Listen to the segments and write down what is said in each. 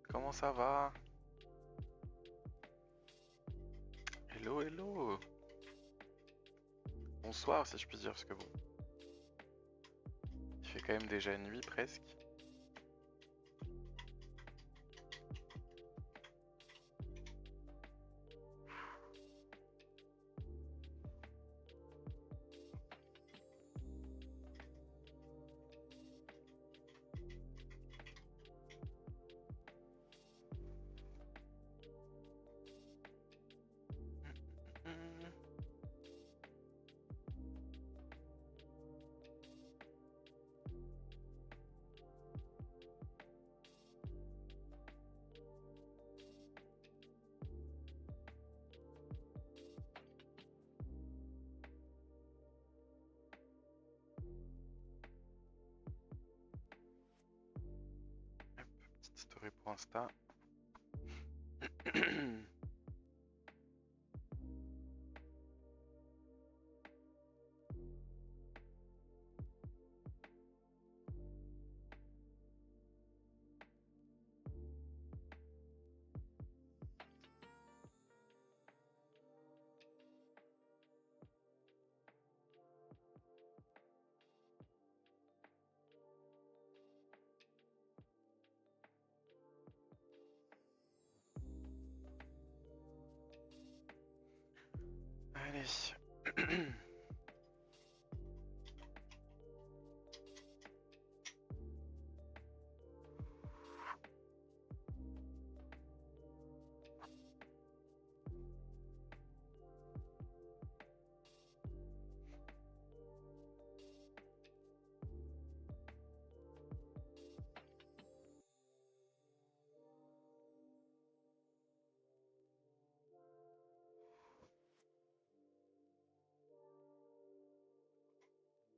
Comment ça va? Hello, hello. Bonsoir si je puis dire, parce que bon, il fait quand même déjà nuit presque. Petite story pour Insta. Allez.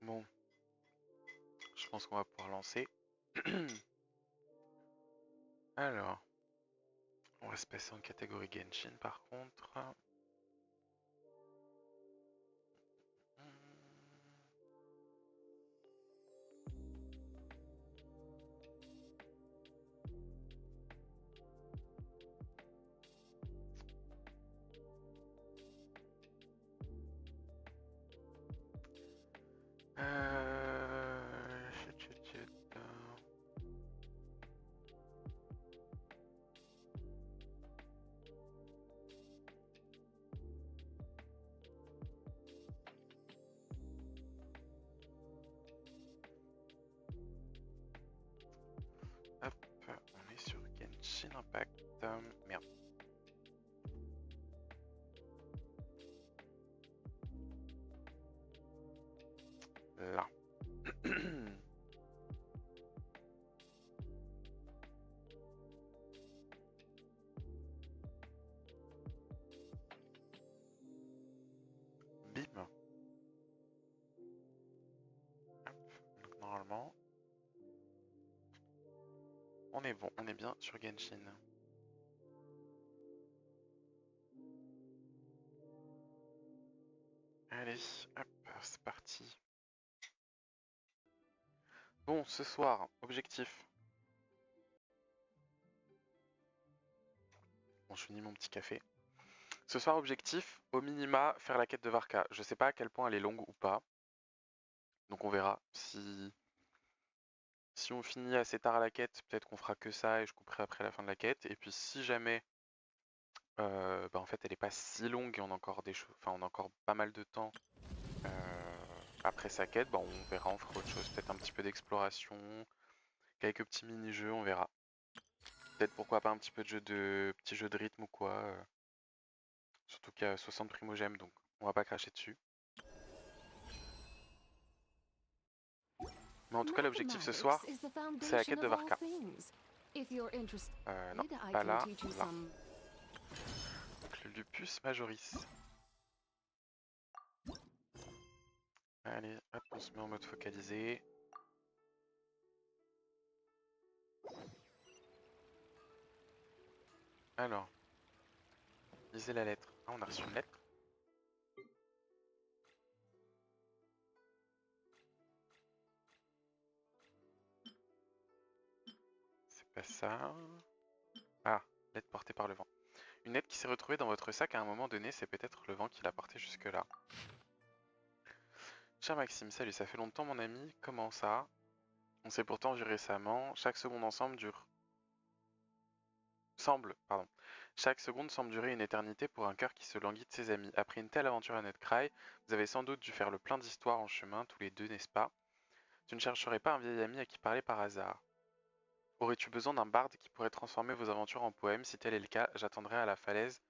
Bon, je pense qu'on va pouvoir lancer. Alors, on va se passer en catégorie Genshin par contre. Chut. Hop, on est sur Genshin Impact. Merde. Là. Bim. Hop. Donc normalement, on est bon, on est bien sur Genshin. Allez, hop, c'est parti. Bon, ce soir, objectif. Bon, je finis mon petit café. Ce soir, objectif, au minima, faire la quête de Varka. Je sais pas à quel point elle est longue ou pas. Donc on verra. Si on finit assez tard la quête, peut-être qu'on fera que ça et je couperai après la fin de la quête. Et puis si jamais, en fait, elle est pas si longue et on a encore des choses, enfin on a encore pas mal de temps après sa quête, on verra, on fera autre chose, peut-être un petit peu d'exploration, quelques petits mini-jeux, on verra. Peut-être pourquoi pas un petit peu de petit jeu de rythme ou quoi. Surtout qu'il y a 60 primogèmes, donc on va pas cracher dessus. Mais en tout cas, l'objectif ce soir, c'est la quête de Varka. Non, pas là, là. Donc le lupus majoris. Allez, hop, on se met en mode focalisé. Alors, lisez la lettre. Ah, on a reçu une lettre. Pas ça. Ah, lettre portée par le vent. Une lettre qui s'est retrouvée dans votre sac à un moment donné, c'est peut-être le vent qui l'a portée jusque-là. Cher Maxime, salut, ça fait longtemps mon ami, comment ça? On s'est pourtant vu récemment, chaque seconde ensemble Chaque seconde semble durer une éternité pour un cœur qui se languit de ses amis. Après une telle aventure à notre craie, vous avez sans doute dû faire le plein d'histoires en chemin, tous les deux, n'est-ce pas? Tu ne chercherais pas un vieil ami à qui parler par hasard. Aurais-tu besoin d'un barde qui pourrait transformer vos aventures en poèmes? Si tel est le cas, j'attendrai à la falaise.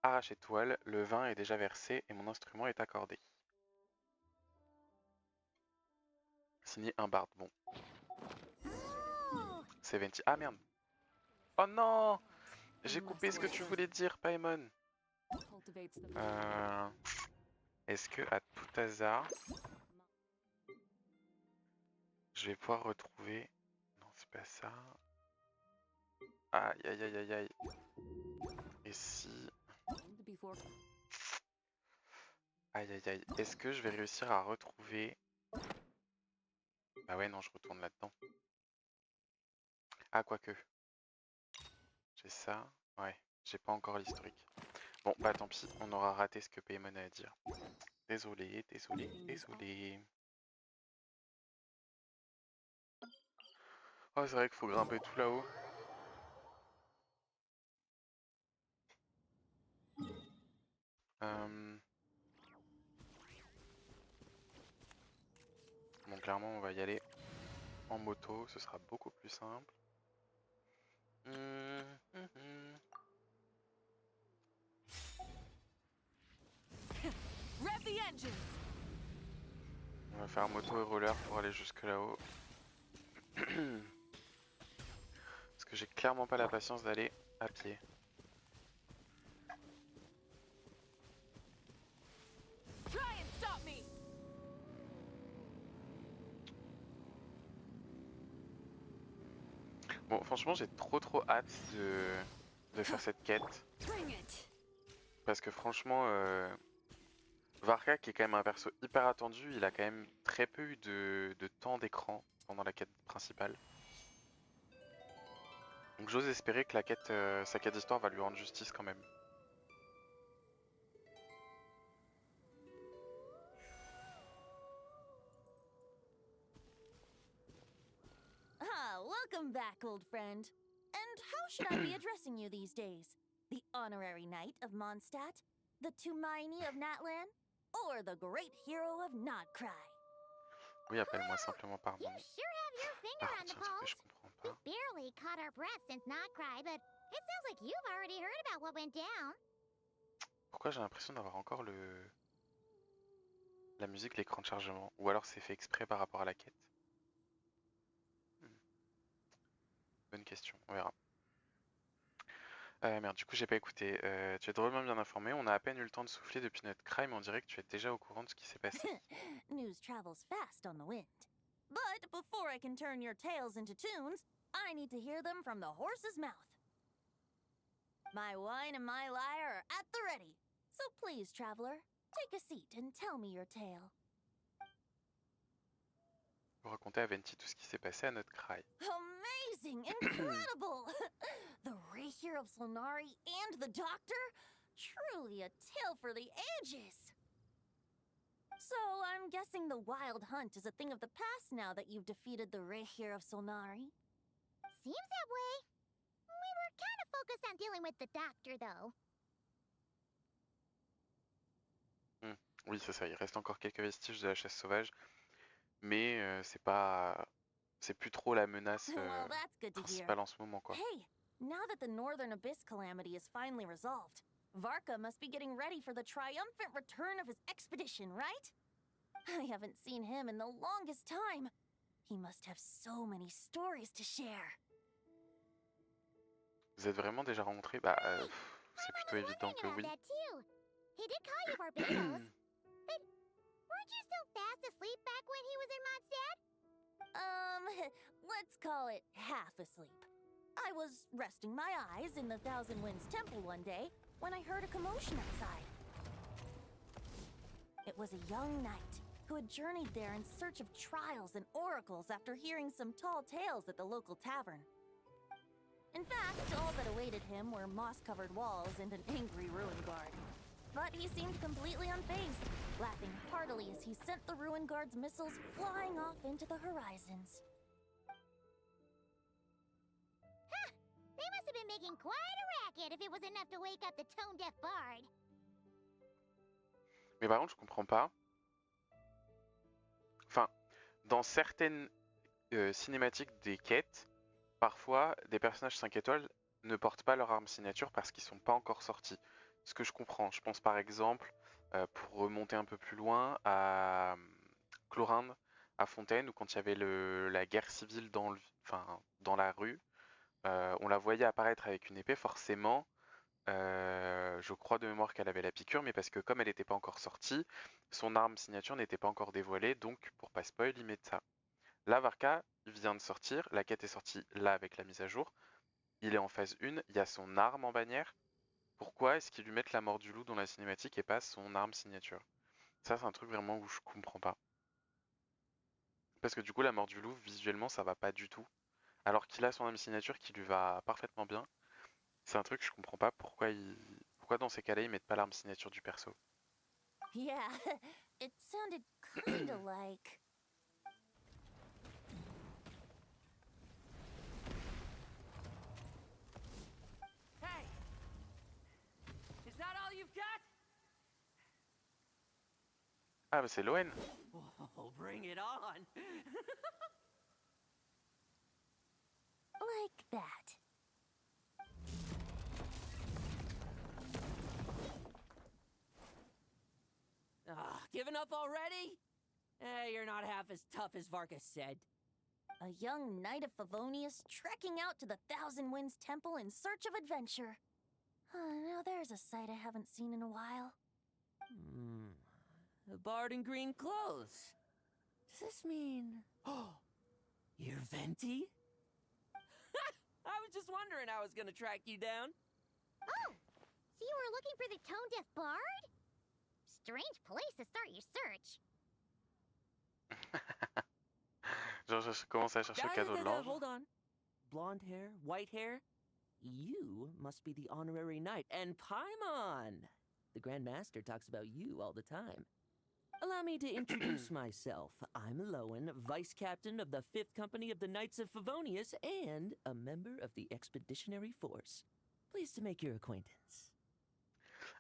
Arraché toile, le vin est déjà versé et mon instrument est accordé. Signé un barde, bon. C'est 20. Ah merde! Oh non! J'ai coupé ce que tu voulais dire, Paimon. Est-ce que, à tout hasard, je vais pouvoir retrouver... Non, c'est pas ça. Aïe, aïe, aïe, aïe, aïe. Et si... Aïe, aïe, aïe. Est-ce que je vais réussir à retrouver... Bah ouais, non, je retourne là-dedans. Ah, quoique. J'ai ça. Ouais, j'ai pas encore l'historique. Bon, bah tant pis, on aura raté ce que Paimon a à dire. Désolé, désolé, désolé. Oh, c'est vrai qu'il faut grimper tout là-haut. Bon, clairement, on va y aller en moto, ce sera beaucoup plus simple. On va faire moto et roller pour aller jusque là-haut. Parce que j'ai clairement pas la patience d'aller à pied. Bon, franchement, j'ai trop hâte de faire cette quête. Parce que franchement, Varka, qui est quand même un perso hyper attendu, il a quand même très peu eu de temps d'écran pendant la quête principale. Donc j'ose espérer que sa quête d'histoire va lui rendre justice quand même. Welcome back, old friend. And how should I be addressing you these days? The honorary knight of Mondstadt? The Tumaini of Natlan? Or the great hero of Nodcry? Oui, appelle-moi simplement par mon You nom. sure have your finger Par on the contre, il y a un truc que pulse. je comprends We pas. barely caught our breath since Nodcry, but it sounds like you've already heard about what went down. Pourquoi j'ai l'impression d'avoir encore la musique, l'écran de chargement? Ou alors c'est fait exprès par rapport à la quête? Bonne question, on verra. Merde, du coup j'ai pas écouté. Tu es drôlement bien informé, on a à peine eu le temps de souffler depuis notre crime, on dirait que tu es déjà au courant de ce qui s'est passé. News travels fast on the wind. But before I can turn your tales into tunes, I need to hear them from the horse's mouth. My wine and my lyre are at the ready. So please, traveler, take a seat and tell me your tale. Vous racontez à Venti tout ce qui s'est passé à notre craille. Amazing! Incredible! The Rahier of Solnari and the Doctor? Truly a tale for the ages! So, I'm guessing the wild hunt is a thing of the past now that you've defeated the Rahier of Solnari? Seems that way. We were kind of focused on dealing with the doctor, though. Oui, c'est ça, il reste encore quelques vestiges de la chasse sauvage, mais c'est plus trop la menace Well, that's good to hear. principale en ce moment, quoi. Hey, now that the Northern Abyss calamity is finally resolved, Varka must be getting ready for the triumphant return of his expedition, right? I haven't seen him in the longest time. He must have so many stories to share. Vous êtes vraiment déjà rencontrés? C'est plutôt évident que oui. That too. He did call you Barbados. But weren't you still fast asleep back when he was in Mondstadt? Let's call it half asleep. I was resting my eyes in the Thousand Winds Temple one day when I heard a commotion outside. It was a young knight who had journeyed there in search of trials and oracles after hearing some tall tales at the local tavern. awaited him were moss-covered walls and an angry ruin guard. But he seemed completely unfazed, laughing heartily as he sent the ruin guard's missiles flying off into the horizons. They must have been making quite a racket if it was enough to wake up the tone-deaf bard. Mais par contre, je comprends pas. Enfin, dans certaines cinématiques des quêtes, parfois, des personnages 5 étoiles ne portent pas leur arme signature parce qu'ils sont pas encore sortis. Ce que je comprends. Je pense par exemple, pour remonter un peu plus loin, à Chlorinde, à Fontaine, où quand il y avait la guerre civile dans la rue, on la voyait apparaître avec une épée, forcément. Je crois de mémoire qu'elle avait la piqûre, mais parce que comme elle n'était pas encore sortie, son arme signature n'était pas encore dévoilée, donc pour pas spoil, ils mettent ça. Là, Varka vient de sortir, la quête est sortie là avec la mise à jour, il est en phase 1, il y a son arme en bannière. Pourquoi est-ce qu'ils lui mettent la mort du loup dans la cinématique et pas son arme signature? Ça, c'est un truc vraiment où je comprends pas. Parce que du coup, la mort du loup, visuellement, ça va pas du tout. Alors qu'il a son arme signature qui lui va parfaitement bien. C'est un truc que je comprends pas pourquoi dans ces cas-là, ils mettent pas l'arme signature du perso. Yeah, it sounded kinda like... Hey! Is that all you've got? Ah, bah c'est l'ON. Oh, bring it on! like that. Giving up already? You're not half as tough as Varka said. A young knight of Favonius trekking out to the Thousand Winds Temple in search of adventure. Now there's a sight I haven't seen in a while. A bard in green clothes. Does this mean... Oh, you're Venti? I was just wondering how I was gonna track you down. Oh, so you were looking for the tone-deaf bard? Strange place to start your search. Genre, je commence à chercher le cadeau de l'ange. Hold on. Blonde hair, white hair. You must be the honorary knight. And Paimon! The Grand Master talks about you all the time. Allow me to introduce myself. I'm Lowen, Vice Captain of the 5th Company of the Knights of Favonius and a member of the Expeditionary Force. Pleased to make your acquaintance.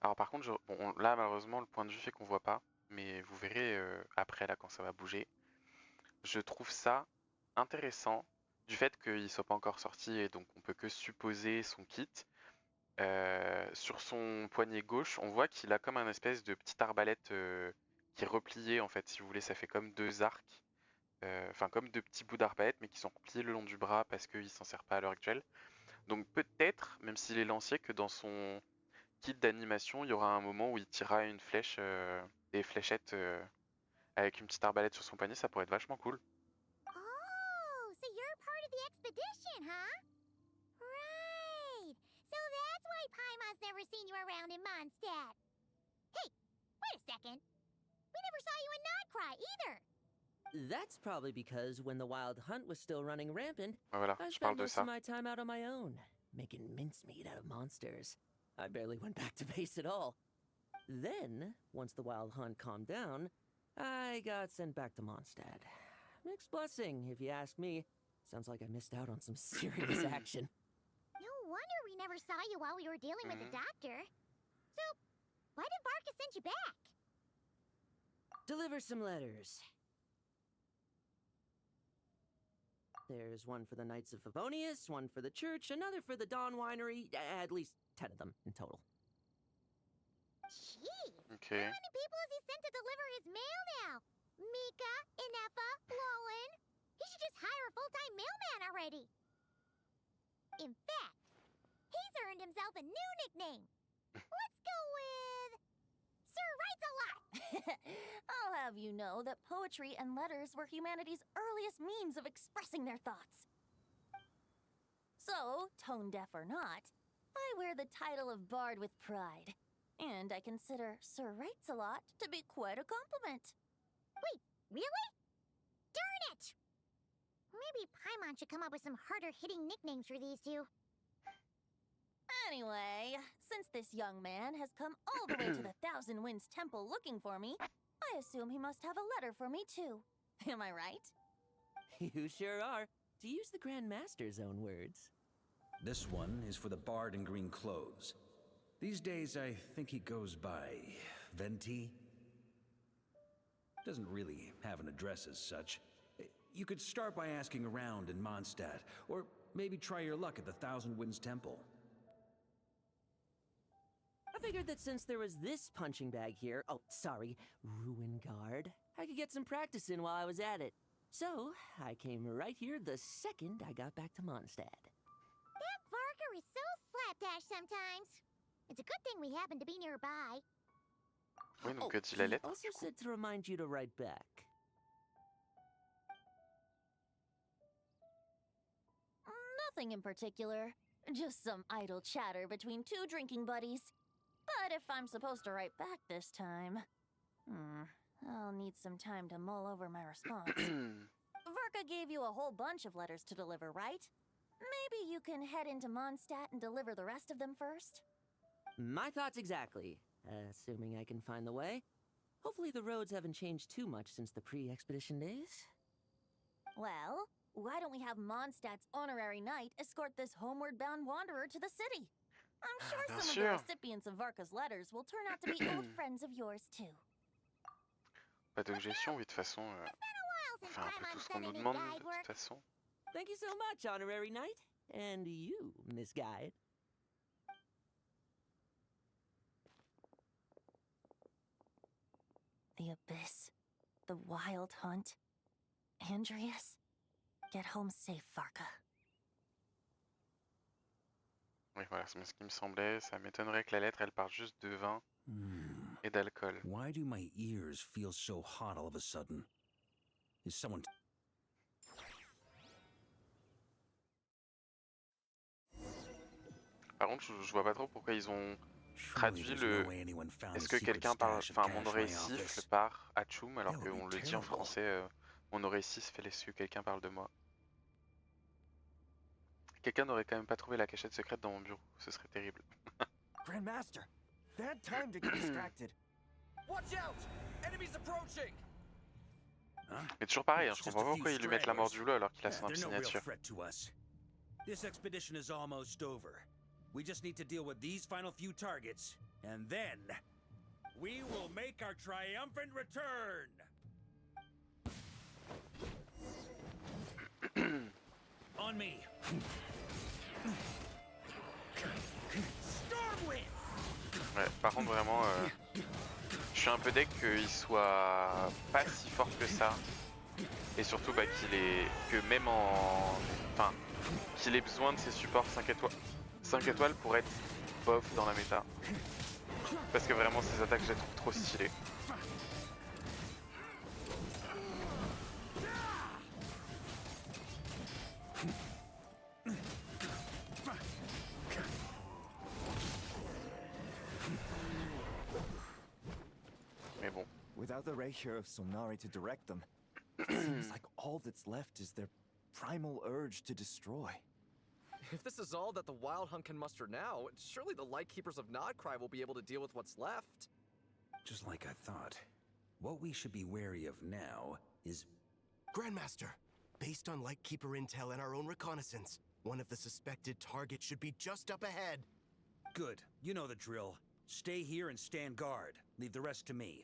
Alors par contre, bon, là malheureusement le point de vue fait qu'on voit pas, mais vous verrez après là quand ça va bouger. Je trouve ça intéressant du fait qu'il soit pas encore sorti et donc on peut que supposer son kit. Sur son poignet gauche, on voit qu'il a comme un espèce de petite arbalète qui est repliée en fait, si vous voulez, ça fait comme deux arcs, enfin comme deux petits bouts d'arbalète mais qui sont repliés le long du bras parce qu'il s'en sert pas à l'heure actuelle. Donc peut-être, même s'il est lancier, que dans son kit d'animation, il y aura un moment où il tirera une flèche, des fléchettes avec une petite arbalète sur son poignet, ça pourrait être vachement cool. Oh, so you're part of the expedition, huh? Right. So that's why Paimon's never seen you around in Mondstadt. Hey, wait a second. We never saw you in Nodcry either. That's probably because when the Wild Hunt was still running rampant, Voilà, I je parle spent de most ça. of my time out on my own, making mincemeat out of monsters. I barely went back to base at all. Then, once the Wild Hunt calmed down, I got sent back to Mondstadt. Mixed blessing, if you ask me. Sounds like I missed out on some serious action. No wonder we never saw you while we were dealing with the doctor. So, why did Varka send you back? Deliver some letters. There's one for the Knights of Favonius, one for the church, another for the Dawn Winery, at least 10 of them in total. Jeez. Okay. How many people has he sent to deliver his mail now? Mika, Inefa, Lowen. He should just hire a full-time mailman already. In fact, he's earned himself a new nickname. Let's go with... Sir Writes a Lot. I'll have you know that poetry and letters were humanity's earliest means of expressing their thoughts. So, tone-deaf or not, I wear the title of Bard with pride. And I consider Sir Writes a Lot to be quite a compliment. Wait, really? Darn it! Maybe Paimon should come up with some harder-hitting nicknames for these two. Anyway, since this young man has come all the way to the Thousand Winds Temple looking for me, I assume he must have a letter for me too. Am I right? You sure are, to use the Grand Master's own words. This one is for the bard in green clothes. These days, I think he goes by Venti. Doesn't really have an address as such. You could start by asking around in Mondstadt, or maybe try your luck at the Thousand Winds Temple. I figured that since there was this punching bag here, ruin guard, I could get some practice in while I was at it. So, I came right here the second I got back to Mondstadt. That Varka is so slapdash sometimes. It's a good thing we happen to be nearby. Oui, donc dis la He lettre. also said to remind you to write back. Nothing in particular. Just some idle chatter between two drinking buddies. But if I'm supposed to write back this time, I'll need some time to mull over my response. Varka gave you a whole bunch of letters to deliver, right? Maybe you can head into Mondstadt and deliver the rest of them first? My thoughts exactly. Assuming I can find the way. Hopefully the roads haven't changed too much since the pre-expedition days. Well, why don't we have Mondstadt's honorary knight escort this homeward-bound wanderer to the city? I'm sure Bien some of sûr. the recipients of Varka's letters will turn out to be old friends of yours, too. Pas d'objection, oui, de toute façon. It's been a while On since fait un peu tout Paimon's ce qu'on done nous any demande, guide de work. toute façon. Thank you so much, honorary knight. And you, Miss Guide. The Abyss. The Wild Hunt. Andreas. Get home safe, Varka. Oui, voilà, c'est ce qui me semblait. Ça m'étonnerait que la lettre, elle parte juste de vin et d'alcool. Why do my ears feel so hot all of a sudden? Is someone... Par contre, je vois pas trop pourquoi ils ont Surely traduit there's le... no way anyone found Est-ce a que secret quelqu'un parle... stash of Enfin, cash mon in my oreille siffle office. par Atchoum, alors That would qu'on be le dit en terrible. français, mon oreille siffle est-ce que quelqu'un parle de moi. Quelqu'un n'aurait quand même pas trouvé la cachette secrète dans mon bureau, ce serait terrible. Grandmaster, bad time to get distracted. Watch out! Enemies approaching! Huh? Mais toujours pareil, hein, It's je just comprends a pas pourquoi few ils lui mettent la mort du stragglers. loup alors qu'il a son They're no real signature. threat to us. This expedition is almost over. We just need to deal with these final few targets, and then we will make our triumphant return. On me. Stormwind. Ouais, par contre vraiment, je suis un peu deg qu'il soit pas si fort que ça. Et surtout bah, que même en... Enfin, qu'il ait besoin de ses supports 5 étoiles. 5 étoiles pour être bof dans la méta. Parce que vraiment ces attaques je les trouve trop stylées. Mais bon. Without the ray here of Solnari to direct them, it seems like all that's left is their primal urge to destroy. If this is all that the Wild Hunt can muster now, surely the Lightkeepers of Nodcry will be able to deal with what's left. Just like I thought. What we should be wary of now is... Grandmaster, based on Lightkeeper intel and our own reconnaissance, one of the suspected targets should be just up ahead. Good. You know the drill. Stay here and stand guard. Leave the rest to me.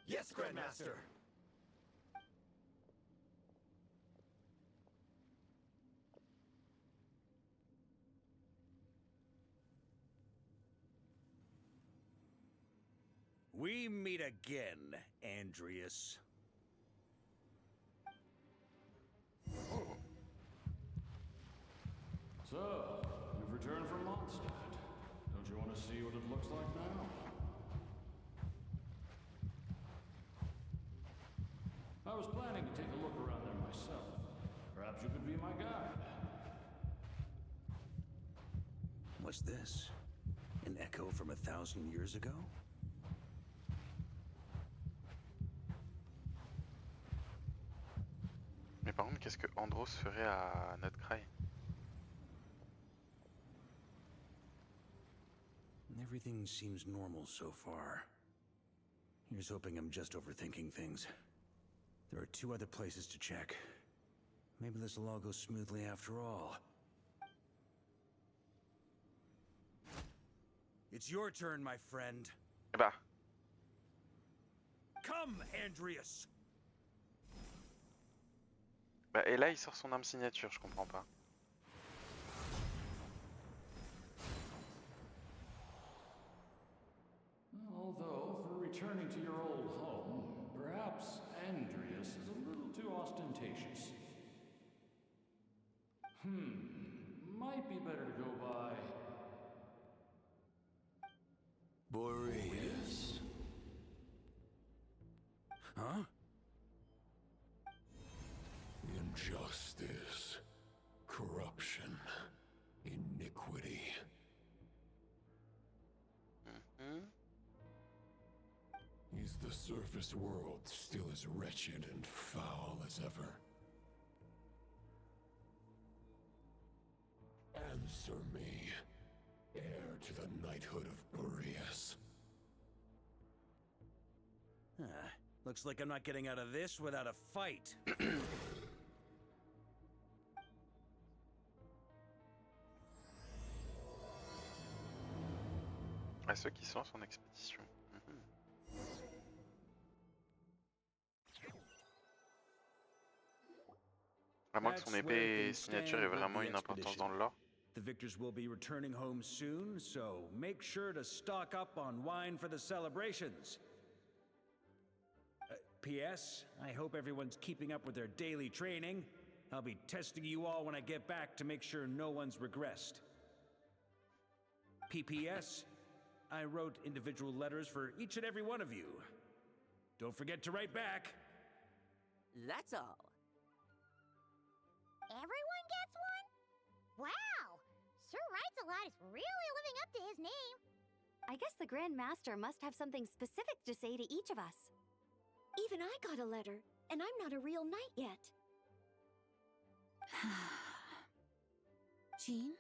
Yes, Grandmaster! We meet again, Andreas. So, you've returned from Mondstadt. Don't you want to see what it looks like now? I was planning to take a look around there myself. Perhaps you could be my guide. What's this? An echo from 1,000 years ago? Mais par contre, qu'est-ce que Andros ferait à Nodcry? Everything seems normal so far. Here's hoping I'm just overthinking things. There are 2 other places to check. Maybe this will all go smoothly after all. It's your turn, my friend. Eh bah, Come, Andreas! et là il sort son arme signature, je comprends pas. Although, for returning to your old home, perhaps Andreas is a little too ostentatious. Might be better to go by Boreas. Huh? Injustice, corruption, iniquity. Is the surface world still as wretched and foul as ever? Answer me, heir to the knighthood of Boreas. Looks like I'm not getting out of this without a fight. À ceux qui se lancent en expédition. À moins que son épée signature ait vraiment une importance dans le lore. The victors will be returning home soon, so make sure to stock up on wine for the celebrations. P.S. I hope everyone's keeping up with their daily training. I'll be testing you all when I get back to make sure no one's regressed. P.P.S. I wrote individual letters for each and every one of you. Don't forget to write back. That's all. Everyone gets one? Wow! Sir writes a lot is really living up to his name. I guess the Grand Master must have something specific to say to each of us. Even I got a letter, and I'm not a real knight yet. Jean?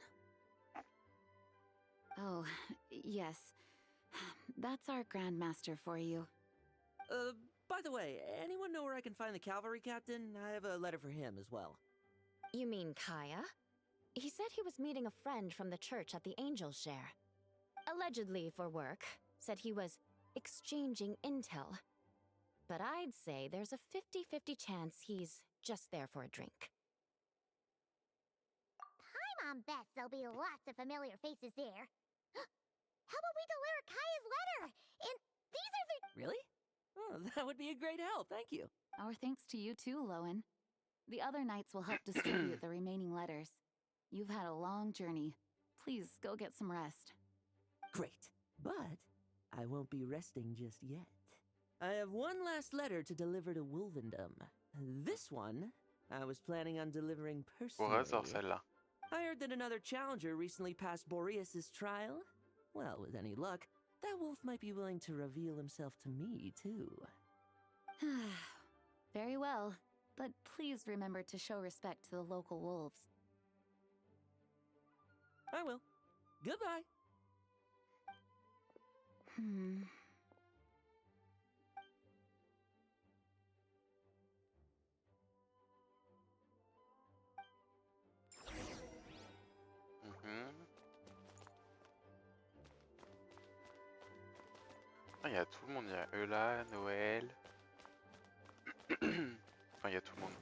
Oh, yes. That's our Grandmaster for you. By the way, anyone know where I can find the cavalry captain? I have a letter for him as well. You mean Kaya? He said he was meeting a friend from the church at the Angel Share. Allegedly for work. Said he was exchanging intel. But I'd say there's a 50-50 chance he's just there for a drink. I'm on best there'll be lots of familiar faces there. How about we deliver Kaya's letter? And these are the... Really? Oh, that would be a great help, thank you. Our thanks to you too, Lowen. The other knights will help distribute the remaining letters. You've had a long journey. Please go get some rest. Great, but I won't be resting just yet. I have one last letter to deliver to Wolvendom. This one, I was planning on delivering personally. Celle-là. I heard that another challenger recently passed Boreas' trial. Well, with any luck, that wolf might be willing to reveal himself to me, too. Very well, but please remember to show respect to the local wolves. I will. Goodbye. Il y a tout le monde, il y a Eula, Noël. Enfin, il y a tout le monde.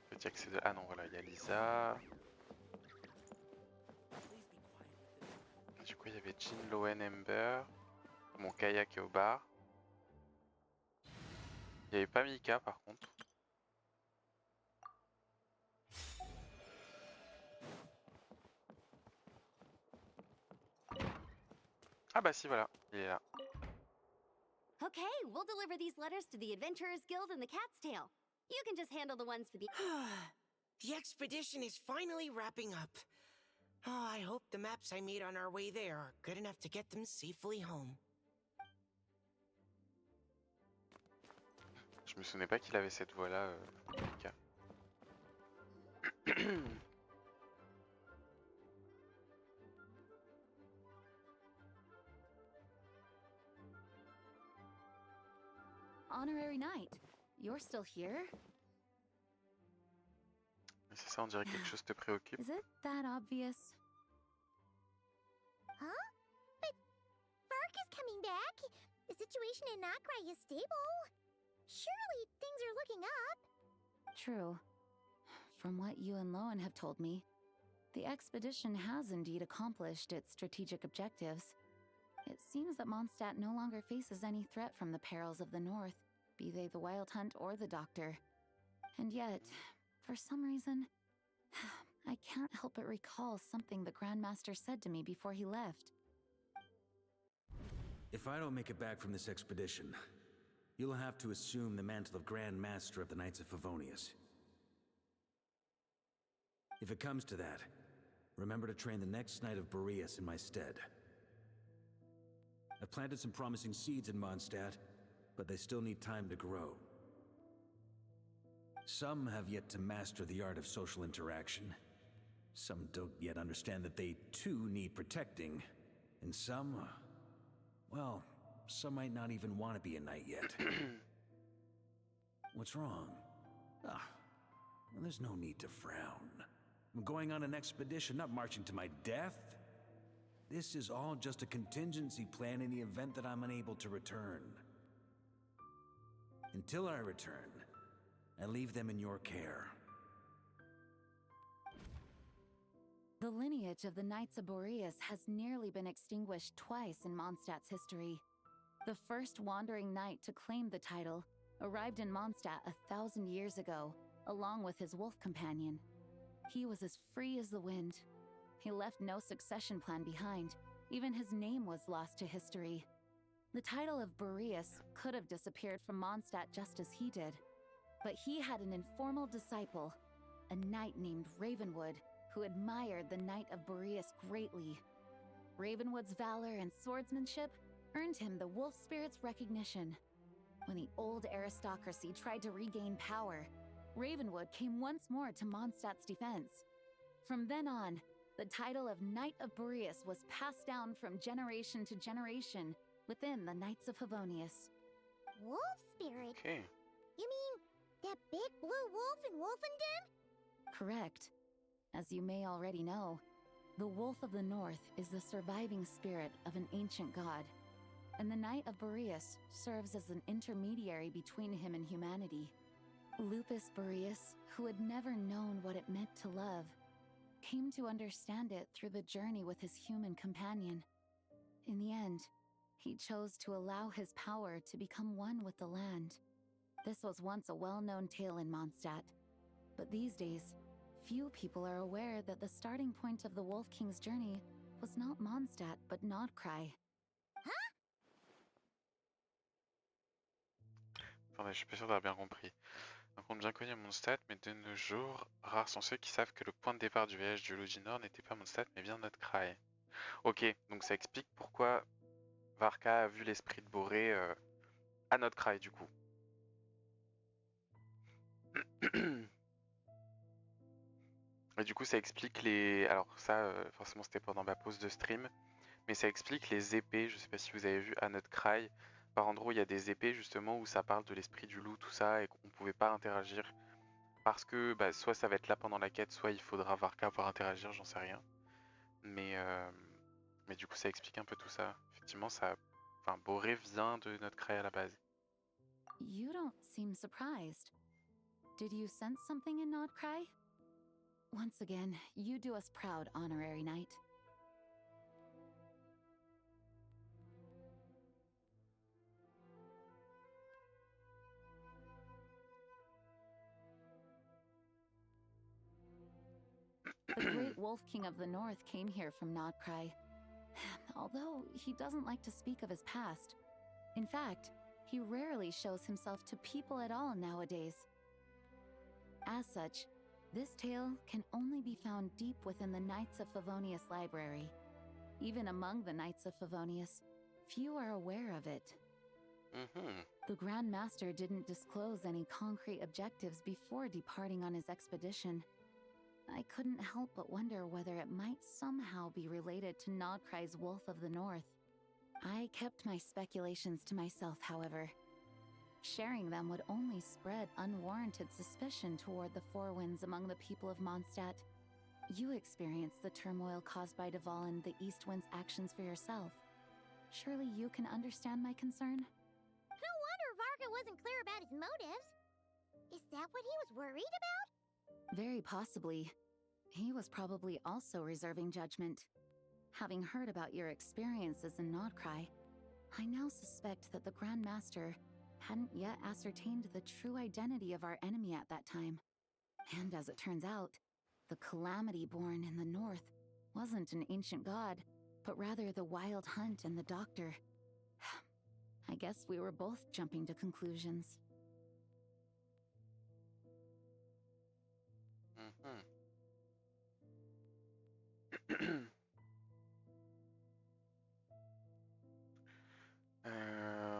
Petit accès de... Ah non, voilà, il y a Lisa. Du coup, il y avait Jean, Lowen, Ember. Mon kayak est au bar. Il n'y avait pas Mika par contre. Ah bah si, voilà, il est là. Okay, we'll deliver these letters to the Adventurers Guild and the Cat's Tail. You can just handle the ones for the... The expedition is finally wrapping up. Oh, I hope the maps I made on our way there are good enough to get them safely home. Je me souvenais pas qu'il avait cette voix-là, Mika. honorary knight. You're still here? C'est ça, on dirait que quelque chose te préoccupe. Is it that obvious? Huh? But Varka's coming back. The situation in Nocrai is stable. Surely things are looking up. True. From what you and Lowen have told me, the expedition has indeed accomplished its strategic objectives. It seems that Mondstadt no longer faces any threat from the perils of the North, be they the Wild Hunt or the Doctor. And yet, for some reason, I can't help but recall something the Grandmaster said to me before he left. If I don't make it back from this expedition, you'll have to assume the mantle of Grand Master of the Knights of Favonius. If it comes to that, remember to train the next Knight of Boreas in my stead. I've planted some promising seeds in Mondstadt, but they still need time to grow. Some have yet to master the art of social interaction. Some don't yet understand that they too need protecting. And some, well, some might not even want to be a knight yet. What's wrong? Well, there's no need to frown. I'm going on an expedition, not marching to my death. This is all just a contingency plan in the event that I'm unable to return. Until I return, I leave them in your care. The lineage of the Knights of Boreas has nearly been extinguished twice in Mondstadt's history. The first wandering knight to claim the title arrived in Mondstadt 1,000 years ago, along with his wolf companion. He was as free as the wind. He left no succession plan behind. Even his name was lost to history. The title of Boreas could have disappeared from Mondstadt just as he did. But he had an informal disciple, a knight named Ravenwood, who admired the Knight of Boreas greatly. Ravenwood's valor and swordsmanship earned him the wolf spirit's recognition. When the old aristocracy tried to regain power, Ravenwood came once more to Mondstadt's defense. From then on, the title of Knight of Boreas was passed down from generation to generation within the Knights of Favonius. Wolf spirit? Okay. You mean that big blue wolf in Wolfenden? Correct. As you may already know, the Wolf of the North is the surviving spirit of an ancient god, and the Knight of Boreas serves as an intermediary between him and humanity. Lupus Boreas, who had never known what it meant to love, came to understand it through the journey with his human companion. In the end, he chose to allow his power to become one with the land. This was once a well-known tale in Mondstadt, but these days, few people are aware that the starting point of the Wolf King's journey was not Mondstadt, but Nodcry. Attendez, je suis pas sûr d'avoir bien compris. Un conte bien connu à Mondstadt, mais de nos jours, rares sont ceux qui savent que le point de départ du voyage du loup du Nord n'était pas Mondstadt, mais bien Nodcry. Ok, donc ça explique pourquoi Varka a vu l'esprit de Boré à Nodcry, du coup. Et du coup, ça explique les... Alors ça, forcément, c'était pendant ma pause de stream, mais ça explique les épées. Je sais pas si vous avez vu à Nodcry. Par endroits, il y a des épées, justement, où ça parle de l'esprit du loup, tout ça, et qu'on pouvait pas interagir. Parce que, bah, soit ça va être là pendant la quête, soit il faudra Varka pour interagir, j'en sais rien. Mais du coup, ça explique un peu tout ça. Effectivement, ça... Enfin, Boré vient de Nodcry à la base. You don't seem surprised. Did you sense something in Nodcry? Once again, you do us proud, Honorary Knight. The great Wolf King of the North came here from Nodcry. Although he doesn't like to speak of his past. In fact, he rarely shows himself to people at all nowadays. As such, this tale can only be found deep within the Knights of Favonius library. Even among the Knights of Favonius, few are aware of it. The Grand Master didn't disclose any concrete objectives before departing on his expedition. I couldn't help but wonder whether it might somehow be related to Nodcry's Wolf of the North. I kept my speculations to myself, however. Sharing them would only spread unwarranted suspicion toward the Four Winds among the people of Mondstadt. You experienced the turmoil caused by Duval and the East Wind's actions for yourself. Surely you can understand my concern? No wonder Varka wasn't clear about his motives. Is that what he was worried about? Very possibly. He was probably also reserving judgment. Having heard about your experiences in Nodcry, I now suspect that the Grand Master hadn't yet ascertained the true identity of our enemy at that time. And as it turns out, the Calamity born in the north wasn't an ancient god, but rather the Wild Hunt and the Doctor. I guess we were both jumping to conclusions.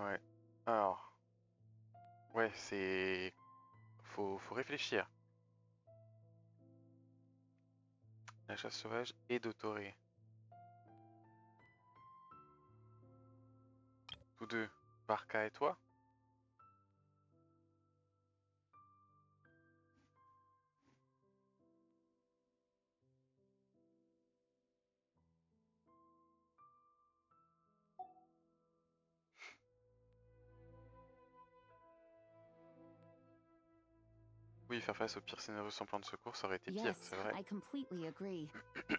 Ouais. Alors. Ouais, c'est... Faut réfléchir. La chasse sauvage et d'autoré. Tous deux, Varka et toi? Oui, faire face au pire scénario sans plan de secours, ça aurait été pire, Yes, c'est vrai. I completely agree.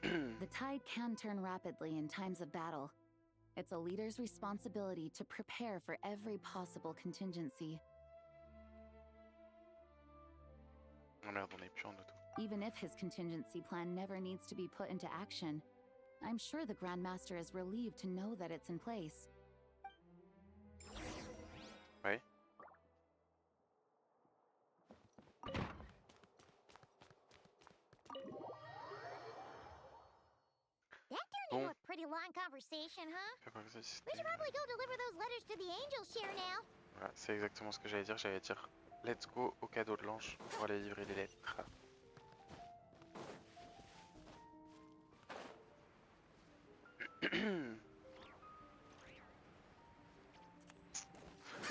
The tide can turn rapidly in times of battle. It's a leader's responsibility to prepare for every possible contingency. Oh merde, on est plus en auto. Even if his contingency plan never needs to be put into action, I'm sure the Grand Master is relieved to know that it's in place. Ouais. That turned into a pretty long conversation, huh? We should probably go deliver those letters to the Angel Share now. Voilà, c'est exactement ce que j'allais dire. J'allais dire let's go au cadeau de l'ange pour aller livrer les lettres.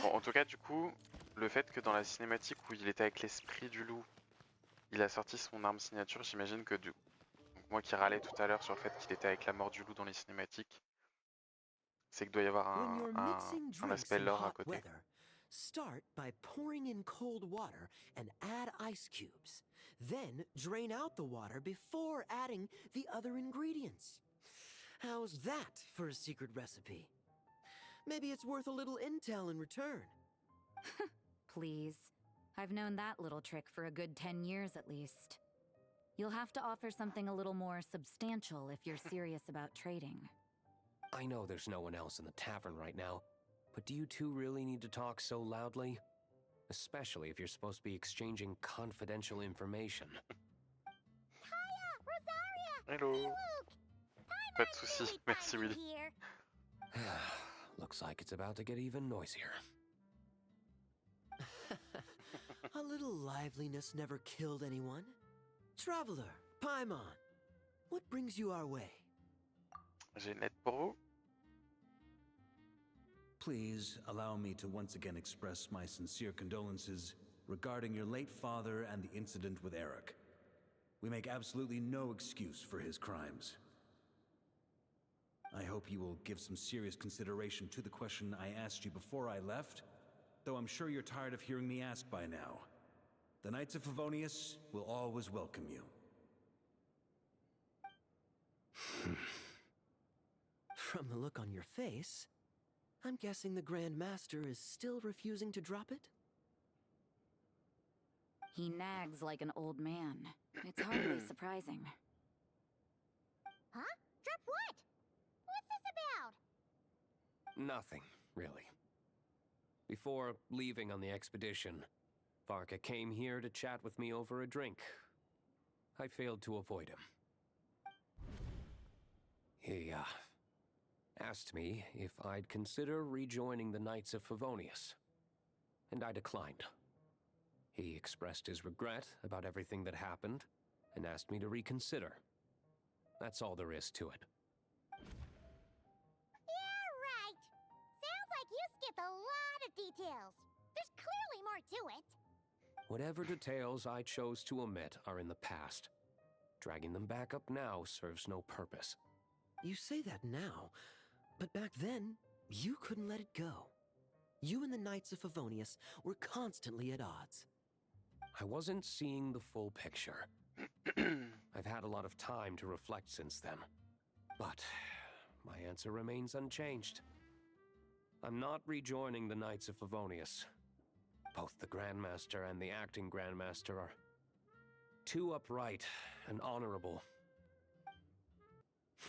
Bon, en tout cas, du coup, le fait que dans la cinématique où il était avec l'esprit du loup, il a sorti son arme signature, j'imagine que donc moi qui râlais tout à l'heure sur le fait qu'il était avec la mort du loup dans les cinématiques, c'est qu'il doit y avoir un aspect lore à côté. Start by pouring in cold water and add ice cubes. Then drain out the water before adding the other ingredients. How's that for a secret recipe? Maybe it's worth a little intel in return. Please. I've known that little trick for a good 10 years at least. You'll have to offer something a little more substantial if you're serious about trading. I know there's no one else in the tavern right now, but do you two really need to talk so loudly? Especially if you're supposed to be exchanging confidential information. Kaya! Rosaria! Hello! Hey, Luke! Pas de soucis, merci Willy. Looks like it's about to get even noisier. A little liveliness never killed anyone. Traveler, Paimon, what brings you our way? J'ai une lettre pour vous. Please allow me to once again express my sincere condolences regarding your late father and the incident with Eric. We make absolutely no excuse for his crimes. I hope you will give some serious consideration to the question I asked you before I left, though I'm sure you're tired of hearing me ask by now. The Knights of Favonius will always welcome you. From the look on your face, I'm guessing the Grand Master is still refusing to drop it? He nags like an old man. It's hardly surprising. Huh? Drop what? What's this about? Nothing, really. Before leaving on the expedition, Varka came here to chat with me over a drink. I failed to avoid him. He, asked me if I'd consider rejoining the Knights of Favonius, and I declined. He expressed his regret about everything that happened, and asked me to reconsider. That's all there is to it. Yeah, right. Sounds like you skipped a lot of details. There's clearly more to it. Whatever details I chose to omit are in the past. Dragging them back up now serves no purpose. You say that now, but back then, you couldn't let it go. You and the Knights of Favonius were constantly at odds. I wasn't seeing the full picture. I've had a lot of time to reflect since then. But my answer remains unchanged. I'm not rejoining the Knights of Favonius. Both the Grandmaster and the acting Grandmaster are too upright and honorable.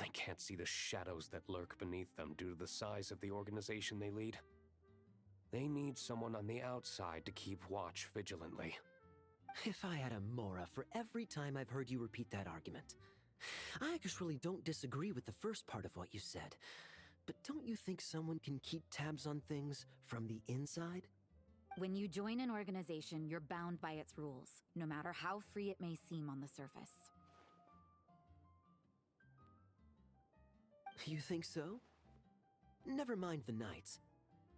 I can't see the shadows that lurk beneath them due to the size of the organization they lead. They need someone on the outside to keep watch vigilantly. If I had a Mora for every time I've heard you repeat that argument. I actually don't disagree with the first part of what you said, but don't you think someone can keep tabs on things from the inside? When you join an organization, you're bound by its rules, no matter how free it may seem on the surface. You think so? Never mind the Knights.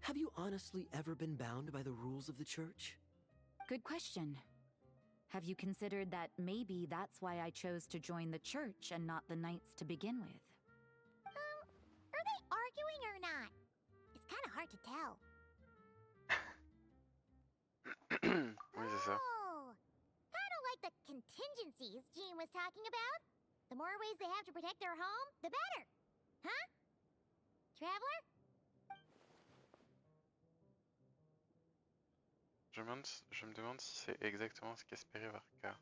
Have you honestly ever been bound by the rules of the Church? Good question. Have you considered that maybe that's why I chose to join the Church and not the Knights to begin with? Are they arguing or not? It's kind of hard to tell. Oui, c'est ça. Oh, kind of like the contingencies Jean was talking about. The more ways they have to protect their home, the better. Huh? Traveler? Je me demande si c'est exactement ce qu'espérait Varka.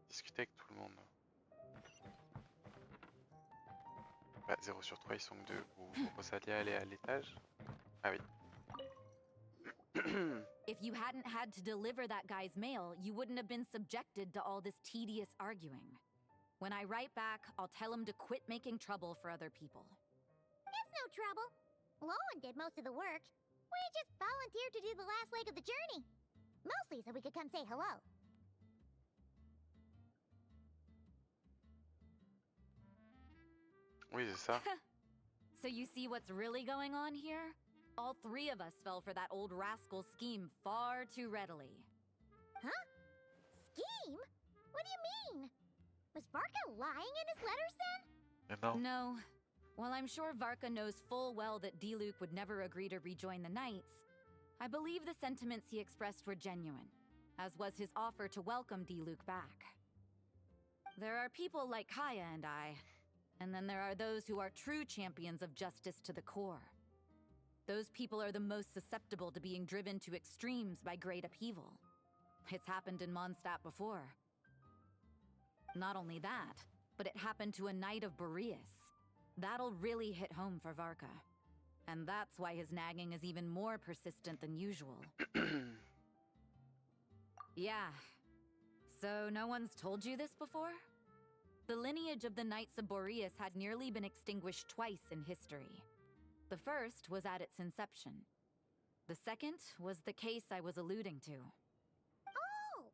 Discuter avec tout le monde. Bah, 0 sur 3, ils sont que 2. Vous proposez aller à l'étage? Ah oui. If you hadn't had to deliver that guy's mail, you wouldn't have been subjected to all this tedious arguing. When I write back, I'll tell him to quit making trouble for other people. It's no trouble. Lowen did most of the work. We just volunteered to do the last leg of the journey. Mostly so we could come say hello. Oui, c'est ça. So you see what's really going on here? All three of us fell for that old rascal's scheme far too readily. Huh? Scheme? What do you mean? Was Varka lying in his letters then? No. No. While I'm sure Varka knows full well that Diluc would never agree to rejoin the Knights, I believe the sentiments he expressed were genuine, as was his offer to welcome Diluc back. There are people like Kaya and I, and then there are those who are true champions of justice to the core. Those people are the most susceptible to being driven to extremes by great upheaval. It's happened in Mondstadt before. Not only that, but it happened to a Knight of Boreas. That'll really hit home for Varka. And that's why his nagging is even more persistent than usual. Yeah. So no one's told you this before? The lineage of the Knights of Boreas had nearly been extinguished twice in history. The first was at its inception. The second was the case I was alluding to. Oh!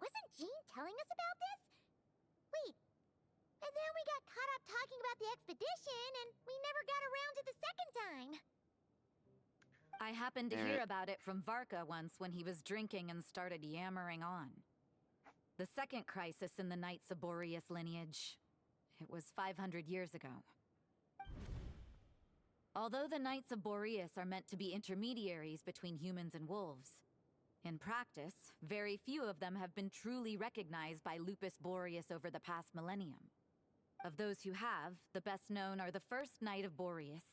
Wasn't Jean telling us about this? Wait. And then we got caught up talking about the expedition, and we never got around to the second time. I happened to hear about it from Varka once when he was drinking and started yammering on. The second crisis in the Knights of Boreas lineage. It was 500 years ago. Although the Knights of Boreas are meant to be intermediaries between humans and wolves, in practice, very few of them have been truly recognized by Lupus Boreas over the past millennium. Of those who have, the best known are the first Knight of Boreas,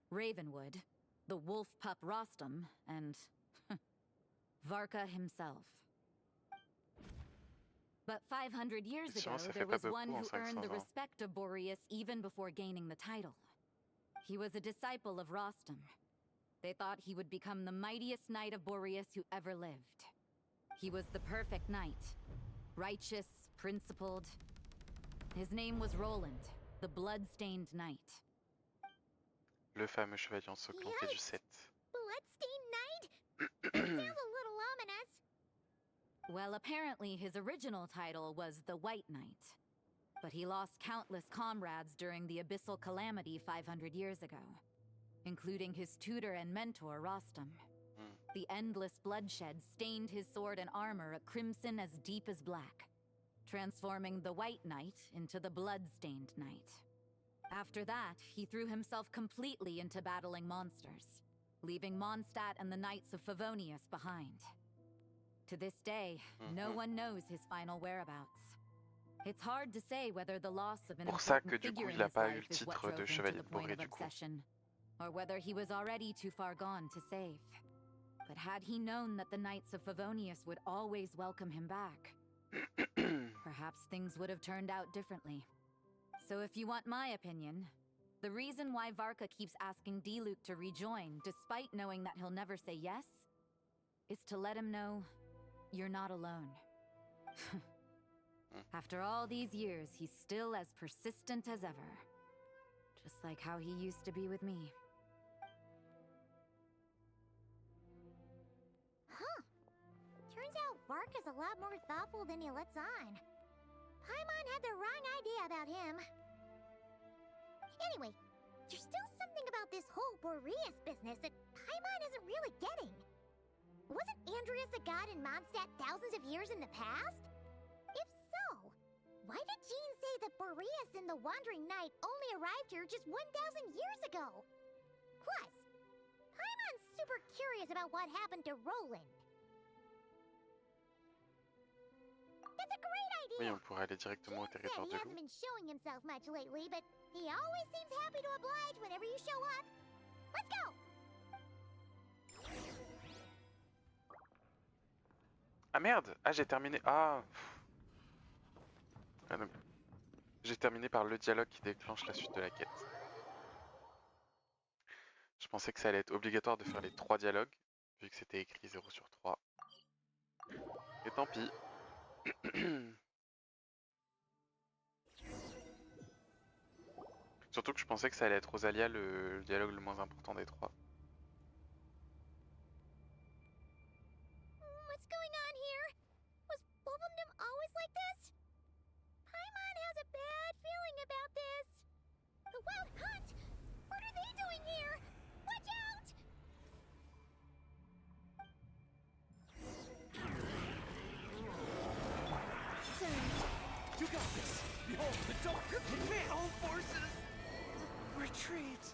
Ravenwood, the wolf pup Rostam, and Varka himself. But 500 years ago, there was one who earned the respect of Boreas even before gaining the title. He was a disciple of Rostam. They thought he would become the mightiest Knight of Boreas who ever lived. He was the perfect knight. Righteous, principled. His name was Roland, the blood-stained knight. Le fameux chevalier ensanglanté du 7. Bloodstained Knight? It sounds a little ominous. Well, apparently his original title was the White Knight. But he lost countless comrades during the Abyssal Calamity 500 years ago. including his tutor and mentor, Rostam. The endless bloodshed stained his sword and armor a crimson as deep as black, transforming the White Knight into the blood-stained knight. After that, he threw himself completely into battling monsters, leaving Mondstadt and the Knights of Favonius behind. To this day, no one knows his final whereabouts. It's hard to say whether the loss of an Pour ça que important du coup figure il in a his pas eu life le is what titre drove de him to chevalier the de point Boré of du coup. obsession, or whether he was already too far gone to save. But had he known that the Knights of Favonius would always welcome him back, perhaps things would have turned out differently. So if you want my opinion, the reason why Varka keeps asking Diluc to rejoin, despite knowing that he'll never say yes, is to let him know you're not alone. After all these years, he's still as persistent as ever. Just like how he used to be with me. Huh. Turns out Varka's a lot more thoughtful than he lets on. Paimon had the wrong idea about him. Anyway, there's still something about this whole Boreas business that Paimon isn't really getting. Wasn't Andreas a god in Mondstadt thousands of years in the past? If so, why did Jean say that Boreas and the Wandering Knight only arrived here just 1,000 years ago? Plus, Paimon's super curious about what happened to Roland. That's a great idea! Oui, on pourrait aller directement au territoire He de hasn't loup. been showing himself much lately, but he always seems happy to oblige whenever you show up. Let's go! Ah merde! Ah j'ai terminé. Ah, ah donc, j'ai terminé par le dialogue qui déclenche la suite de la quête. Je pensais que ça allait être obligatoire de faire les 3 dialogues, vu que c'était écrit 0 sur 3. Et tant pis. Surtout que je pensais que ça allait être Rosalia le dialogue le moins important des 3. What's going on here? Was Wolfendom always like this? Paimon has a bad feeling about this. The Wild Hunt? What are they doing here? Watch out! You got this! Behold, the dark! Command all forces! Retreat!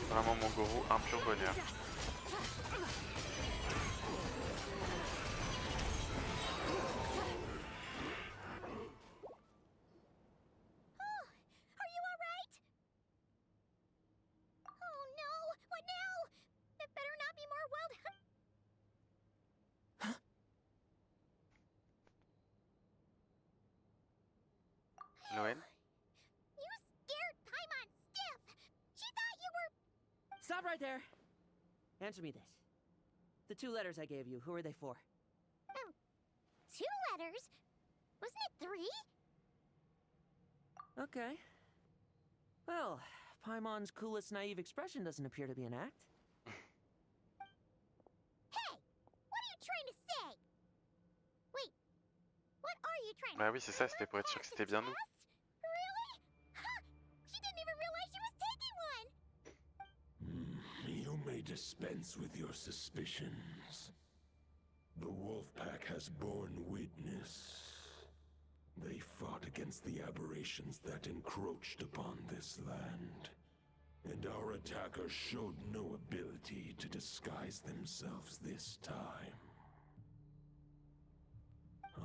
Vraiment mon gourou, un pur bonheur. Are you alright? Oh no! What now? It better not be more Wild Hunt. Loen? You scared Paimon stiff! She thought you were... Stop right there! Answer me this. The 2 letters I gave you, who are they for? 2 letters? Wasn't it 3? Okay. Well, Paimon's coolest naive expression doesn't appear to be an act. Hey! What are you trying to say? Wait, what are you trying to Bah oui, c'est ça, c'était pour être sûr que c'était bien nous. Really? Ha! She didn't even realize she was taking one! You may dispense with your suspicions. The Wolfpack has borne witness. They fought against the aberrations that encroached upon this land. And our attackers showed no ability to disguise themselves this time.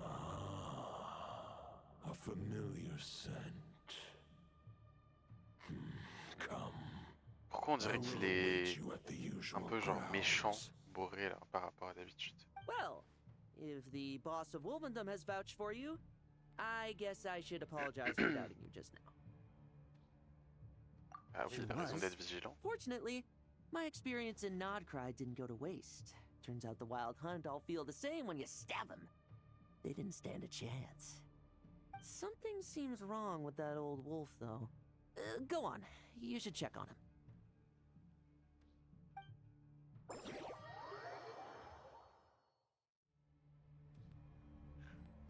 Ah, a familiar scent. Come. Pourquoi on dirait qu'il est un peu genre méchant, Boré là, par rapport à d'habitude? Well, if the boss of Wolvendom has vouched for you, I guess I should apologize for doubting you just now. Ah oui, il a raison d'être vigilant. Fortunately, my experience in Nodcry didn't go to waste. Turns out the Wild Hunt all feel the same when you stab them. They didn't stand a chance. Something seems wrong with that old wolf, though. Go on. You should check on him.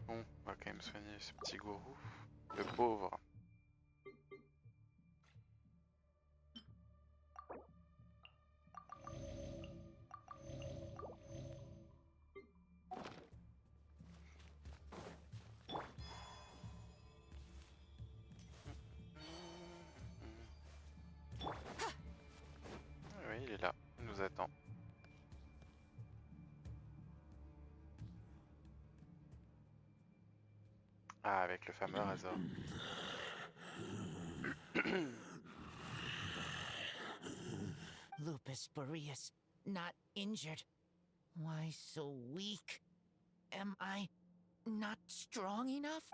Bon, on va quand même soigner ce petit gourou. Le pauvre. Oui, il est là, il nous attend. Ah, avec le fameux Razor. Lupus Boreas, not injured. Why so weak? Am I not strong enough?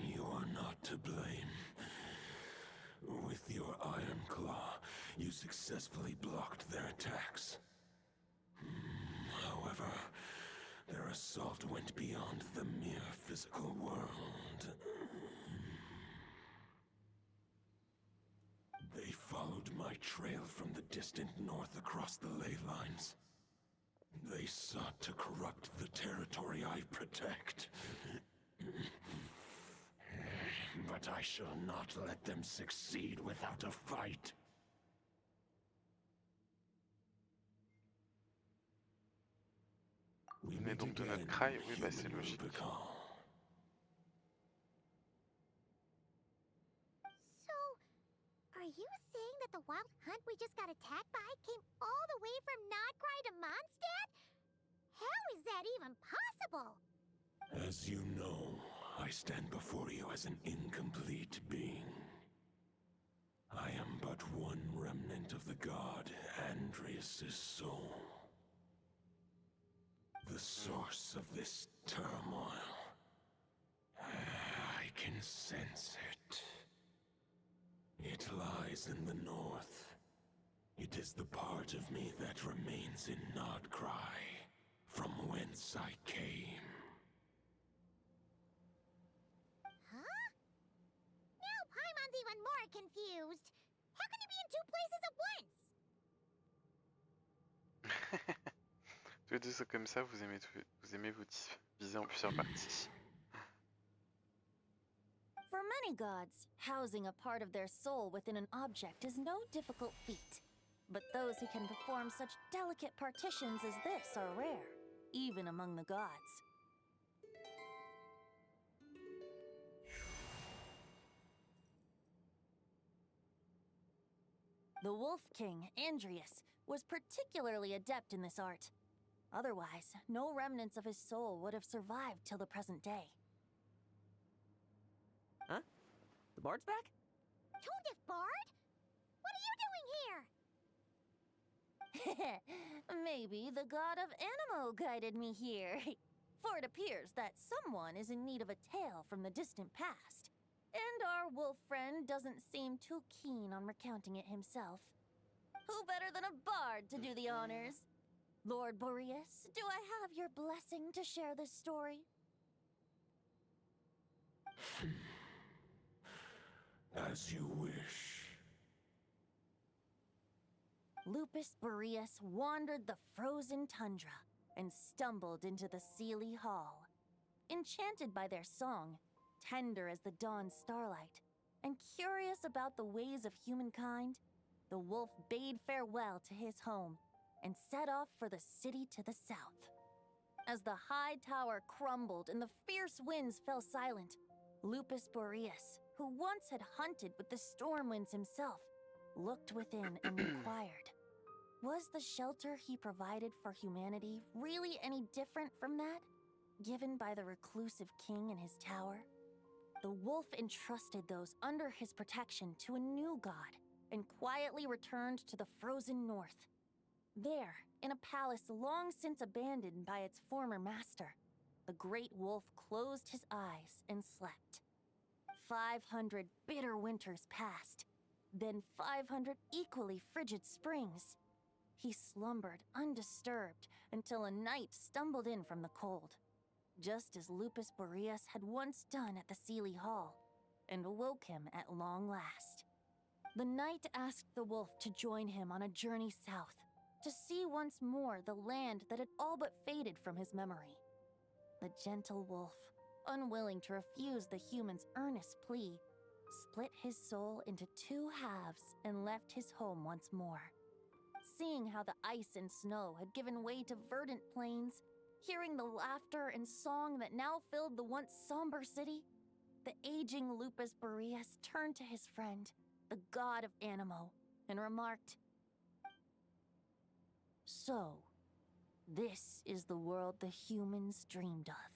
You are not to blame. With your iron claw, you successfully blocked their attacks. However, their assault went beyond the mere physical world. They followed my trail from the distant north across the ley lines. They sought to corrupt the territory I protect. But I shall not let them succeed without a fight. Vous venez donc de notre craie? Oui, bah c'est logique. So, are you saying that the wild hunt we just got attacked by came all the way from Nodcry to Mondstadt? How is that even possible? As you know, I stand before you as an incomplete being. I am but one remnant of the god Andrius' soul. The source of this turmoil. I can sense it. It lies in the north. It is the part of me that remains in Nodcry, from whence I came. Huh? Now Paimon's even more confused. How can you be in two places at once? Tous les deux sont comme ça, vous aimez vous diviser en plusieurs parties. For many gods, housing a part of their soul within an object is no difficult feat. But those who can perform such delicate partitions as this are rare, even among the gods. The Wolf King, Andrius, was particularly adept in this art. Otherwise, no remnants of his soul would have survived till the present day. Huh? The bard's back? Toadif Bard? What are you doing here? Maybe the god of Animo guided me here. For it appears that someone is in need of a tale from the distant past. And our wolf friend doesn't seem too keen on recounting it himself. Who better than a bard to do the honors? Lord Boreas, do I have your blessing to share this story? As you wish. Lupus Boreas wandered the frozen tundra and stumbled into the Sealy Hall. Enchanted by their song, tender as the dawn starlight, and curious about the ways of humankind, the wolf bade farewell to his home and set off for the city to the south. As the high tower crumbled and the fierce winds fell silent, Lupus Boreas, who once had hunted with the storm winds himself, looked within and inquired, was the shelter he provided for humanity really any different from that given by the reclusive king in his tower? The wolf entrusted those under his protection to a new god and quietly returned to the frozen north. There, in a palace long since abandoned by its former master, the great wolf closed his eyes and slept. 500 bitter winters passed, then 500 equally frigid springs. He slumbered undisturbed until a night stumbled in from the cold, just as Lupus Boreas had once done at the Sealy Hall, and awoke him at long last. The night asked the wolf to join him on a journey south, to see once more the land that had all but faded from his memory. The gentle wolf, unwilling to refuse the human's earnest plea, split his soul into two halves and left his home once more. Seeing how the ice and snow had given way to verdant plains, hearing the laughter and song that now filled the once somber city, the aging Lupus Boreas turned to his friend, the god of Animo, and remarked, "So, this is the world the humans dreamed of."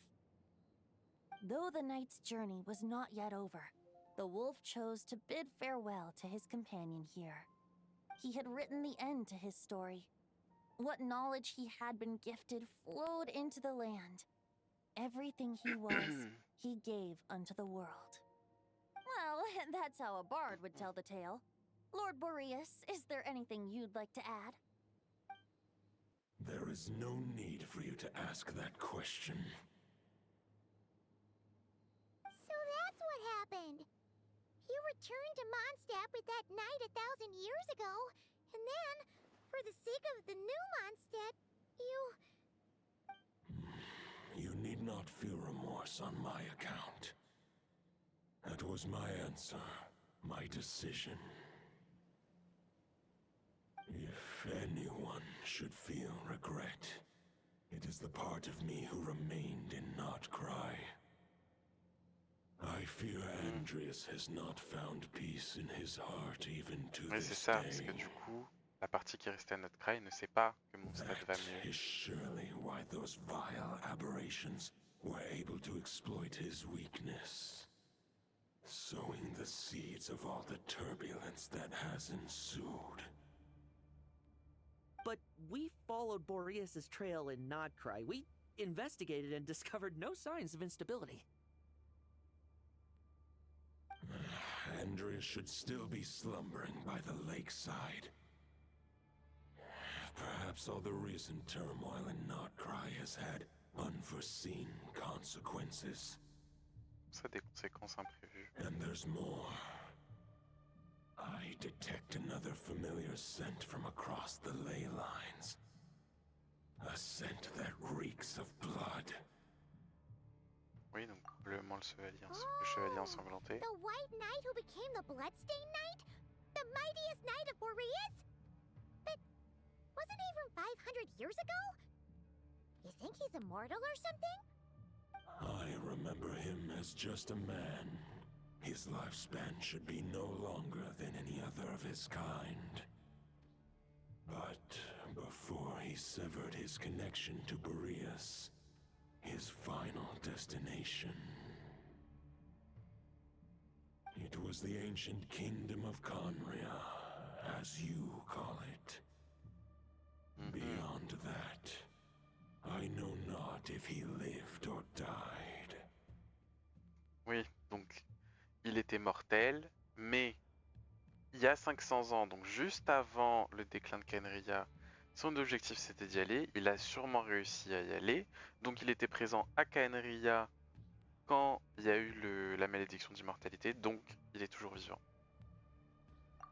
Though the knight's journey was not yet over, the wolf chose to bid farewell to his companion here. He had written the end to his story. What knowledge he had been gifted flowed into the land. Everything he was, he gave unto the world. Well, that's how a bard would tell the tale. Lord Boreas, is there anything you'd like to add? There is no need for you to ask that question. So that's what happened. You returned to Mondstadt with that knight 1,000 years ago, and then, for the sake of the new Mondstadt, You need not feel remorse on my account. That was my answer, my decision. If anyone should feel regret, it is the part of me who remained in Notcry. I fear Andreas has not found peace in his heart even to Oui, c'est this ça, parce que day. du coup, la partie qui restait à notre craie ne sait pas que Mondstadt va That mieux. is surely why those vile aberrations were able to exploit his weakness, sowing the seeds of all the turbulence that has ensued. But we followed Boreas' trail in Nodcry. We investigated and discovered no signs of instability. Andreas should still be slumbering by the lakeside. Perhaps all the recent turmoil in Notcry has had unforeseen consequences. Ça a des conséquences imprévues. And there's more. I detect another familiar scent from across the ley lines. A scent that reeks of blood. Oui, donc probablement le chevalier ensanglanté. the white knight who became the Bloodstained Knight? The mightiest knight of Boreas? But wasn't he from 500 years ago? You think he's immortal or something? I remember him as just a man. His lifespan should be no longer than any other of his kind. But before he severed his connection to Boreas, his final destination, it was the ancient kingdom of Conria, as you call it. Beyond that, I know not if he lived or died. Oui, donc il était mortel, mais il y a 500 ans, donc juste avant le déclin de Kenria, son objectif c'était d'y aller. Il a sûrement réussi à y aller, donc il était présent à Kenria quand il y a eu la malédiction d'immortalité, donc il est toujours vivant.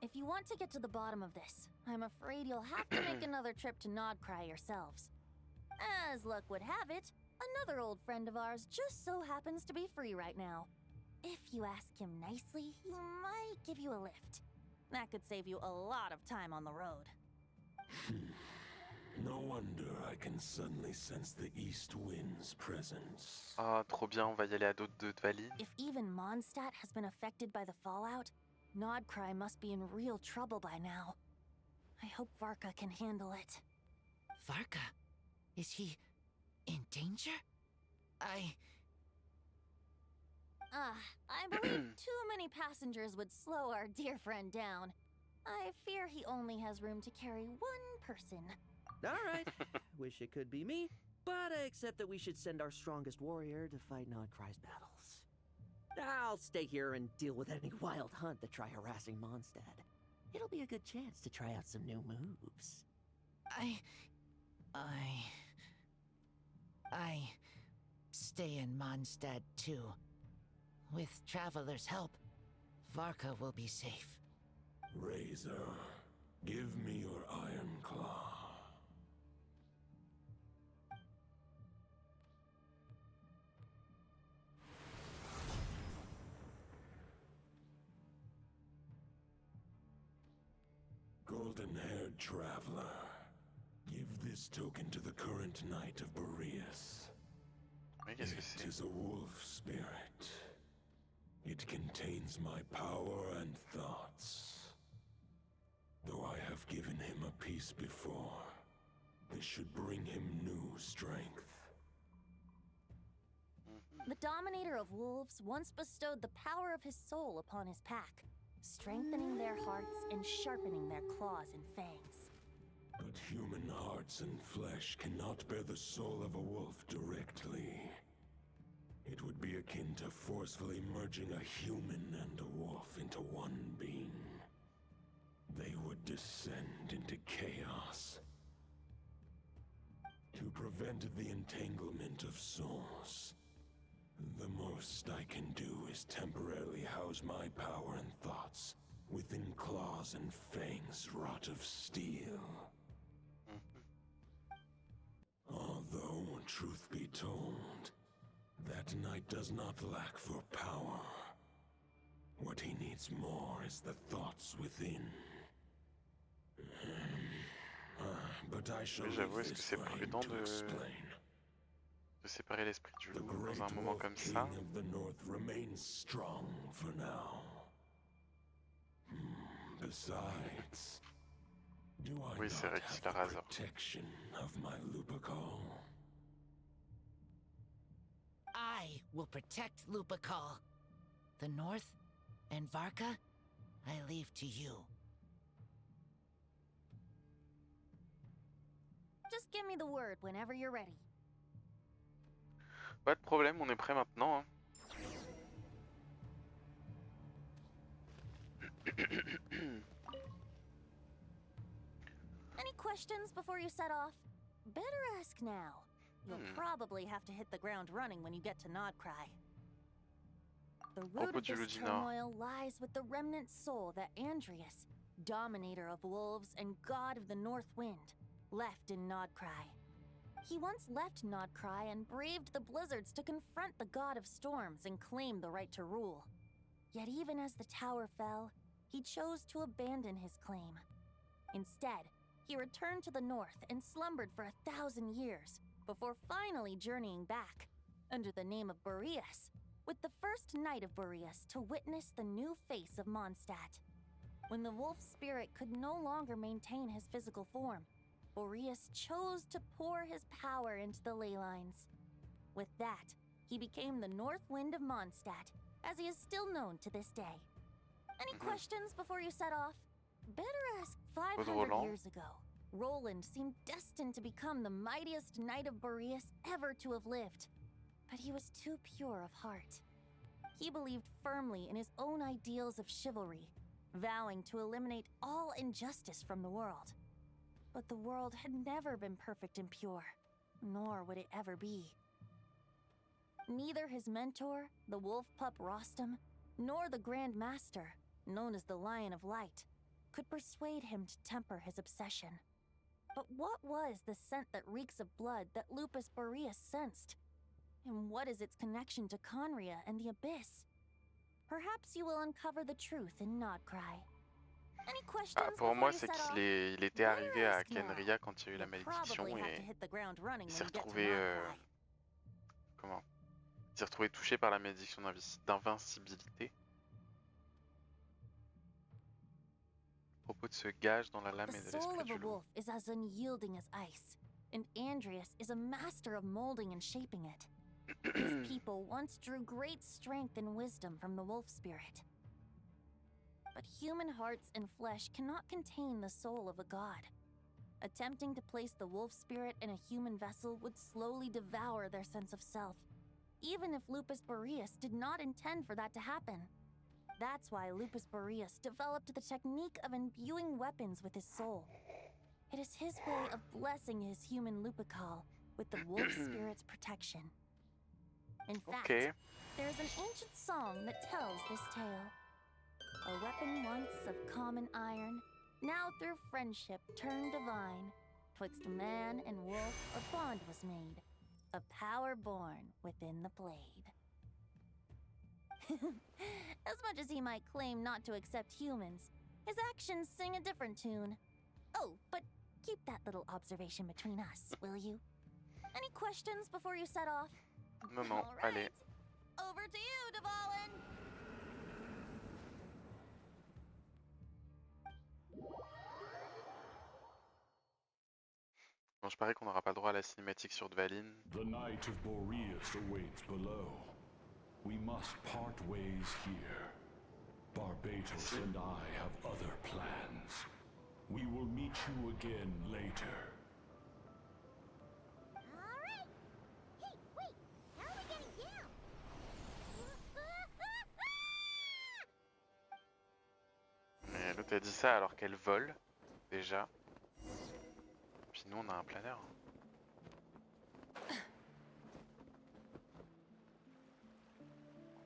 If you want to get to the bottom of this, I'm afraid you'll have to make another trip to Nodcry yourselves. As luck would have it, another old friend of ours just so happens to be free right now. If you ask him nicely, he might give you a lift. That could save you a lot of time on the road. No wonder I can suddenly sense the east wind's presence. Ah, trop bien, on va y aller à d'autres de Valide. If even Mondstadt has been affected by the fallout, Nodcry must be in real trouble by now. I hope Varka can handle it. Varka? Is he in danger? I believe too many passengers would slow our dear friend down. I fear he only has room to carry one person. All right. Wish it could be me, but I accept that we should send our strongest warrior to fight Nodcry's battles. I'll stay here and deal with any wild hunt that try harassing Mondstadt. It'll be a good chance to try out some new moves. I stay in Mondstadt too. With Traveler's help, Varka will be safe. Razor, give me your iron claw. traveler. Give this token to the current knight of Boreas. It is a wolf spirit. It contains my power and thoughts. Though I have given him a piece before, this should bring him new strength. The Dominator of Wolves once bestowed the power of his soul upon his pack, strengthening their hearts and sharpening their claws and fangs. But human hearts and flesh cannot bear the soul of a wolf directly. It would be akin to forcefully merging a human and a wolf into one being. They would descend into chaos. To prevent the entanglement of souls, the most I can do is temporarily house my power and thoughts within claws and fangs wrought of steel. Although, truth be told, that knight does not lack for power. What he needs more is the thoughts within. But I shall J'avoue, leave est-ce que this c'est for him prudent to explain. de séparer l'esprit du The loup great dans un moment wolf comme king ça? of the north remains strong for now. Besides, do I Oui, not c'est vrai have qu'il a the raison. protection of my Lupacol? I will protect Lupacol. The North and Varka, I leave to you. Just give me the word whenever you're ready. Pas de problème, on est prêt maintenant. Hein. Any questions before you set off? Better ask now. You'll probably have to hit the ground running when you get to Nodcry. The root of this turmoil lies with the remnant soul that Andrius, Dominator of Wolves and God of the North Wind, left in Nodcry. He once left Nodcry and braved the blizzards to confront the God of Storms and claim the right to rule. Yet even as the tower fell, he chose to abandon his claim. Instead, he returned to the north and slumbered for 1,000 years, before finally journeying back, under the name of Boreas, with the first knight of Boreas to witness the new face of Mondstadt. When the wolf spirit could no longer maintain his physical form, Boreas chose to pour his power into the ley lines. With that, he became the North Wind of Mondstadt, as he is still known to this day. Any questions before you set off? Better ask 500 years ago. Roland seemed destined to become the mightiest knight of Boreas ever to have lived. But he was too pure of heart. He believed firmly in his own ideals of chivalry, vowing to eliminate all injustice from the world. But the world had never been perfect and pure, nor would it ever be. Neither his mentor, the wolf pup Rostam, nor the Grand Master, known as the Lion of Light, could persuade him to temper his obsession. But what was the scent that reeks of blood that Lupus Boreas sensed? And what is its connection to Conria and the Abyss? Perhaps you will uncover the truth in Nodcry. Any questions pour before moi, you c'est set off? qu'il était arrivé à Ask now. Kenria quand il y a eu la You'll malédiction probably have et to hit the ground running il when s'est you get to retrouvé, Nodcry. comment? Il s'est retrouvé touché par la malédiction d'invincibilité. À propos de ce gage dans la lame The et de soul l'esprit of du a loup. wolf is as unyielding as ice, and Andrius is a master of molding and shaping it. His people once drew great strength and wisdom from the wolf spirit. But human hearts and flesh cannot contain the soul of a god. Attempting to place the wolf spirit in a human vessel would slowly devour their sense of self, even if Lupus Boreas did not intend for that to happen. That's why Lupus Boreas developed the technique of imbuing weapons with his soul. It is his way of blessing his human Lupacol with the wolf spirit's protection. In fact, there is an ancient song that tells this tale. A weapon once of common iron, now through friendship turned divine. Twixt man and wolf a bond was made, a power born within the blade. As much as he might claim not to accept humans, his actions sing a different tune. Oh, but keep that little observation between us, will you? Any questions before you set off? Non, non, All right. allez. Over to you, Dvalin. Bon, je parie qu'on n'aura pas le droit à la cinématique sur Dvalin. The Knight of Boreas awaits below. We must part ways here. Barbatos and I have other plans. We will meet you again later. Alright! Hey, wait! How are we getting down? Mais l'autre a dit ça alors qu'elle vole, déjà. Puis nous on a un planeur.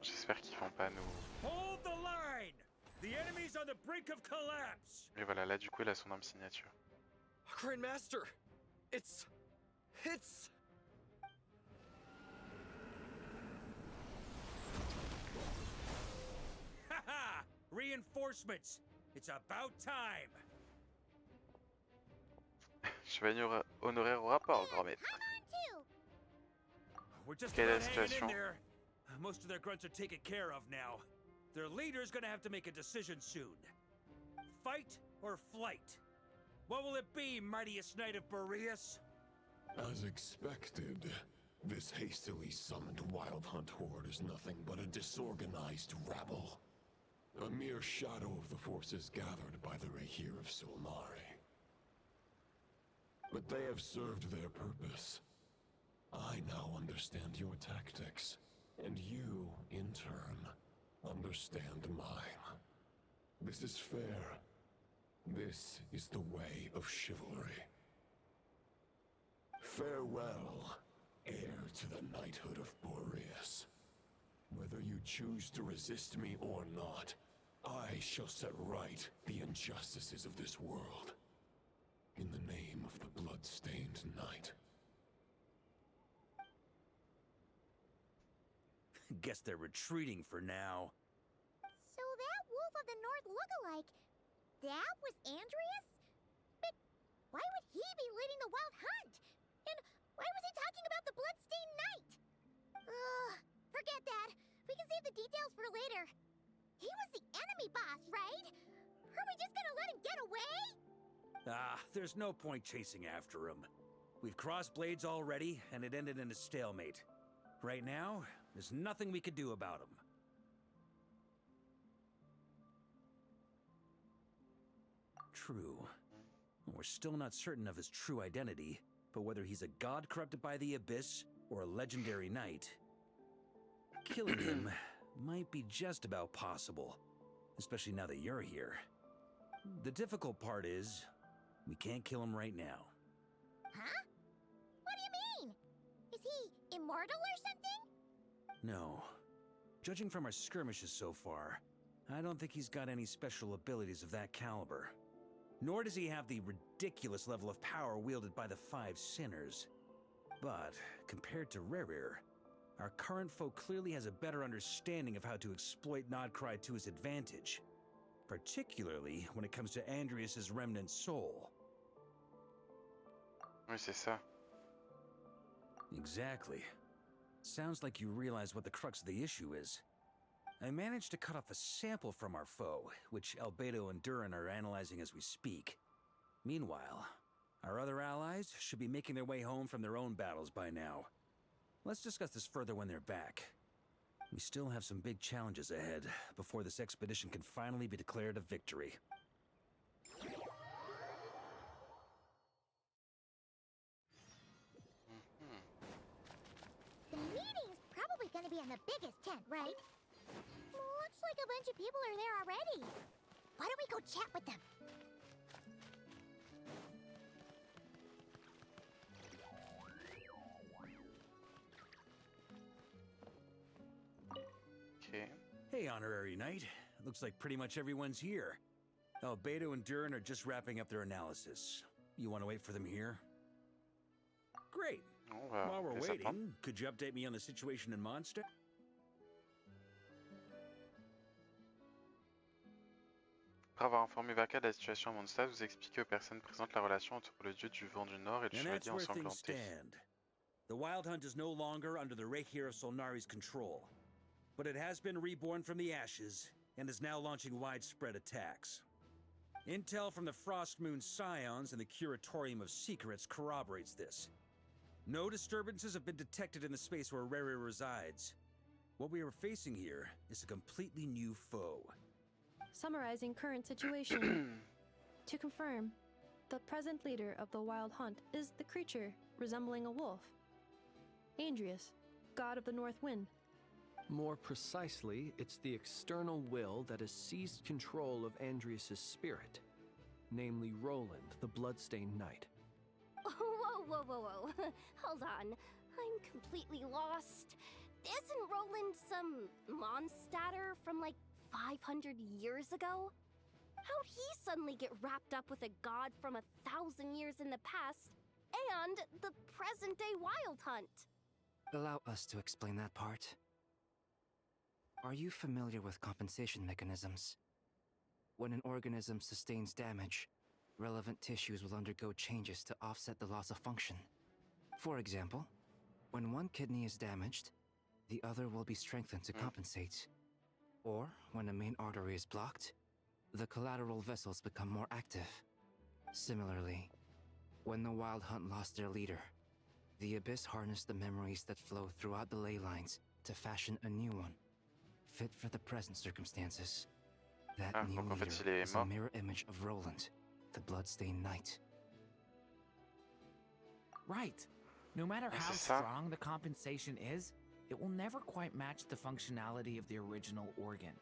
J'espère qu'ils vont pas nous... Hold the line! The enemy's on the brink of collapse! Et voilà, là du coup il a son arme signature. Grandmaster! It's... Haha! Reinforcements! It's about time! Chevalier honoraire au rapport, grand maître. We're just Quelle est la about hanging in situation? there. Most of their grunts are taken care of now. Their leader's gonna have to make a decision soon. Fight or flight? What will it be, mightiest knight of Boreas? As expected, this hastily summoned Wild Hunt horde is nothing but a disorganized rabble. A mere shadow of the forces gathered by the Rehir of Solnari. But they have served their purpose. I now understand your tactics, and you, in turn, understand mine. This is fair. This is the way of chivalry. Farewell, heir to the knighthood of Boreas. Whether you choose to resist me or not, I shall set right the injustices of this world. In the name of the blood-stained knight. Guess they're retreating for now. So that Wolf of the North lookalike, that was Andreas? But why would he be leading the Wild Hunt? And why was he talking about the Bloodstained Knight? Ugh, forget that. We can save the details for later. He was the enemy boss, right? Are we just gonna let him get away? Ah, there's no point chasing after him. We've crossed blades already, and it ended in a stalemate. Right now, there's nothing we could do about him. True. We're still not certain of his true identity, but whether he's a god corrupted by the Abyss or a legendary knight, killing him might be just about possible, especially now that you're here. The difficult part is, we can't kill him right now. Huh? What do you mean? Is he immortal or something? No. Judging from our skirmishes so far, I don't think he's got any special abilities of that caliber. Nor does he have the ridiculous level of power wielded by the Five Sinners. But, compared to Rerir, our current foe clearly has a better understanding of how to exploit Nodcry to his advantage. Particularly when it comes to Andreas' remnant soul. Oui, c'est ça. Exactly. Sounds like you realize what the crux of the issue is. I managed to cut off a sample from our foe, which Albedo and Durin are analyzing as we speak. Meanwhile, our other allies should be making their way home from their own battles by now. Let's discuss this further when they're back. We still have some big challenges ahead before this expedition can finally be declared a victory. The meeting's probably gonna be in the biggest tent, right? Looks like a bunch of people are there already. Why don't we go chat with them? Okay. Hey, Honorary Knight. Looks like pretty much everyone's here. Albedo and Durin are just wrapping up their analysis. You want to wait for them here? Great. While we're waiting, could you update me on the situation in Monster? Après avoir informé Varka de la situation à Mondstadt, vous expliquez aux personnes présentes la relation entre le dieu du vent du Nord et le And chevalier that's where things ensanglanté. stand. The Wild Hunt is no longer under the Rahier of Solnari's control, but it has been reborn from the ashes and is now launching widespread attacks. Intel from the Frostmoon Scions and the Curatorium of Secrets corroborates this. No disturbances have been detected in the space where Rere resides. What we are facing here is a completely new foe. Summarizing current situation. To confirm, the present leader of the Wild Hunt is the creature resembling a wolf. Andrius, god of the North Wind. More precisely, it's the external will that has seized control of Andrius' spirit, namely Roland, the Bloodstained Knight. Whoa. Hold on. I'm completely lost. Isn't Roland some Mondstadter from like 500 years ago? How'd he suddenly get wrapped up with a god from 1,000 years in the past and the present-day Wild Hunt? Allow us to explain that part. Are you familiar with compensation mechanisms? When an organism sustains damage, relevant tissues will undergo changes to offset the loss of function. For example, when one kidney is damaged, the other will be strengthened to compensate. Or, when a main artery is blocked, the collateral vessels become more active. Similarly, when the Wild Hunt lost their leader, the Abyss harnessed the memories that flow throughout the ley lines to fashion a new one, fit for the present circumstances. That new leader is a mirror image of Roland, the Bloodstained Knight. Right. No matter how strong the compensation is, it will never quite match the functionality of the original organ.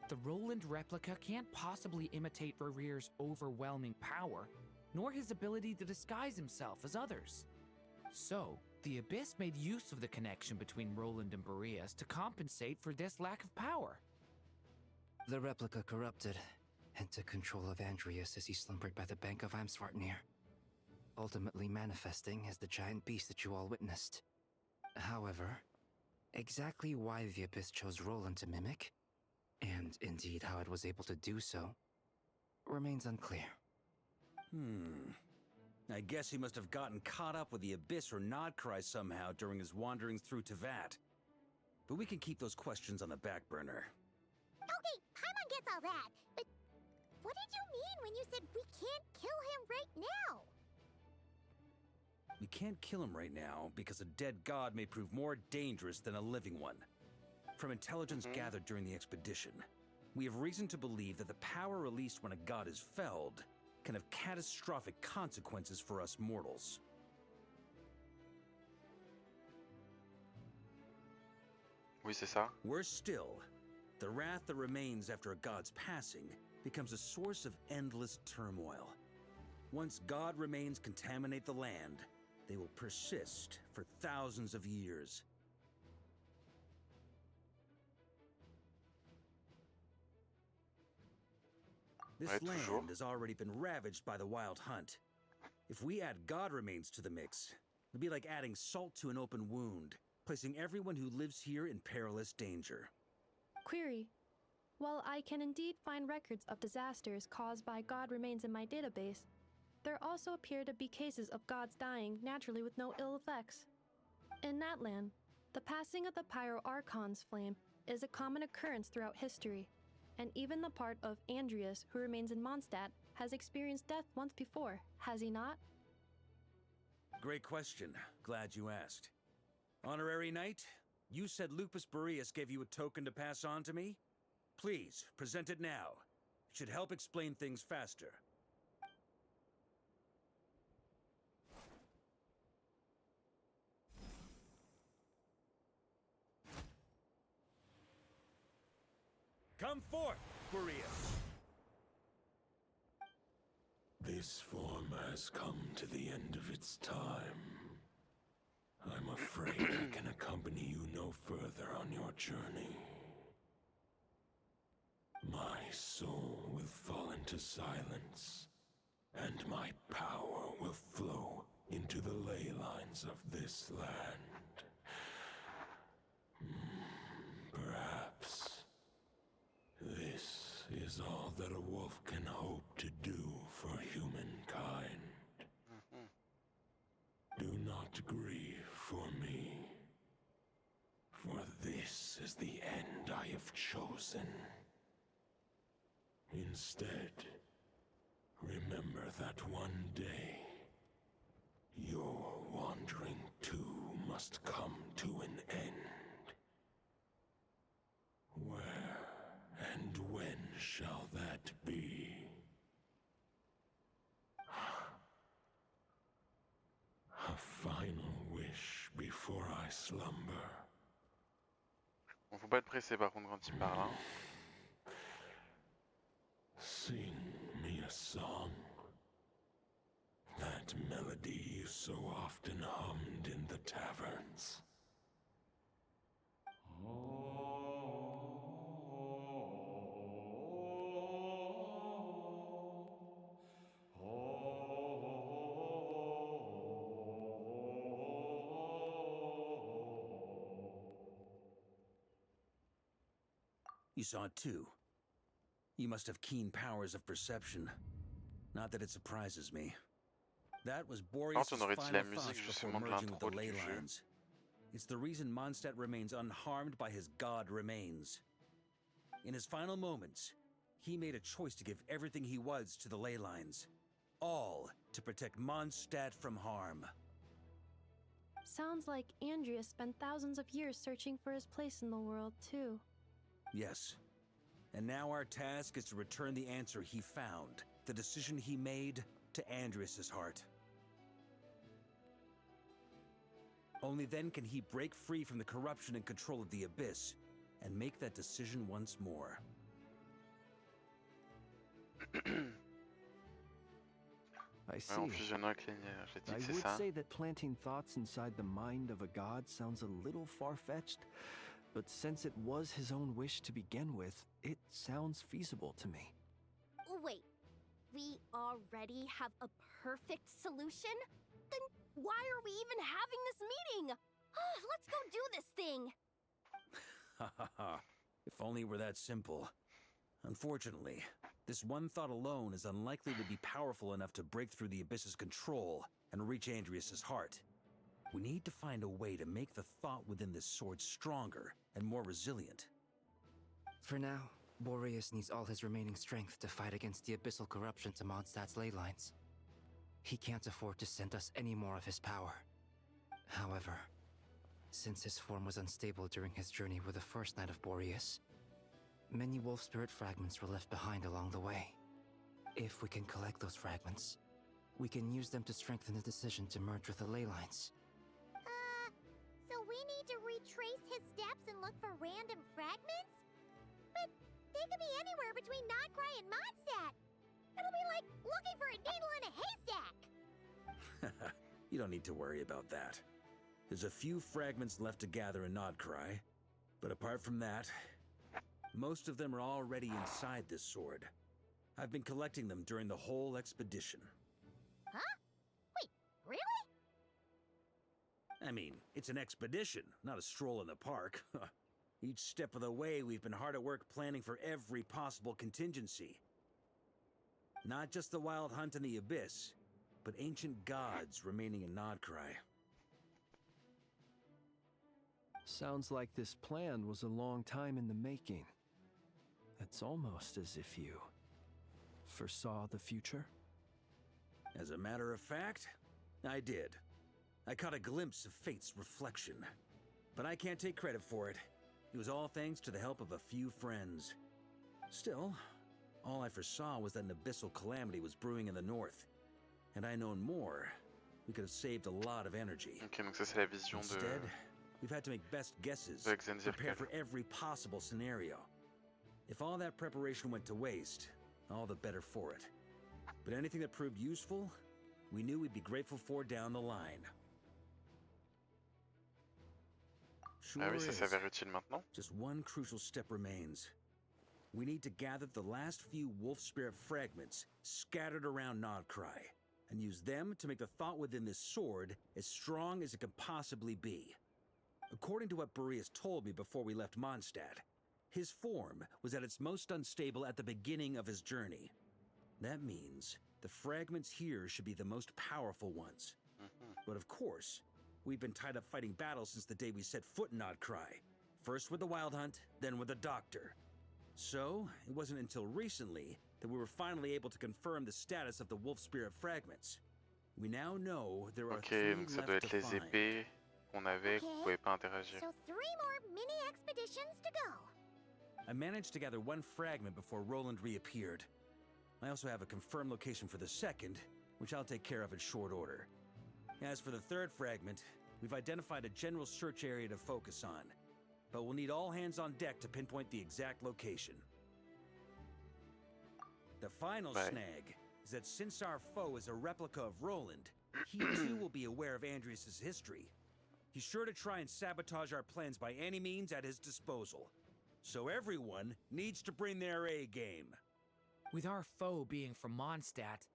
The Roland replica can't possibly imitate Rarier's overwhelming power, nor his ability to disguise himself as others. So, the Abyss made use of the connection between Roland and Boreas to compensate for this lack of power. The replica corrupted and took control of Andrius as he slumbered by the bank of Amsvartnir, ultimately manifesting as the giant beast that you all witnessed. However, exactly why the Abyss chose Roland to mimic, and indeed how it was able to do so, remains unclear. I guess he must have gotten caught up with the Abyss or Nodcry somehow during his wanderings through Tevat. But we can keep those questions on the back burner. Okay, Paimon gets all that, but what did you mean when you said we can't kill him right now? We can't kill him right now because a dead god may prove more dangerous than a living one. From intelligence gathered during the expedition, we have reason to believe that the power released when a god is felled can have catastrophic consequences for us mortals. Oui, c'est ça. Worse still, the wrath that remains after a god's passing becomes a source of endless turmoil. Once god remains contaminate the land, they will persist for thousands of years. This land has already been ravaged by the Wild Hunt. If we add god remains to the mix, it'd be like adding salt to an open wound, placing everyone who lives here in perilous danger. Query. While I can indeed find records of disasters caused by god remains in my database, there also appear to be cases of gods dying naturally with no ill effects. In that land, the passing of the Pyro-Archon's flame is a common occurrence throughout history, and even the part of Andrius who remains in Mondstadt has experienced death once before, has he not? Great question. Glad you asked. Honorary Knight, you said Lupus Boreas gave you a token to pass on to me? Please, present it now. It should help explain things faster. Come forth, Boreas! This form has come to the end of its time. I'm afraid I can accompany you no further on your journey. My soul will fall into silence, and my power will flow into the ley lines of this land. Perhaps this is all that a wolf can Instead, remember that one day, your wandering too must come to an end. Where and when shall that be? A final wish before I slumber. Bon, faut pas être pressé par contre quand il parle, hein. Sing me a song. That melody you so often hummed in the taverns. You saw it too. You must have keen powers of perception. Not that it surprises me. That was Boreas' On aurait dit la final musique thoughts before justement de merging with the l'intro ley du jeu. lines. It's the reason Mondstadt remains unharmed by his god remains. In his final moments, he made a choice to give everything he was to the ley lines. All to protect Mondstadt from harm. Sounds like Andrea spent thousands of years searching for his place in the world, too. Yes. And now our task is to return the answer he found, the decision he made, to Andrias' heart. Only then can he break free from the corruption and control of the Abyss, and make that decision once more. I see. En fusionnant avec les lumières, j'ai dit I que c'est would ça. say that planting thoughts inside the mind of a god sounds a little far-fetched, but since it was his own wish to begin with, it sounds feasible to me. Wait, we already have a perfect solution? Then why are we even having this meeting? Let's go do this thing! Ha ha ha. If only it were that simple. Unfortunately, this one thought alone is unlikely to be powerful enough to break through the Abyss's control and reach Andrias' heart. We need to find a way to make the thought within this sword stronger and more resilient. For now, Boreas needs all his remaining strength to fight against the abyssal corruption to Mondstadt's ley lines. He can't afford to send us any more of his power. However, since his form was unstable during his journey with the first night of Boreas, many wolf spirit fragments were left behind along the way. If we can collect those fragments, we can use them to strengthen the decision to merge with the ley lines. So we need to retrace his steps and look for random fragments? But they could be anywhere between Nodcry and Mondstadt. It'll be like looking for a needle in a haystack. You don't need to worry about that. There's a few fragments left to gather in Nodcry, but apart from that, most of them are already inside this sword. I've been collecting them during the whole expedition. Huh? Wait, really? I mean, it's an expedition, not a stroll in the park. Each step of the way, we've been hard at work planning for every possible contingency. Not just the wild hunt in the Abyss, but ancient gods remaining in Nodcry. Sounds like this plan was a long time in the making. It's almost as if you foresaw the future. As a matter of fact, I did. I caught a glimpse of fate's reflection. But I can't take credit for it. It was all thanks to the help of a few friends. Still, all I foresaw was that an abyssal calamity was brewing in the north. Had I known more, we could have saved a lot of energy. Ok, donc ça c'est la vision Instead, we've had to make best guesses, de Xenzirkel. prepare for every possible scenario. If all that preparation went to waste, all the better for it. But anything that proved useful, we knew we'd be grateful for down the line. Sure Ah oui, ça is. s'avère utile maintenant. Just one crucial step remains. We need to gather the last few wolf spirit fragments scattered around Nodcry, and use them to make the thought within this sword as strong as it can possibly be. According to what Boreas told me before we left Mondstadt, his form was at its most unstable at the beginning of his journey. That means the fragments here should be the most powerful ones. But of course, we've been tied up fighting battles since the day we set foot in Nodcry. First with the Wild Hunt, then with the Doctor. So, it wasn't until recently that we were finally able to confirm the status of the wolf spirit fragments. We now know there are Ok, 3 donc ça doit left être to les find. épées qu'on avait, qu'on pouvait pas interagir. So 3 more mini expeditions to go. I managed to gather 1 fragment before Roland reappeared. I also have a confirmed location for the second, which I'll take care of in short order. As for the 3rd fragment, we've identified a general search area to focus on, but we'll need all hands on deck to pinpoint the exact location. The final snag is that since our foe is a replica of Roland, he too will be aware of Andrias' history. He's sure to try and sabotage our plans by any means at his disposal. So everyone needs to bring their A game. With our foe being from Mondstadt,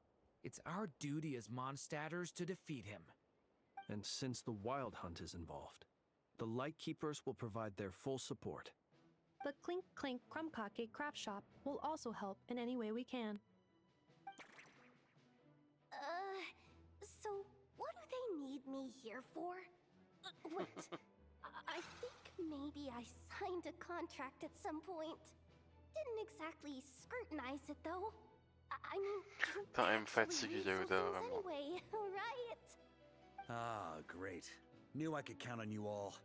it's our duty as Mondstadters to defeat him. And since the Wild Hunt is involved, the Lightkeepers will provide their full support. The Clink Clink Krumkake craft shop will also help in any way we can. So what do they need me here for? Wait, I think maybe I signed a contract at some point. Didn't exactly scrutinize it though. I mean, Putain, elle me fatigue, Yehuda, vraiment. anyway, right? Ah, great. Knew I could count on you all.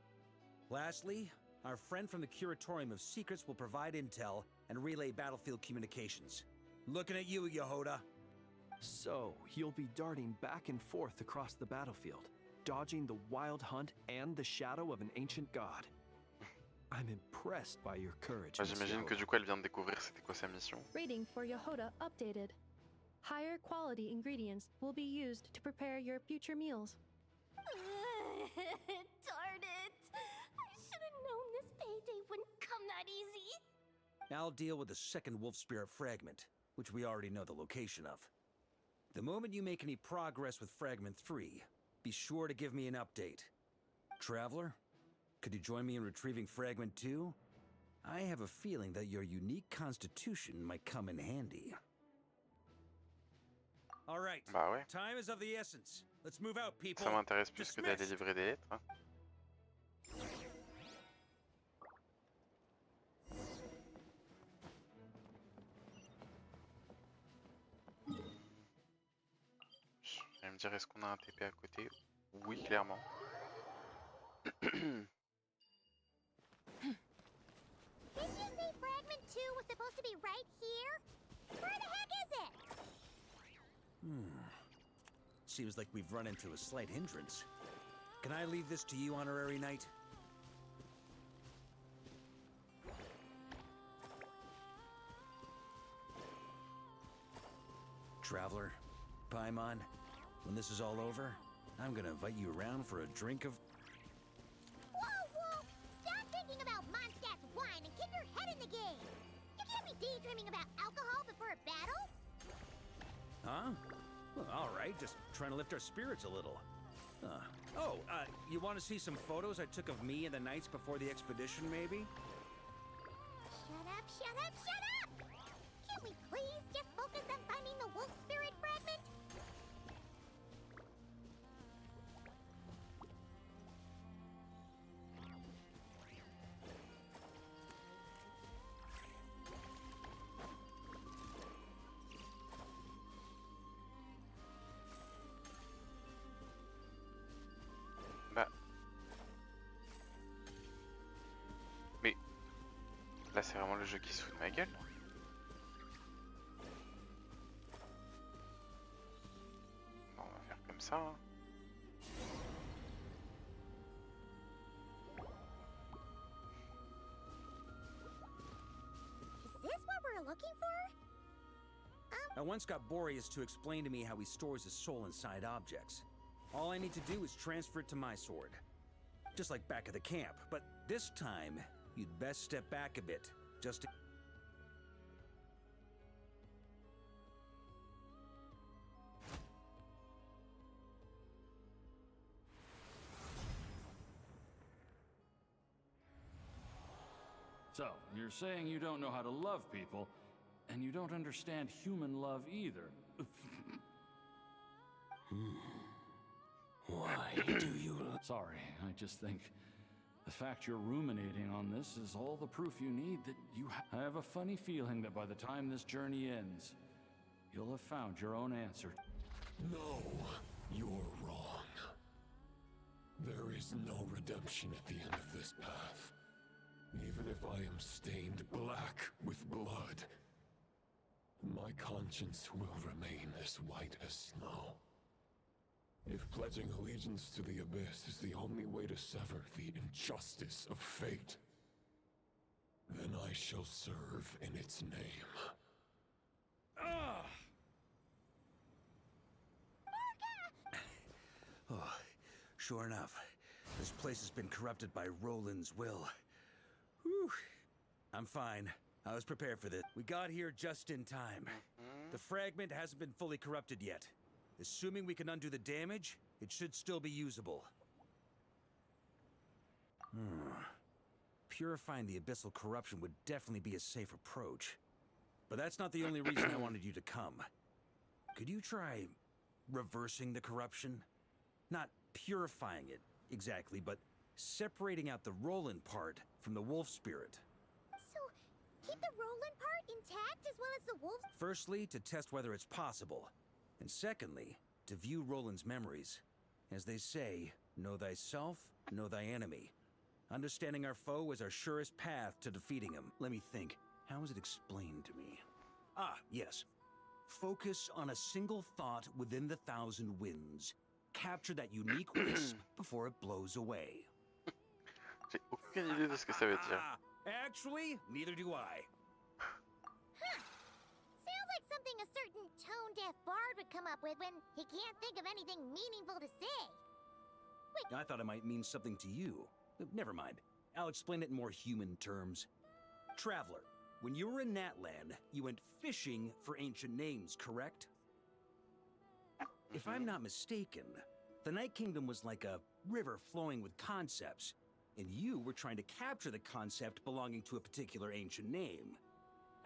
Lastly, our friend from the Curatorium of Secrets will provide intel and relay battlefield communications. Looking at you, Yehuda. So, you'll be darting back and forth across the battlefield, dodging the Wild Hunt and the shadow of an ancient god. I'm impressed by your courage. J'imagine que du coup elle vient de découvrir c'était quoi sa mission. Rating for Yehuda updated. Higher quality ingredients will be used to prepare your future meals. Darn it! I should have known this payday wouldn't come that easy. I'll deal with the second wolf spirit fragment, which we already know the location of. The moment you make any progress with Fragment 3, be sure to give me an update. Traveler, could you join me in retrieving Fragment 2? I have a feeling that your unique constitution might come in handy. All right, Bah ouais. time is of the essence. Let's move out, people. Ça m'intéresse plus que d'aller livrer des lettres. Hein. Je vais me dire, est-ce qu'on a un TP à côté? Oui, clairement. Didn't you say fragment 2 was supposed to be right here? Where the heck is it? Seems like we've run into a slight hindrance. Can I leave this to you, Honorary Knight? Traveler, Paimon, when this is all over, I'm gonna invite you around for a drink of... Whoa! Stop thinking about Mondstadt's wine and get your head in the game! You can't be daydreaming about alcohol before a battle? Huh? Well, all right, just trying to lift our spirits a little. You want to see some photos I took of me and the knights before the expedition, maybe? Shut up! Can't we please just focus on finding the wolf spirit fragment? Bah. Mais là c'est vraiment le jeu qui se fout de ma gueule. Bon, on va faire comme ça. Hein. Is this what we're looking for? I once got Boreas to explain to me how he stores his soul inside objects. All I need to do is transfer it to my sword. Just like back at the camp, but this time, you'd best step back a bit, just to... So, you're saying you don't know how to love people, and you don't understand human love either. Why do you... Sorry, I just think The fact you're ruminating on this is all the proof you need that you I have a funny feeling that by the time this journey ends, you'll have found your own answer. No, you're wrong. There is no redemption at the end of this path. Even if I am stained black with blood, my conscience will remain as white as snow. If pledging allegiance to the Abyss is the only way to sever the injustice of fate, then I shall serve in its name. Oh, sure enough, this place has been corrupted by Roland's will. Whew. I'm fine. I was prepared for this. We got here just in time. The fragment hasn't been fully corrupted yet. Assuming we can undo the damage, it should still be usable. Purifying the abyssal corruption would definitely be a safe approach. But that's not the only reason I wanted you to come. Could you try reversing the corruption? Not purifying it, exactly, but separating out the Roland part from the wolf spirit. So, keep the Roland part intact as well as the wolf? Firstly, to test whether it's possible. And secondly, to view Roland's memories. As they say, know thyself, know thy enemy. Understanding our foe is our surest path to defeating him. Let me think. How was it explained to me? Ah, yes. Focus on a single thought within the 1,000 winds. Capture that unique wisp before it blows away. J'ai aucune idée de ce que ça veut dire. Actually, neither do I. Sounds like something a certain tone-deaf bard would come up with when he can't think of anything meaningful to say. I thought it might mean something to you. Never mind. I'll explain it in more human terms. Traveler, when you were in Natland, you went fishing for ancient names, correct? If I'm not mistaken, the Night Kingdom was like a river flowing with concepts, and you were trying to capture the concept belonging to a particular ancient name.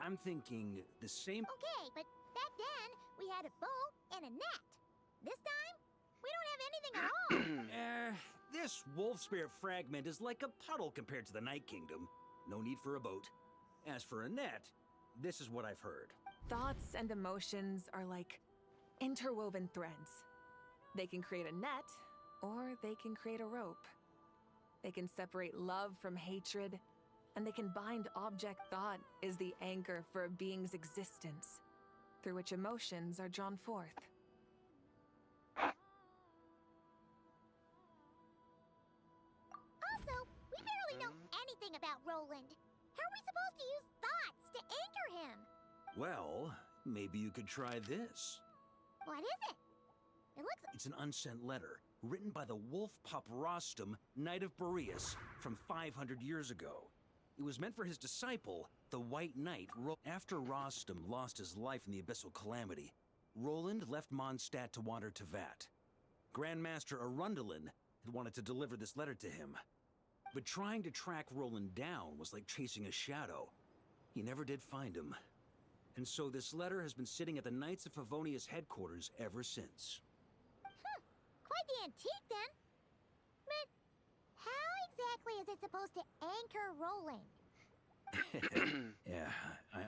I'm thinking the same... Okay, but back then, we had a bow and a net. This time, we don't have anything at all. This wolf spirit fragment is like a puddle compared to the Night Kingdom. No need for a boat. As for a net, this is what I've heard. Thoughts and emotions are like interwoven threads. They can create a net, or they can create a rope. They can separate love from hatred, and they can bind object thought is the anchor for a being's existence, through which emotions are drawn forth. Also, we barely know anything about Roland. How are we supposed to use thoughts to anchor him? Well, maybe you could try this. What is it? It looks... It's an unsent letter, written by the wolf pup Rostam, Knight of Boreas, from 500 years ago. It was meant for his disciple, the White Knight. After Rostam lost his life in the Abyssal Calamity, Roland left Mondstadt to wander to Vat. Grandmaster Arundelen had wanted to deliver this letter to him. But trying to track Roland down was like chasing a shadow. He never did find him. And so this letter has been sitting at the Knights of Favonius headquarters ever since. Quite the antique, then. But how exactly is it supposed to anchor Roland? Yeah,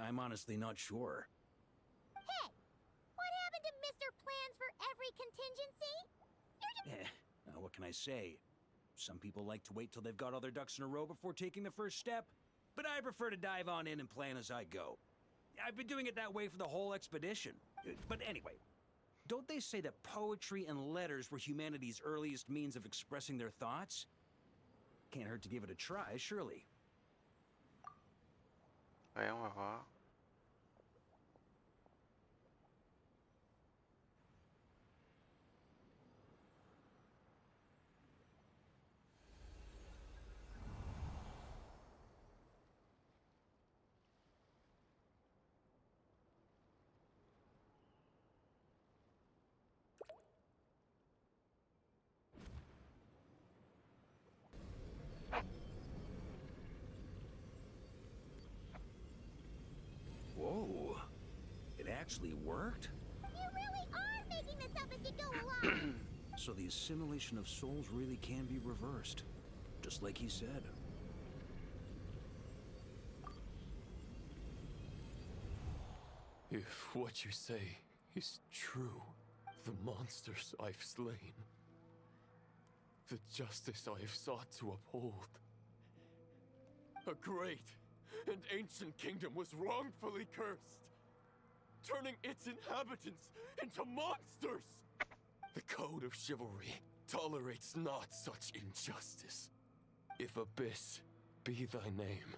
I'm honestly not sure. Hey, what happened to Mr. Plans for every contingency? You're just... What can I say? Some people like to wait till they've got all their ducks in a row before taking the first step, but I prefer to dive on in and plan as I go. I've been doing it that way for the whole expedition. But anyway, don't they say that poetry and letters were humanity's earliest means of expressing their thoughts? Can't hurt to give it a try, surely. Ouais, on va voir. Whoa, it actually worked? You really are making this up as you go along! So the assimilation of souls really can be reversed. Just like he said. If what you say is true, the monsters I've slain, the justice I have sought to uphold, a great and ancient kingdom was wrongfully cursed, turning its inhabitants into monsters! The code of chivalry tolerates not such injustice. If Abyss be thy name,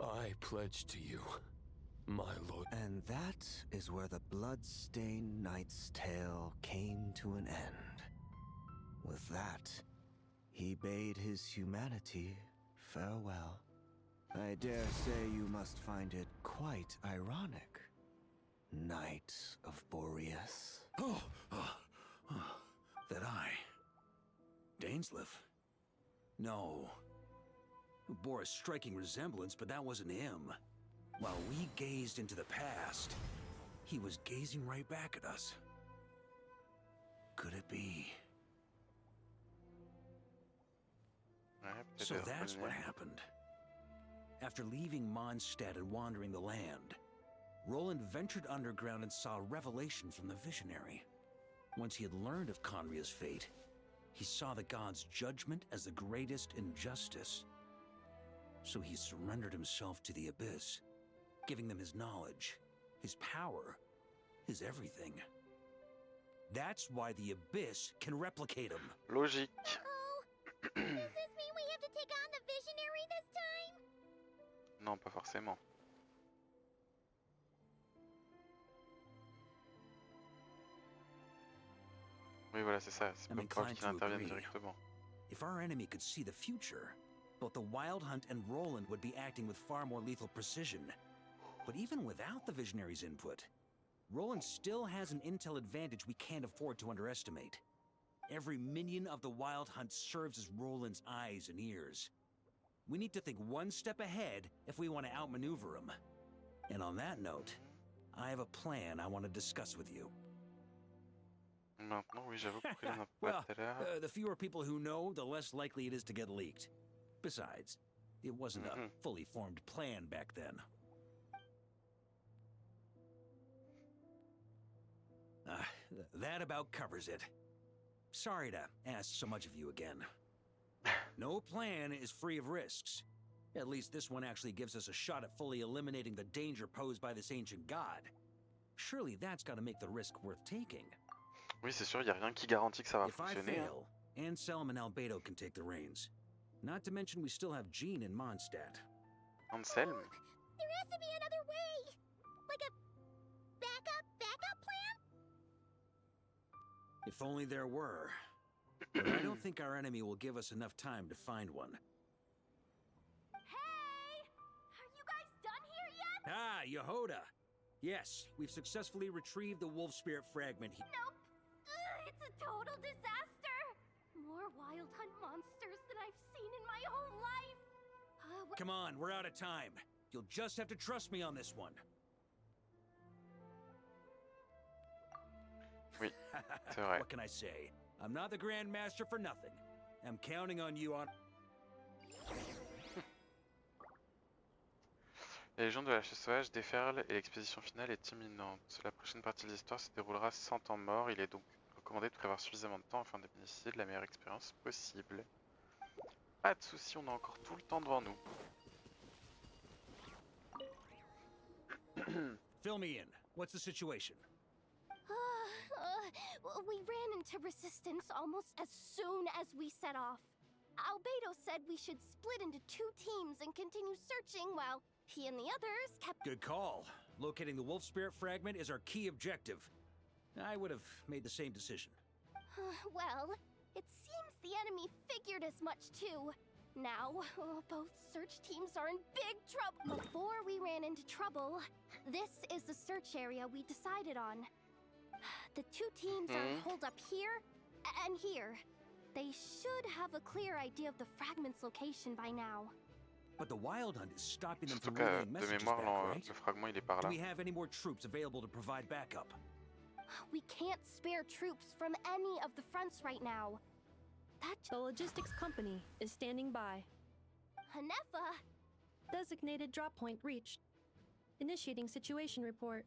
I pledge to you, my lord. And that is where the blood-stained knight's tale came to an end. With that, he bade his humanity farewell. I dare say you must find it quite ironic, Knight of Boreas. That I... Dainsleif? No. Bore a striking resemblance, but that wasn't him. While we gazed into the past, he was gazing right back at us. Could it be? So that's what happened. After leaving Mondstadt and wandering the land, Roland ventured underground and saw a revelation from the Visionary. Once he had learned of Conria's fate, he saw the gods' judgment as the greatest injustice. So he surrendered himself to the Abyss, giving them his knowledge, his power, his everything. That's why the Abyss can replicate him. Logique. Does this mean we have to take on the Visionary this time? Non, pas forcément. Oui, voilà, c'est ça. C'est pas probable qu'il intervienne directement. If our enemy could see the future, both the Wild Hunt and Roland would be acting with far more lethal precision. But even without the Visionary's input, Roland still has an intel advantage we can't afford to underestimate. Every minion of the Wild Hunt serves as Roland's eyes and ears. We need to think one step ahead if we want to outmaneuver him. And on that note, I have a plan I want to discuss with you. Maintenant, oui, j'avoue que n'a pas tout à l'heure. The fewer people who know, the less likely it is to get leaked. Besides, it wasn't a fully formed plan back then. That about covers it. Sorry to ask so much of you again. No plan is free of risks. At least this one actually gives us a shot at fully eliminating the danger posed by this ancient god. Surely that's got to make the risk worth taking. Oui, c'est sûr, il n'y a rien qui garantit que ça va fonctionner. If I fail, Anselm and Albedo can take the reins. Not to mention we still have Jean in Mondstadt. Anselm? There has to be another way! Like a backup plan? If only there were. But I don't think our enemy will give us enough time to find one. Hey! Are you guys done here yet? Ah, Yehoda! Yes, we've successfully retrieved the Wolf Spirit fragment. Nope. It's a total disaster! More Wild Hunt monsters than I've seen in my whole life! Come on, we're out of time. You'll just have to trust me on this one. Oui, c'est vrai. What can I say? I'm not the Grand Master for nothing. I'm counting on you on... Les légions de la chasse sauvage déferlent et l'expédition finale est imminente. La prochaine partie de l'histoire se déroulera sans temps mort. Il est donc recommandé de prévoir suffisamment de temps afin de bénéficier de la meilleure expérience possible. Pas de soucis, on a encore tout le temps devant nous. Fill me in. What's the situation? We ran into resistance almost as soon as we set off. Albedo said we should split into 2 teams and continue searching while he and the others kept... Good call. Locating the Wolf Spirit fragment is our key objective. I would have made the same decision. Well, it seems the enemy figured as much too. Now, both search teams are in big trouble. Before we ran into trouble, this is the search area we decided on. The 2 teams are holed up here and here. They should have a clear idea of the fragment's location by now. But the Wild Hunt is stopping them from Surtout que relaying de messages mémoire, back, right? le fragment il est par Do là. we have any more troops available to provide backup? We can't spare troops from any of the fronts right now. The logistics company is standing by. Hanefa! Designated drop point reached. Initiating situation report.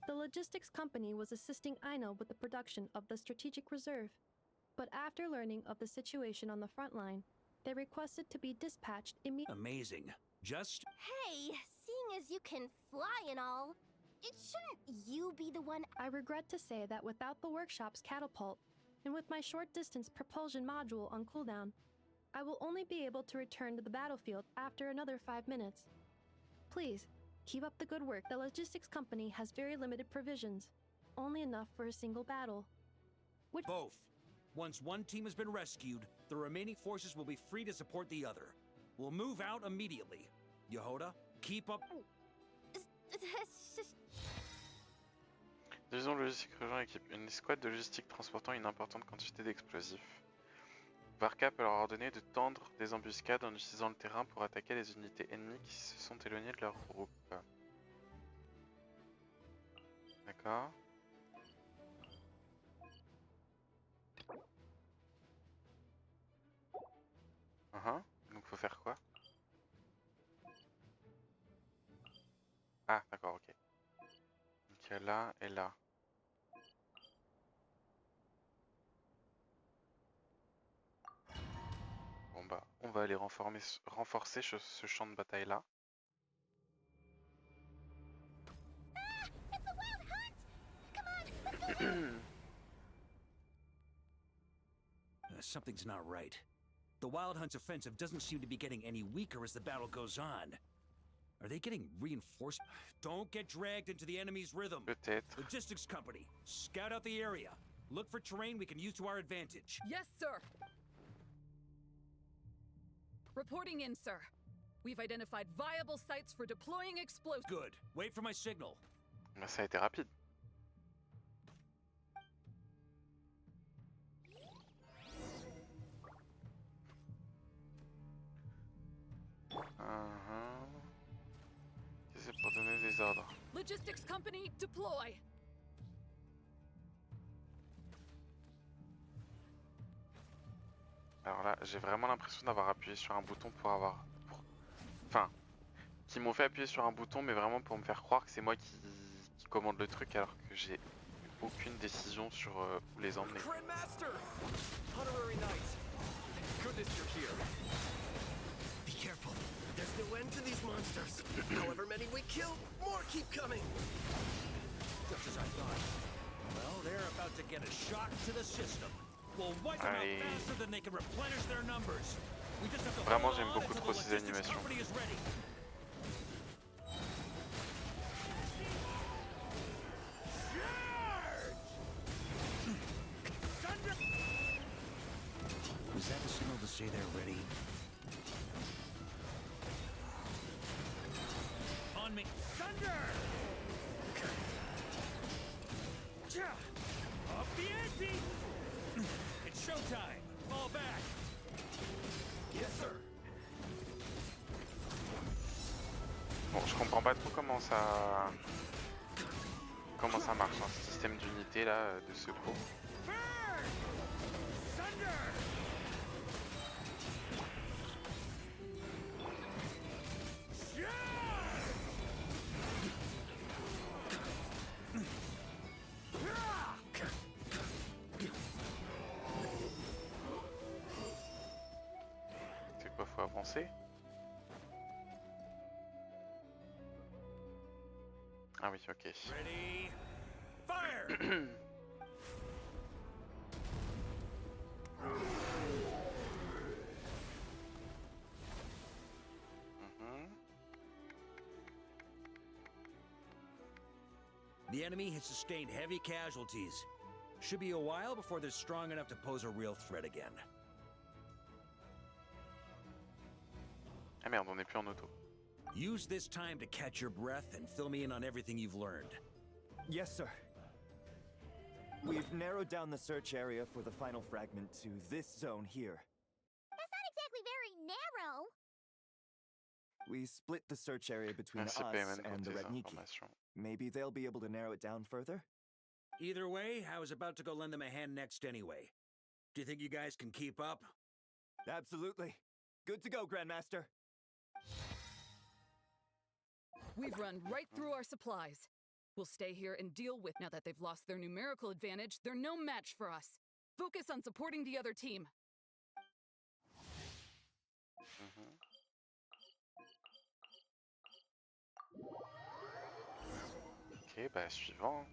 The logistics company was assisting Aino with the production of the strategic reserve. But after learning of the situation on the front line, they requested to be dispatched immediately. Amazing. Just... Hey, seeing as you can fly and all, shouldn't you be the one? I regret to say that without the workshop's catapult, and with my short-distance propulsion module on cooldown, I will only be able to return to the battlefield after another 5 minutes. Please, keep up the good work. The logistics company has very limited provisions, only enough for a single battle. Both. Once one team has been rescued, the remaining forces will be free to support the other. We'll move out immediately. Yehoda, keep up... Division logistique rejoint l'équipe. Une escouade de logistique transportant une importante quantité d'explosifs. Varka peut leur ordonner de tendre des embuscades en utilisant le terrain pour attaquer les unités ennemies qui se sont éloignées de leur groupe. D'accord. Donc faut faire quoi? Ah d'accord, ok. Donc il y a là et là. Bon bah, on va aller renforcer ce champ de bataille là. Something's not right. The Wild Hunt's offensive doesn't seem to be getting any weaker as the battle goes on. Are they getting reinforced? Don't get dragged into the enemy's rhythm. Peut-être. Logistics company, scout out the area. Look for terrain we can use to our advantage. Yes, sir. Reporting in, sir. We've identified viable sites for deploying explosives. Good. Wait for my signal. Ça a été rapide. C'est pour donner des ordres. Logistics company, deploy. Alors là, j'ai vraiment l'impression d'avoir appuyé sur un bouton pour avoir... Enfin, qui m'ont fait appuyer sur un bouton, mais vraiment pour me faire croire que c'est moi qui commande le truc, alors que j'ai aucune décision sur où les emmener. Be careful. There's no end to these monsters. However many we kill, more keep coming. Just as I thought. Well, they're about to get a shock to the system. We'll wipe them out faster than they can replenish their numbers. We just have to Vraiment, j'aime beaucoup trop ces animations. Was that a signal to say they're ready? On me. Thunder! Up the ante! It's showtime! Fall back! Yes, sir! Bon, je comprends pas trop comment ça marche, hein, ce système d'unité là, de secours. C'est quoi, faut avancer? Ah oui, ok. Ready, fire! The enemy has sustained heavy casualties. Should be a while before they're strong enough to pose a real threat again. Ah merde, on n'est plus en auto. Use this time to catch your breath and fill me in on everything you've learned. Yes, sir. We've narrowed down the search area for the final fragment to this zone here. That's not exactly very narrow. We split the search area between us and the Redniki. Maybe they'll be able to narrow it down further? Either way, I was about to go lend them a hand next anyway. Do you think you guys can keep up? Absolutely. Good to go, Grandmaster. We've run right through our supplies. We'll stay here and deal with. Now that they've lost their numerical advantage, they're no match for us. Focus on supporting the other team. Ok, bah suivant.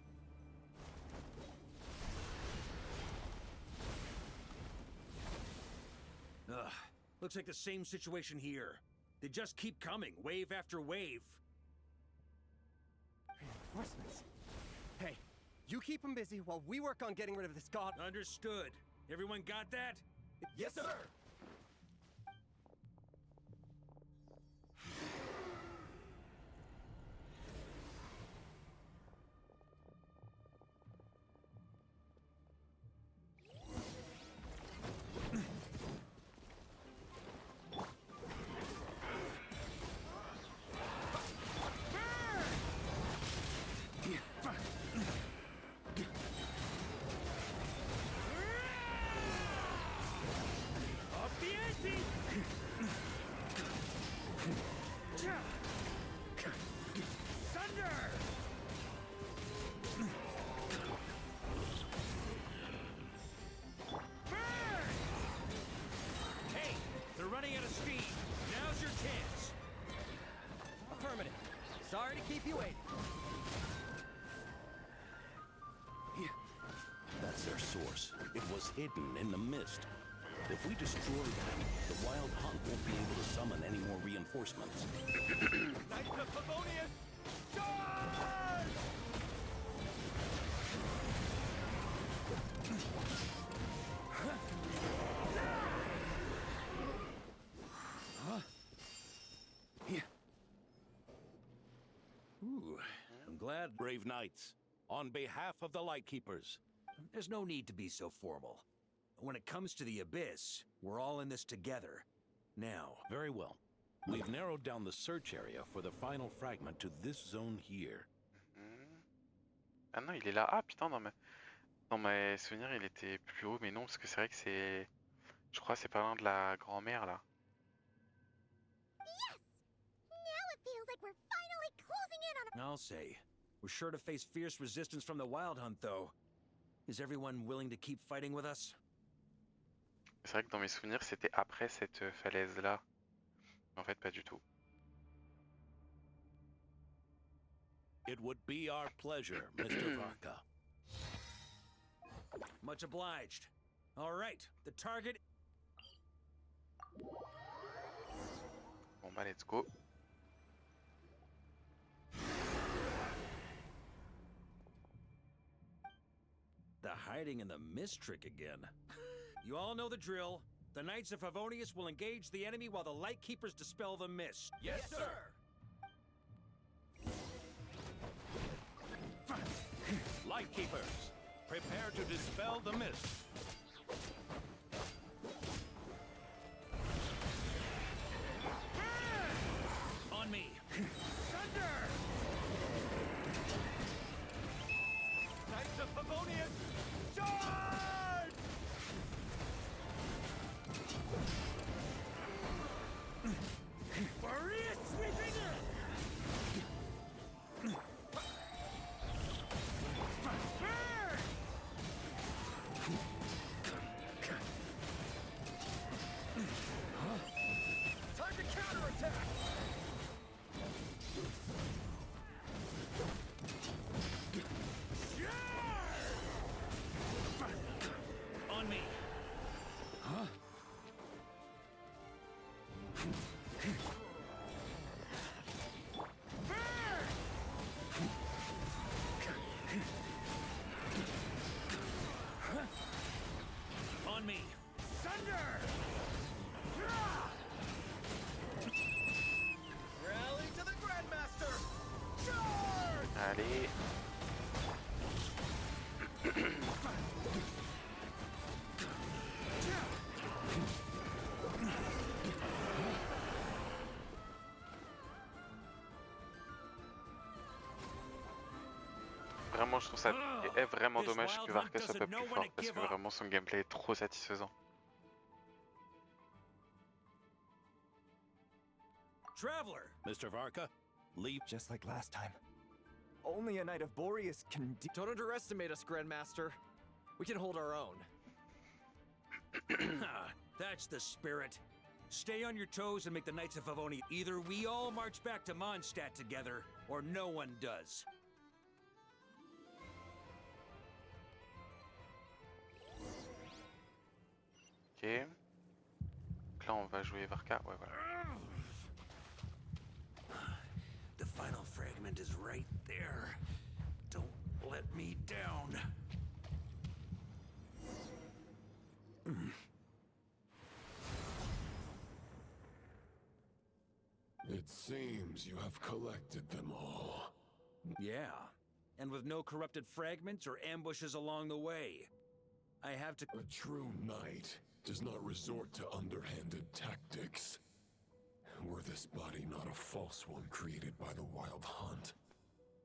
Ugh, looks like the same situation here. They just keep coming, wave after wave. Reinforcements. Hey, you keep them busy while we work on getting rid of this god. Understood. Everyone got that? Yes, sir! Sorry to keep you waiting. That's their source. It was hidden in the mist. If we destroy them, the Wild Hunt won't be able to summon any more reinforcements. Knights of Favonius, charge! Ooh, I'm glad. Brave knights, on behalf of the Lightkeepers. There's no need to be so formal. When it comes to the Abyss, we're all in this together. Now. Very well. We've narrowed down the search area for the final fragment to this zone here. Ah non, il est là. Ah putain, dans mes souvenirs, il était plus haut, mais non, parce que c'est vrai que c'est... Je crois que c'est pas loin de la grand-mère, là. Yes! Now it feels like we're finally closing in on a... I'll say. We're sure to face fierce resistance from the Wild Hunt, though. Is everyone willing to keep fighting with us? C'est vrai que dans mes souvenirs, c'était après cette falaise-là. En fait, pas du tout. It would be our pleasure, Mr. Varka. Much obliged. All right, the target... Bon bah, let's go. The hiding in the mist trick again. You all know the drill. The Knights of Favonius will engage the enemy while the Lightkeepers dispel the mist. Yes, sir! Lightkeepers, prepare to dispel the mist. On me. Thunder! Knights of Favonius, charge! Maria sweeping in! Time to counterattack! On me. Huh? je trouve ça est vraiment dommage que Varka soit pas plus fort parce que vraiment son gameplay est trop satisfaisant. Traveler! Mr. Varka, leave. Just like last time. Only a Knight of Boreas can Don't underestimate us, Grandmaster. We can hold our own. That's the spirit. Stay on your toes and make the Knights of Favonius. Either we all march back to Mondstadt together, or no one does. Ok. Donc là on va jouer Varka, ouais voilà. The final fragment is right there. Don't let me down. It seems you have collected them all. Yeah, and with no corrupted fragments or ambushes along the way. I have to... A true knight does not resort to underhanded tactics. Were this body not a false one created by the Wild Hunt,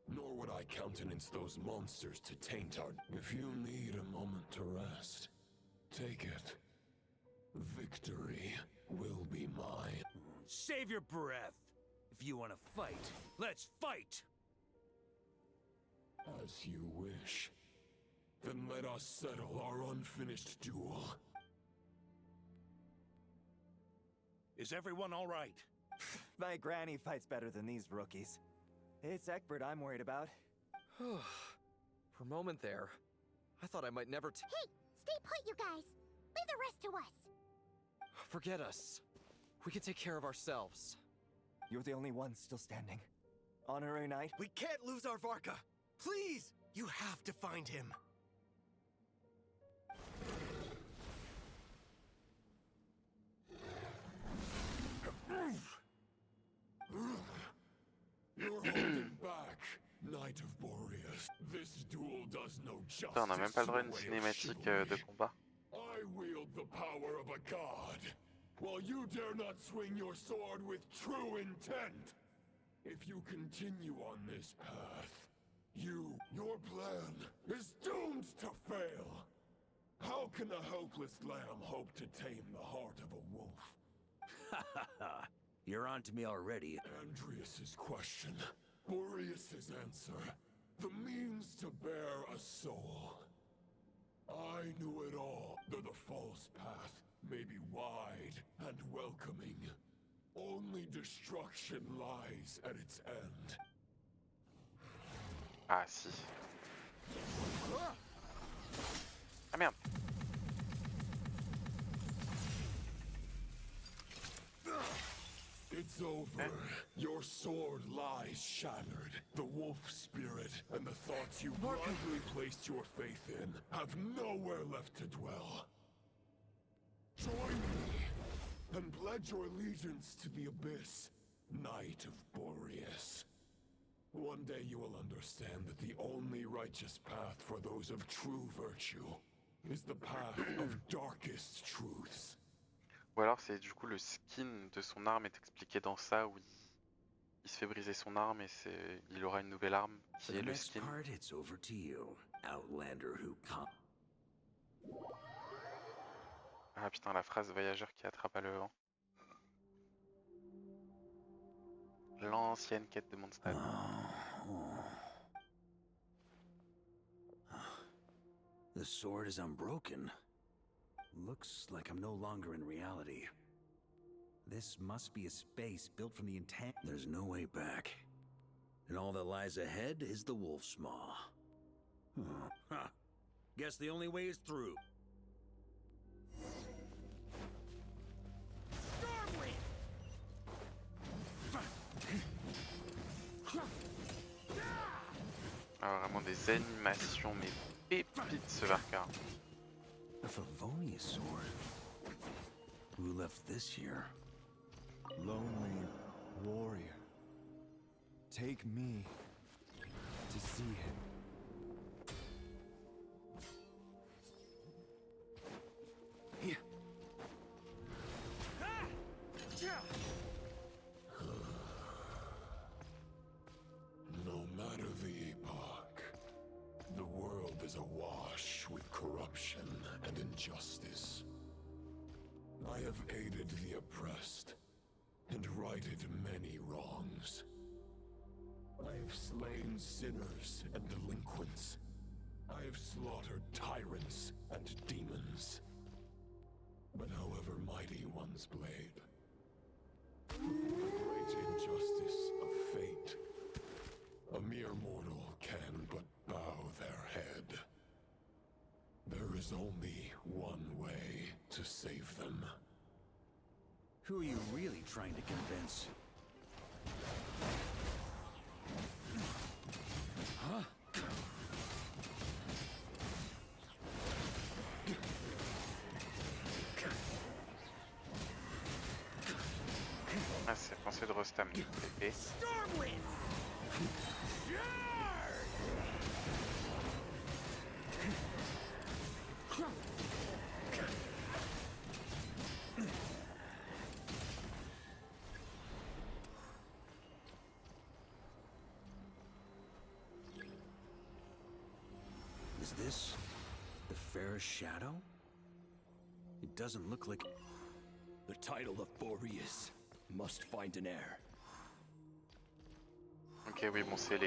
nor would I countenance those monsters to taint our... If you need a moment to rest, take it. Victory will be mine. Save your breath. If you want to fight, let's fight! As you wish. Then let us settle our unfinished duel. Is everyone all right? My granny fights better than these rookies. It's Egbert I'm worried about. For a moment there, I thought I might never Hey, stay put, you guys. Leave the rest to us. Forget us. We can take care of ourselves. You're the only one still standing. Honorary Knight? We can't lose our Varka! Please! You have to find him. You're holding back, Knight of Boreas. This duel does no justice. Putain, on a même pas le droit à une cinématique de combat. I wield the power of a god, while you dare not swing your sword with true intent. If you continue on this path, your plan is doomed to fail. How can a helpless lamb hope to tame the heart of a wolf? Ha ha ha! You're on to me already. Andreas's question, Boreas's answer, the means to bear a soul. I knew it all, though the false path may be wide and welcoming. Only destruction lies at its end. Ah si. Ah merde. It's over. Your sword lies shattered. The wolf spirit and the thoughts you blindly placed your faith in have nowhere left to dwell. Join me and pledge your allegiance to the abyss, Knight of Boreas. One day you will understand that the only righteous path for those of true virtue is the path of darkest truths. Ou alors c'est du coup le skin de son arme est expliqué dans ça où il se fait briser son arme et il aura une nouvelle arme qui est le skin. Ah putain, la phrase voyageur qui attrape à le vent. L'ancienne quête de Mondstadt. The sword is unbroken. Looks like I'm no longer in reality. This must be a space built from the intent. There's no way back. And all that lies ahead is the Wolf's Maw. Huh. Guess the only way is through. Ah, vraiment des animations, mais pépites ce Varka. A Favonius sword. Who left this here? Lonely warrior. Take me to see him. No matter the epoch, awash with corruption and injustice. I have aided the oppressed and righted many wrongs. I have slain sinners and delinquents. I have slaughtered tyrants and demons. But however mighty one's blade, before the great injustice of fate, a mere mortal can but bow their head. There is only one way to save them. Who are you really trying to convince? Huh? Ah, c'est pensée de Rostam du coup l'épée. Is this the fairest shadow? It doesn't look like... The title of Boreas must find an heir. Ok, oui, bon, c'est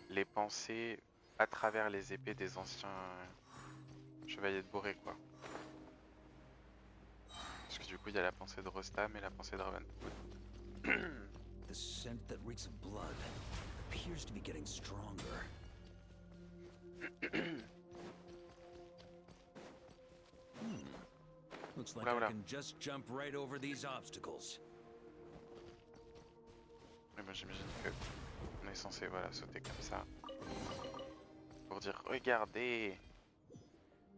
les pensées à travers les épées des anciens chevaliers de Boré, quoi. Parce que du coup, il y a la pensée de Rostam et la pensée de Ravenwood. The scent that reeks of blood appears to be getting stronger. Looks like I can just jump right over these obstacles. Mais moi j'imagine que on est censé voilà sauter comme ça pour dire regardez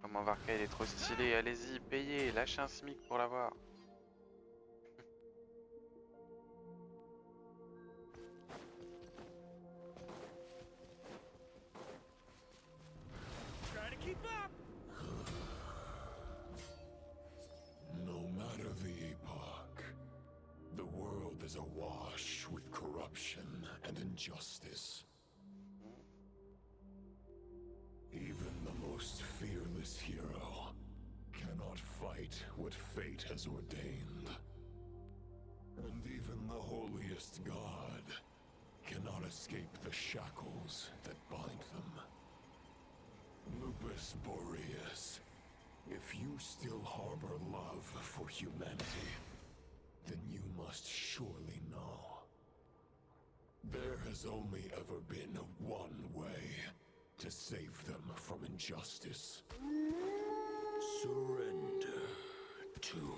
comment Varka il est trop stylé, allez-y payez, lâchez un SMIC pour l'avoir. Try to keep up. No matter the epoch, the world is awash with corruption and injustice. Even the most fearless hero cannot fight what fate has ordained. And even the holiest god cannot escape the shackles that bind them. Lupus Boreas, if you still harbor love for humanity, then you must surely know. There has only ever been one way to save them from injustice. Surrender to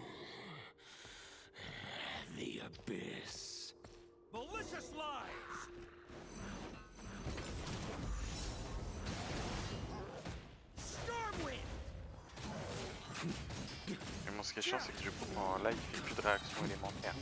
the abyss. Malicious lies! Stormwind! Et bon, ce qui est chiant, c'est que du coup, là, il fait plus de réaction élémentaire.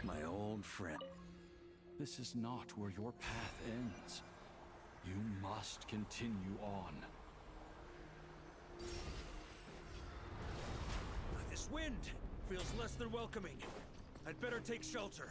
My old friend. This is not where your path ends. You must continue on. This wind feels less than welcoming. I'd better take shelter.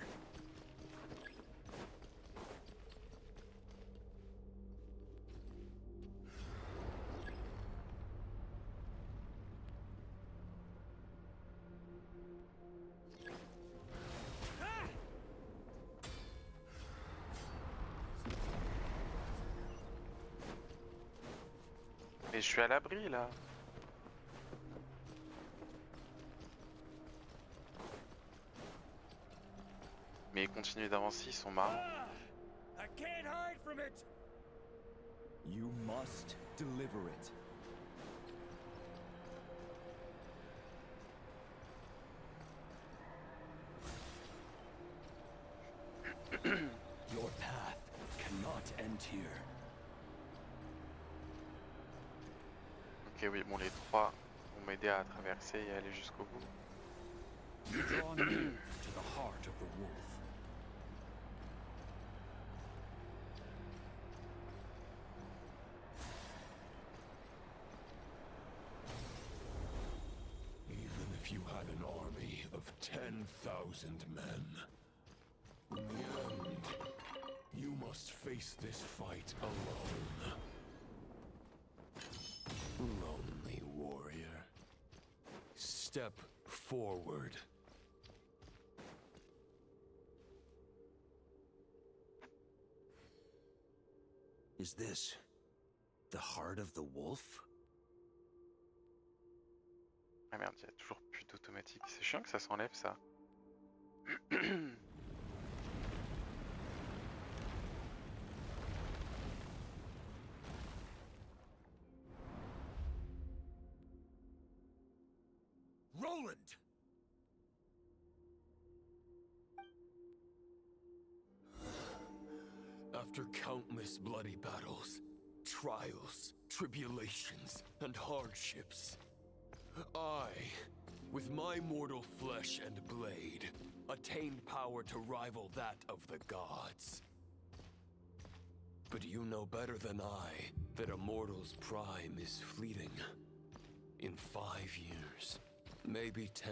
Mais je suis à l'abri là. Mais continuez d'avancer, ils sont marrants. I can't hide from it. You must deliver it. Your path cannot end here. Ok, oui, bon, les trois vont m'aider à traverser et aller jusqu'au bout. You draw near to the heart of the wolf. Even if you had an army of 10,000 men, in the end, you must face this fight alone. Lonely warrior. Step forward. Is this the heart of the wolf? Ah merde, il y a toujours plus d'automatique. C'est chiant que ça s'enlève ça. Roland! After countless bloody battles, trials, tribulations, and hardships, I, with my mortal flesh and blade, attained power to rival that of the gods. But you know better than I that a mortal's prime is fleeting. In 5 years, maybe 10,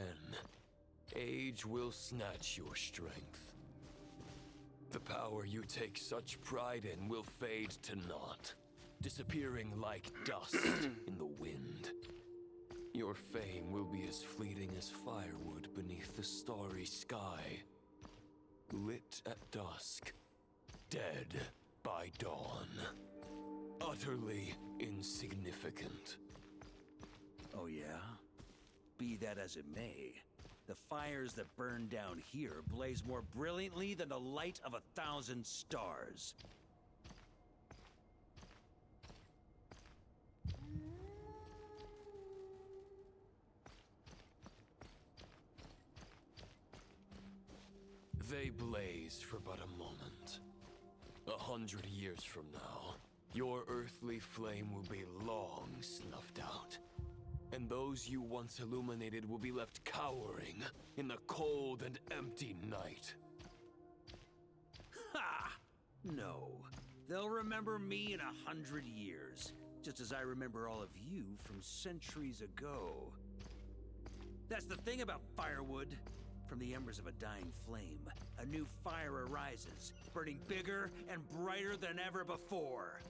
age will snatch your strength. The power you take such pride in will fade to naught, disappearing like dust in the wind. Your fame will be as fleeting as firewood beneath the starry sky, lit at dusk, dead by dawn. Utterly insignificant. Oh yeah? Be that as it may, the fires that burn down here blaze more brilliantly than the light of 1,000 stars. They blaze for but a moment. 100 years from now, your earthly flame will be long snuffed out. And those you once illuminated will be left cowering in the cold and empty night. Ha! No. They'll remember me in 100 years, just as I remember all of you from centuries ago. That's the thing about firewood. From the embers of a dying flame, a new fire arises, burning bigger and brighter than ever before.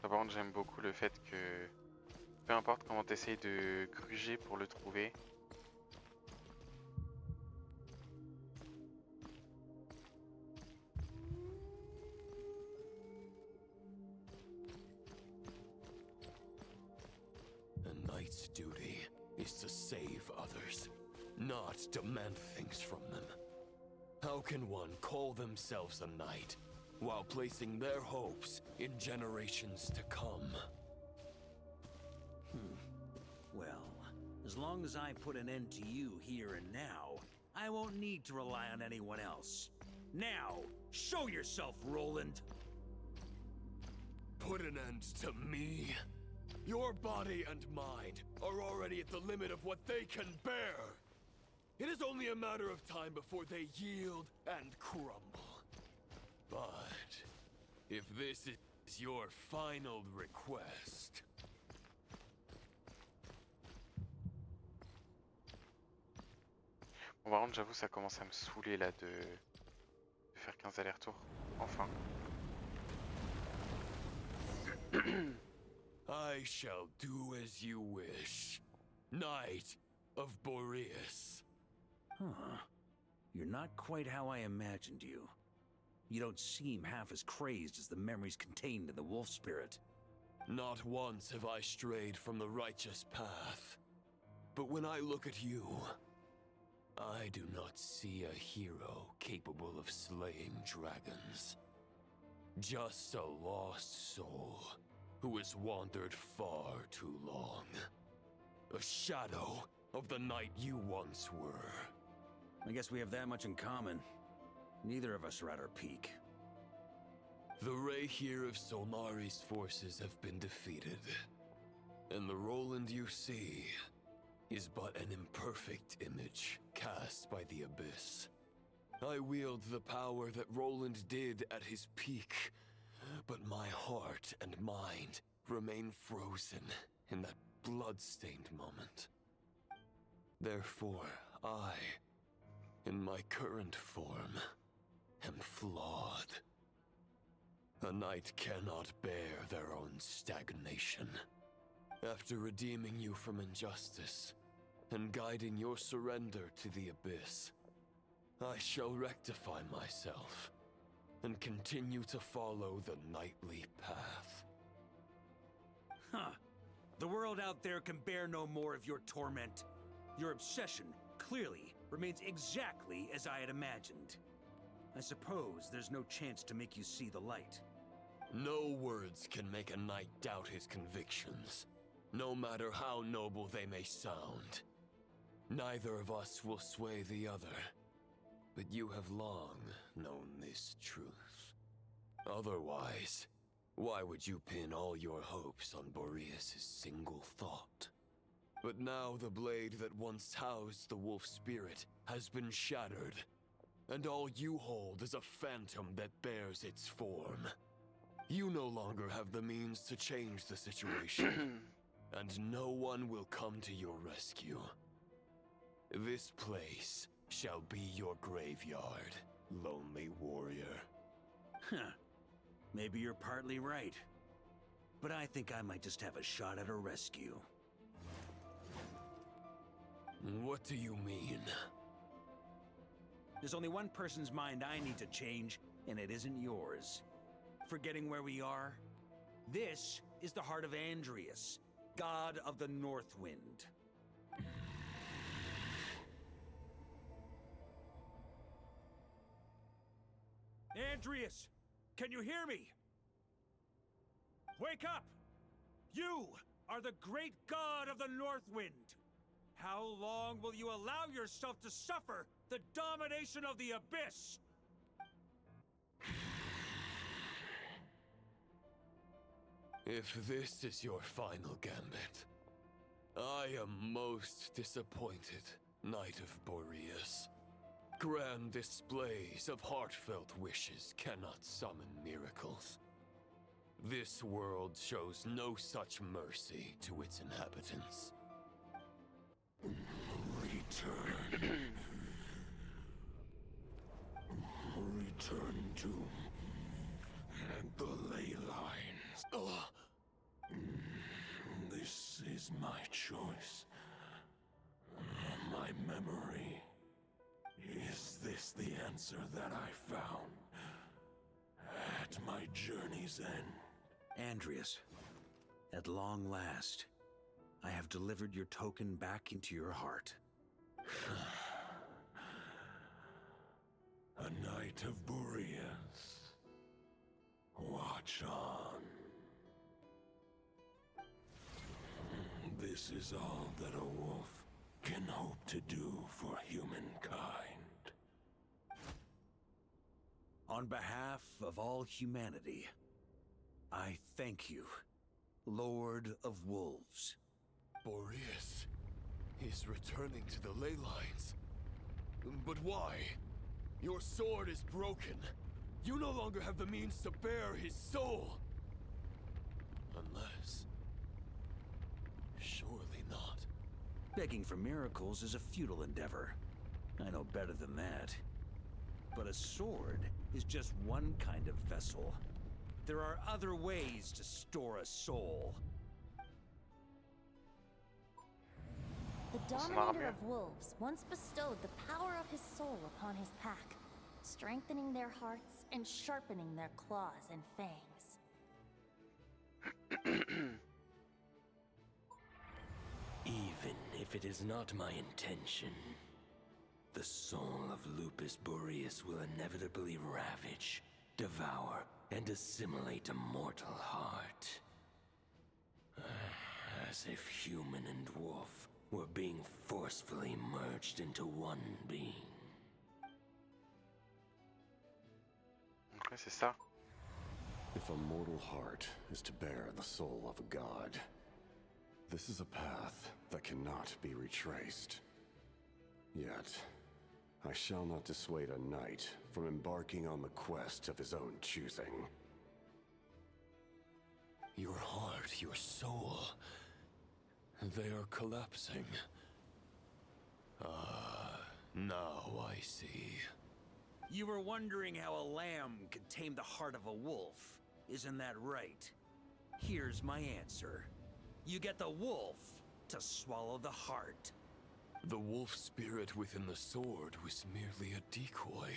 Par contre, j'aime beaucoup le fait que peu importe comment tu essayes de gruger pour le trouver, A knight's duty is to save others, not demand things from them. How can one call themselves a knight while placing their hopes in generations to come? Well, as long as I put an end to you here and now, I won't need to rely on anyone else. Now, show yourself, Roland! Put an end to me? Your body and mind are already at the limit of what they can bear. It is only a matter of time before they yield and crumble. But if this is your final request... Bon, par contre, j'avoue, ça commence à me saouler là de faire 15 allers-retours. Enfin. I shall do as you wish, Knight of Boreas. Huh. You're not quite how I imagined you. You don't seem half as crazed as the memories contained in the wolf spirit. Not once have I strayed from the righteous path. But when I look at you, I do not see a hero capable of slaying dragons. Just a lost soul who has wandered far too long. A shadow of the knight you once were. I guess we have that much in common. Neither of us are at our peak. The Rehir of Solnari's forces have been defeated, and the Roland you see is but an imperfect image cast by the Abyss. I wield the power that Roland did at his peak, but my heart and mind remain frozen in that blood-stained moment. Therefore, I, in my current form, am flawed. A knight cannot bear their own stagnation. After redeeming you from injustice and guiding your surrender to the Abyss, I shall rectify myself and continue to follow the knightly path. Huh. The world out there can bear no more of your torment. Your obsession, clearly, remains exactly as I had imagined. I suppose there's no chance to make you see the light. No words can make a knight doubt his convictions, no matter how noble they may sound. Neither of us will sway the other, but you have long known this truth. Otherwise, why would you pin all your hopes on Boreas' single thought? But now the blade that once housed the wolf spirit has been shattered, and all you hold is a phantom that bears its form. You no longer have the means to change the situation, and no one will come to your rescue. This place shall be your graveyard, lonely warrior. Huh. Maybe you're partly right. But I think I might just have a shot at a rescue. What do you mean? There's only one person's mind I need to change, and it isn't yours. Forgetting where we are? This is the heart of Andrias, god of the North Wind. Andrias! Can you hear me? Wake up! You are the great god of the North Wind! How long will you allow yourself to suffer the domination of the Abyss? If this is your final gambit, I am most disappointed, Knight of Boreas. Grand displays of heartfelt wishes cannot summon miracles. This world shows no such mercy to its inhabitants. Return. Return to the ley lines. This is my choice. My memory. Is this the answer that I found at my journey's end? Andrias, at long last, I have delivered your token back into your heart. A knight of Boreas. Watch on. This is all that a wolf can hope to do for humankind. On behalf of all humanity, I thank you, Lord of Wolves. Boreas is returning to the ley lines. But why? Your sword is broken. You no longer have the means to bear his soul. Unless... surely not. Begging for miracles is a futile endeavor. I know better than that. But a sword is just one kind of vessel. There are other ways to store a soul. The Dominator of Wolves once bestowed the power of his soul upon his pack, strengthening their hearts and sharpening their claws and fangs. Even if it is not my intention, the soul of Lupus Boreas will inevitably ravage, devour, and assimilate a mortal heart. As if human and wolf were being forcefully merged into one being. Ouais, c'est ça. If a mortal heart is to bear the soul of a god, this is a path that cannot be retraced. Yet, I shall not dissuade a knight from embarking on the quest of his own choosing. Your heart, your soul, they are collapsing. Now I see. You were wondering how a lamb could tame the heart of a wolf, isn't that right? Here's my answer. You get the wolf to swallow the heart. The wolf spirit within the sword was merely a decoy.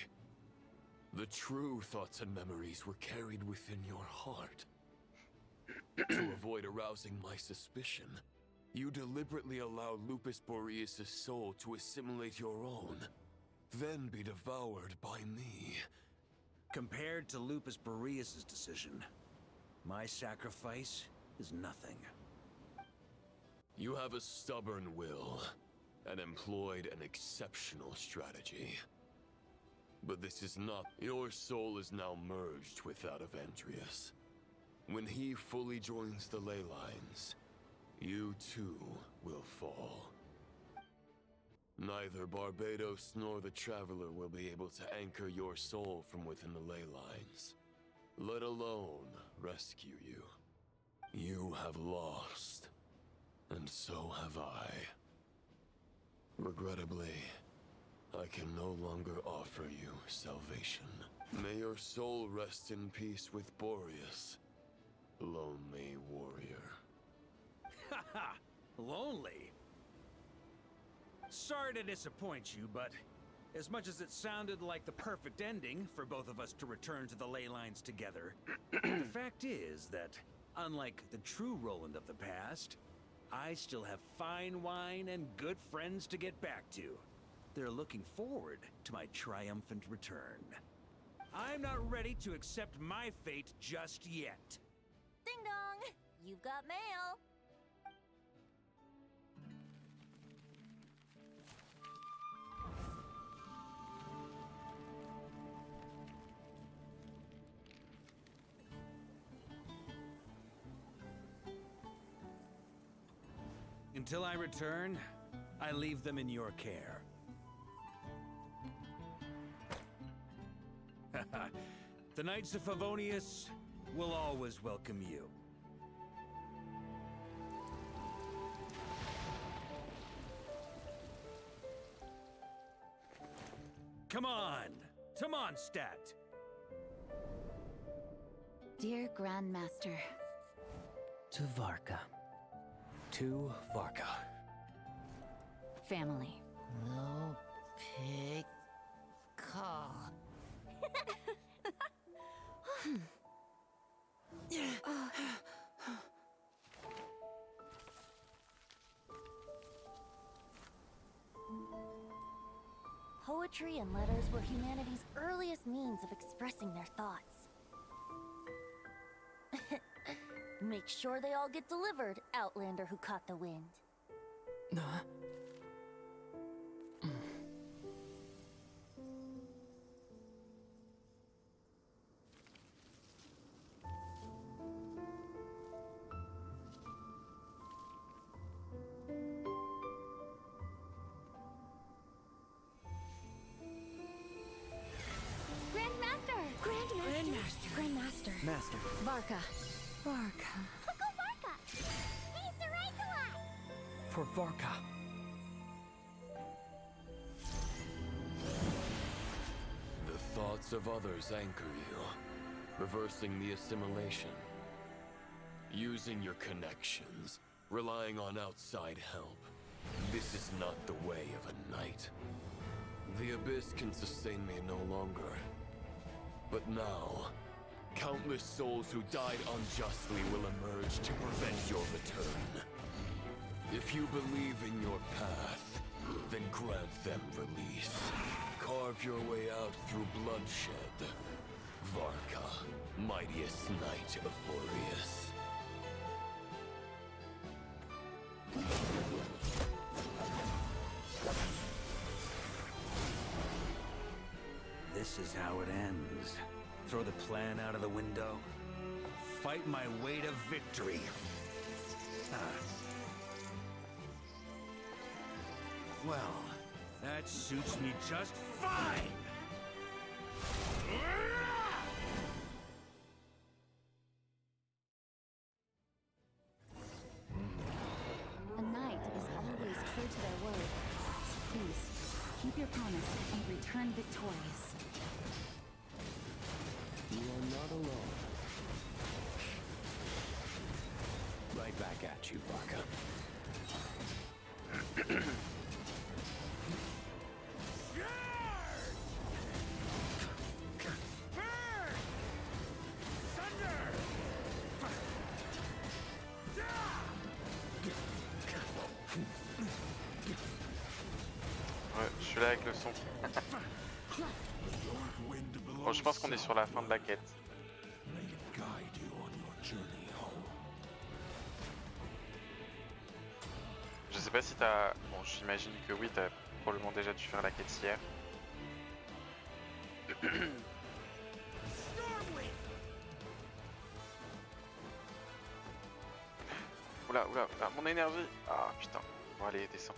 The true thoughts and memories were carried within your heart. To avoid arousing my suspicion, you deliberately allowed Lupus Boreas' soul to assimilate your own, then be devoured by me. Compared to Lupus Boreas' decision, my sacrifice is nothing. You have a stubborn will, and employed an exceptional strategy. But this is not. Your soul is now merged with that of Andreas. When he fully joins the ley lines, you too will fall. Neither Barbados nor the Traveler will be able to anchor your soul from within the ley lines, let alone rescue you. You have lost, and so have I. Regrettably, I can no longer offer you salvation. May your soul rest in peace with Boreas, lonely warrior. Haha! Lonely? Sorry to disappoint you, but as much as it sounded like the perfect ending for both of us to return to the ley lines together, the fact is that, unlike the true Roland of the past, I still have fine wine and good friends to get back to. They're looking forward to my triumphant return. I'm not ready to accept my fate just yet. Ding dong! You've got mail! Until I return, I leave them in your care. The Knights of Favonius will always welcome you. Come on! Mondstadt! Dear Grandmaster. To Varka. To Varka. Family. No pig call. Poetry and letters were humanity's earliest means of expressing their thoughts. Make sure they all get delivered, Outlander who caught the wind. Grandmaster. Master. Varka. Go Varka! He's the right to us! For Varka. The thoughts of others anchor you, reversing the assimilation. Using your connections, relying on outside help. This is not the way of a knight. The Abyss can sustain me no longer. But now, Countless souls who died unjustly will emerge to prevent your return. If you believe in your path, then grant them release. Carve your way out through bloodshed. Varka, mightiest knight of Boreas. This is how it ends. Throw the plan out of the window. Fight my way to victory. Well, that suits me just fine! A knight is always true to their word. So please, keep your promise and return victorious. You are not alone. Right back at you, Varka. Ouais, je suis là avec le son. Bon, je pense qu'on est sur la fin de la quête. Je sais pas si t'as... Bon, j'imagine que oui, t'as probablement déjà dû faire la quête hier. Oula, oula, oula, mon énergie. Ah putain. Bon allez, descends.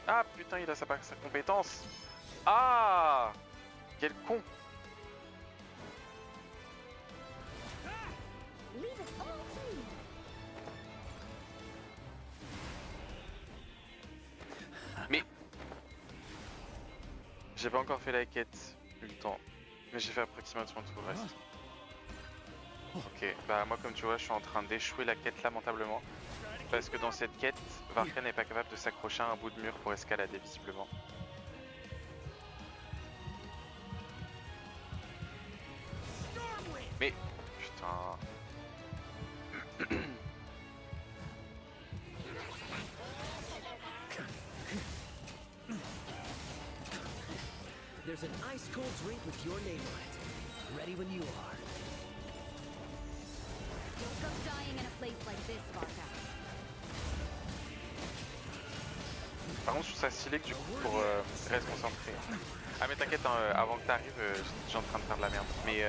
Ah putain, il a sa compétence. Ah, quel con. Mais j'ai pas encore fait la quête, eu le temps. Mais j'ai fait approximativement tout le reste. Ok, bah moi comme tu vois je suis en train d'échouer la quête lamentablement. Parce que dans cette quête, Varka n'est pas capable de s'accrocher à un bout de mur pour escalader visiblement. Mais putain. There's an ice cold drink with your name on it. Ready when you are. Don't go dying in a place like this, Varka. Par contre je trouve ça stylé que du coup pour rester concentré. Ah mais t'inquiète, hein, avant que t'arrives, j'étais déjà en train de faire de la merde. Mais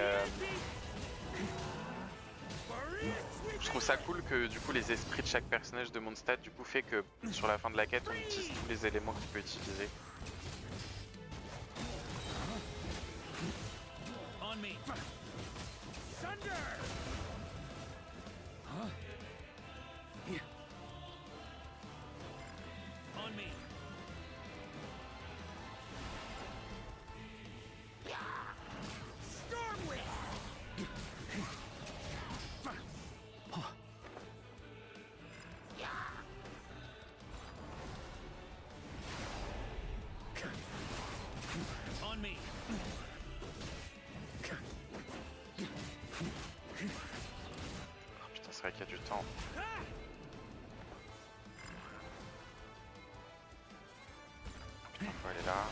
je trouve ça cool que du coup les esprits de chaque personnage de Mondstadt du coup fait que sur la fin de la quête on utilise tous les éléments qu'il peut utiliser. C'est vrai qu'il y a du temps. Putain, faut aller là.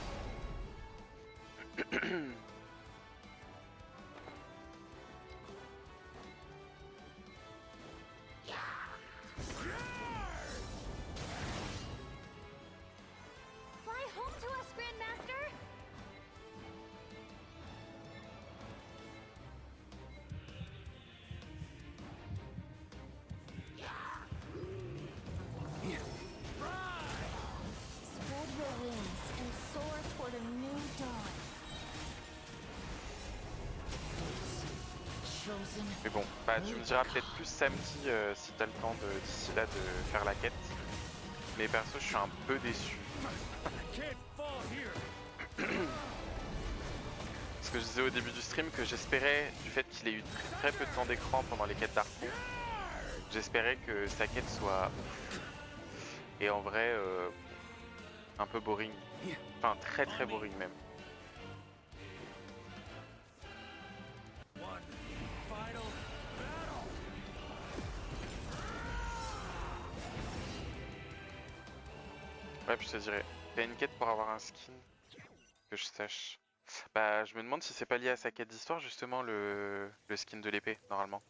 Fly home to us, Grandmaster! Spread your wings and soar toward a new dawn. Mais bon, bah tu me diras peut-être plus samedi si t'as le temps d'ici là de faire la quête. Mais perso je suis un peu déçu. Parce que je disais au début du stream que j'espérais, du fait qu'il ait eu très peu de temps d'écran pendant les quêtes d'Arco, j'espérais que sa quête soit ouf. Et en vrai, un peu boring. Enfin, très boring même. Ouais, puis je te dirais, t'as une quête pour avoir un skin, que je sache. Bah, je me demande si c'est pas lié à sa quête d'histoire, justement, le skin de l'épée, normalement.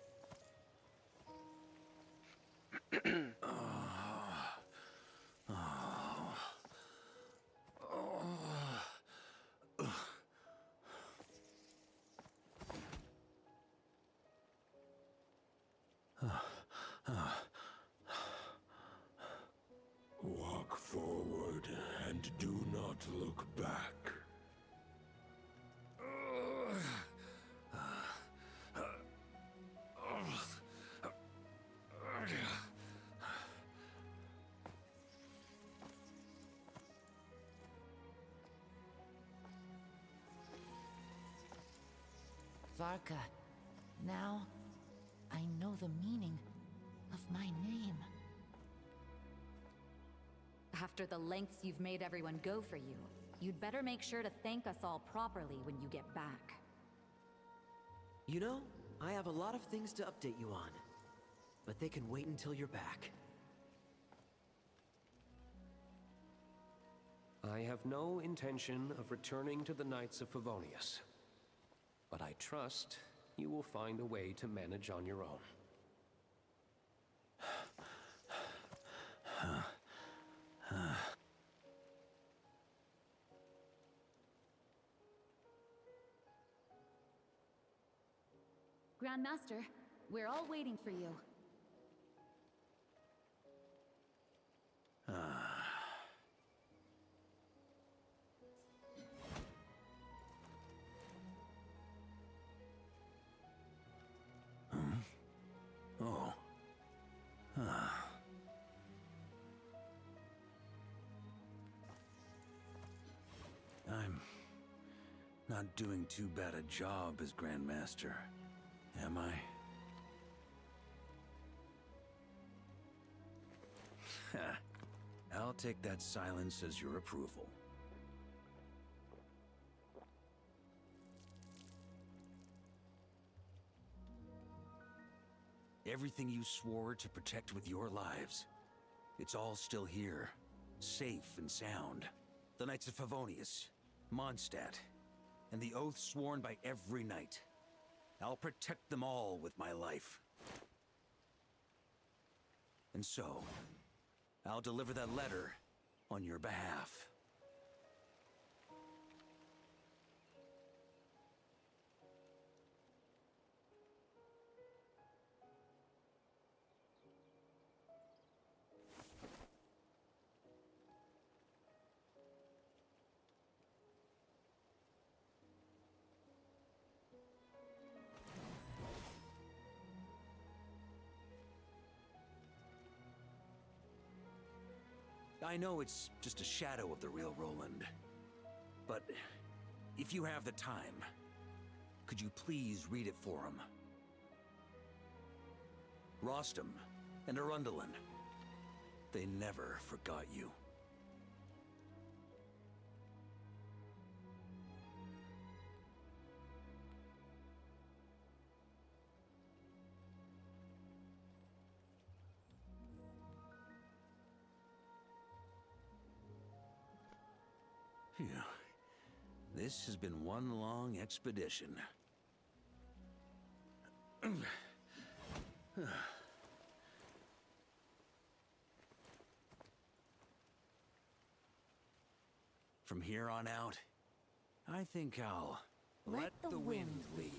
Walk forward and do not look back. Varka, now I know the meaning of my name. After the lengths you've made everyone go for you, you'd better make sure to thank us all properly when you get back. You know, I have a lot of things to update you on, but they can wait until you're back. I have no intention of returning to the Knights of Favonius, but I trust you will find a way to manage on your own. Grandmaster, we're all waiting for you. Oh. I'm not doing too bad a job as Grandmaster, am I? I'll take that silence as your approval. Everything you swore to protect with your lives, it's all still here, safe and sound. The Knights of Favonius, Mondstadt, and the oath sworn by every knight. I'll protect them all with my life. And so, I'll deliver that letter on your behalf. I know it's just a shadow of the real Roland, but if you have the time, could you please read it for him? Rostam and Arundelen, they never forgot you. Phew. This has been one long expedition. From here on out, I think I'll let the wind lead.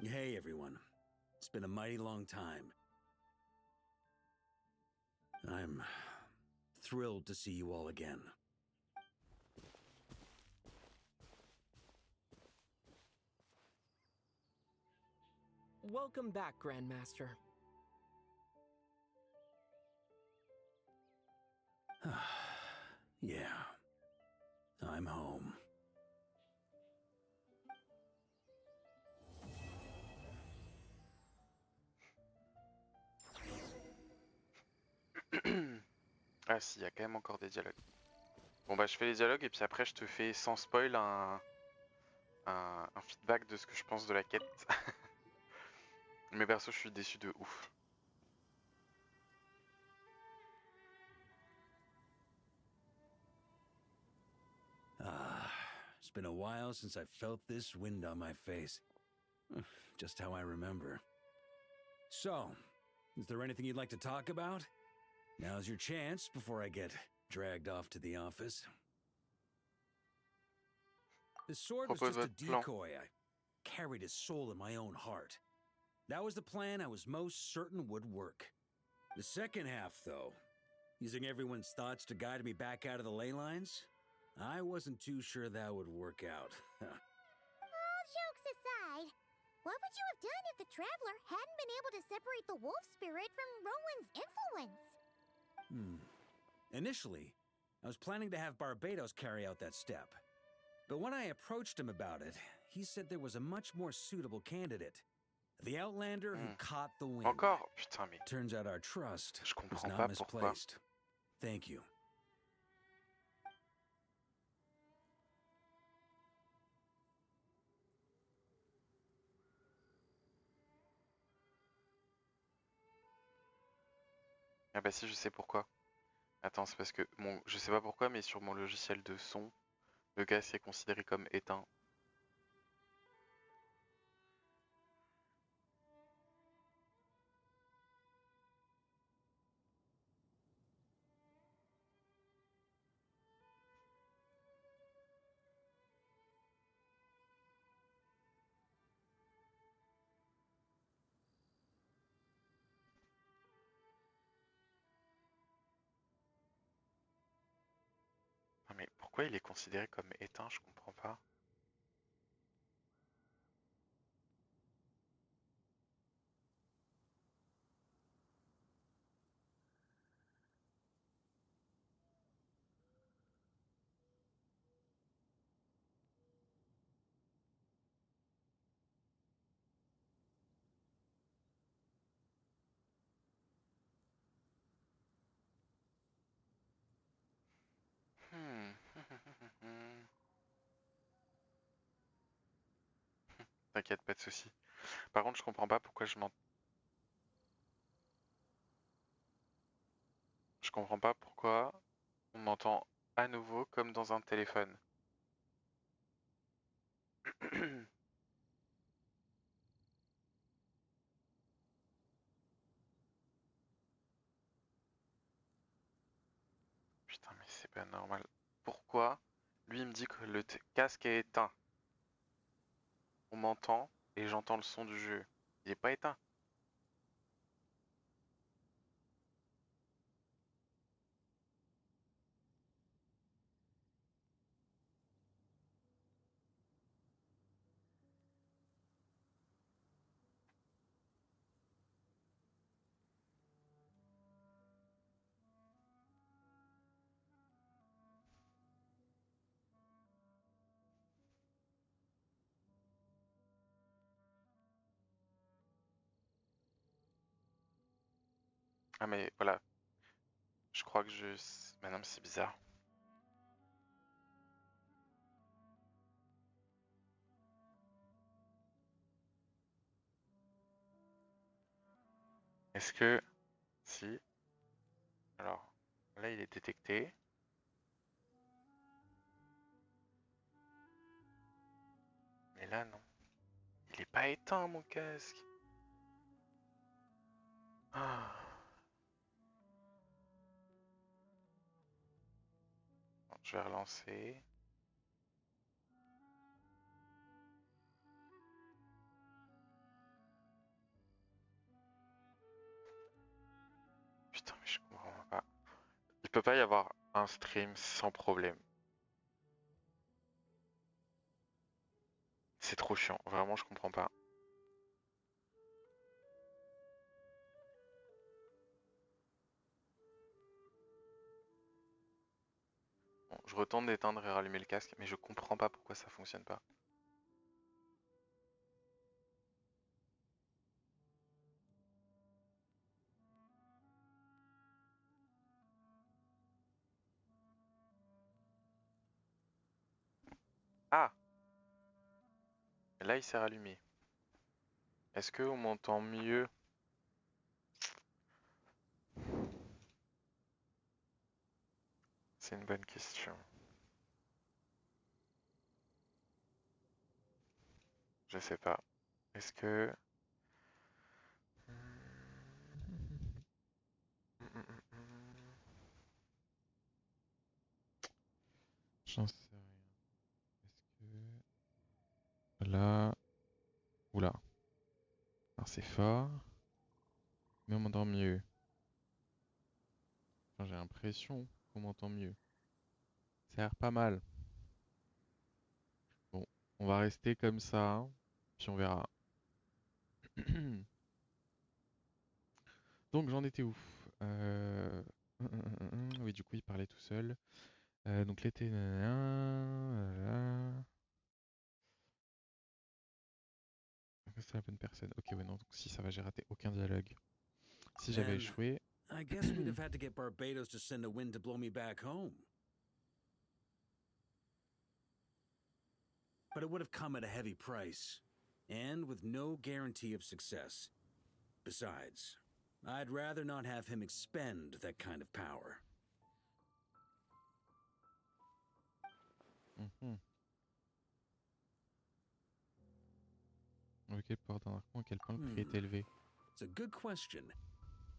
Hey everyone, it's been a mighty long time. I'm thrilled to see you all again. Welcome back, Grandmaster. Yeah, I'm home. Ah si, il y a quand même encore des dialogues. Bon bah je fais les dialogues et puis après je te fais sans spoil un feedback de ce que je pense de la quête. Mais perso je suis déçu de ouf. It's been a while since I felt this wind on my face. Just how I remember. So, is there anything you'd like to talk about? Now's your chance before I get dragged off to the office. The sword was Propose just a votre plan. decoy. I carried his soul in my own heart. That was the plan I was most certain would work. The second half, though, using everyone's thoughts to guide me back out of the ley lines, I wasn't too sure that would work out. All jokes aside, what would you have done if the Traveler hadn't been able to separate the wolf spirit from Roland's influence? Initially, I was planning to have Barbados carry out that step. But when I approached him about it, he said there was a much more suitable candidate. The Outlander who caught the wind. Encore? Putain mais... Turns out our trust Je was comprends not pas misplaced. Thank you. Ah bah si je sais pourquoi. Attends c'est parce que je sais pas pourquoi mais sur mon logiciel de son, le casque est considéré comme éteint. Non mais pourquoi il est considéré comme éteint, je comprends pas. T'inquiète, pas de soucis. Par contre, je comprends pas pourquoi Je comprends pas pourquoi on m'entend à nouveau comme dans un téléphone. Putain, mais c'est pas normal. Pourquoi lui il me dit que le casque est éteint? On m'entend et j'entends le son du jeu. Il est pas éteint. Ah mais voilà. Je crois que je... Bah non mais c'est bizarre. Est-ce que... Si. Alors, là il est détecté. Mais là non. Il est pas éteint mon casque. Ah. Bon, je vais relancer. Putain mais je comprends pas. Il peut pas y avoir un stream sans problème. C'est trop chiant, vraiment je comprends pas. Je retente d'éteindre et rallumer le casque, mais je comprends pas pourquoi ça fonctionne pas. Ah! Là, il s'est rallumé. Est-ce qu'on m'entend mieux? C'est une bonne question. Je sais pas. Est-ce que... J'en sais rien. Est-ce que... Là... Oula. Alors c'est fort. Mais on m'entend mieux. Enfin, j'ai l'impression qu'on m'entend mieux. Ça a l'air pas mal. Bon, on va rester comme ça, hein, puis on verra. Donc j'en étais où? Oui, du coup, il parlait tout seul. Donc l'été... C'est la bonne personne. Ok, ouais, non, donc si ça va, j'ai raté aucun dialogue. Si j'avais Then, échoué... I guess we'd have had to get Barbados to send a wind to blow me back home. But it would have come at a heavy price, and with no guarantee of success. Besides, I'd rather not have him expend that kind of power. Avec quel pouvoir d'un archon, à quel point le prix est élevé? It's a good question.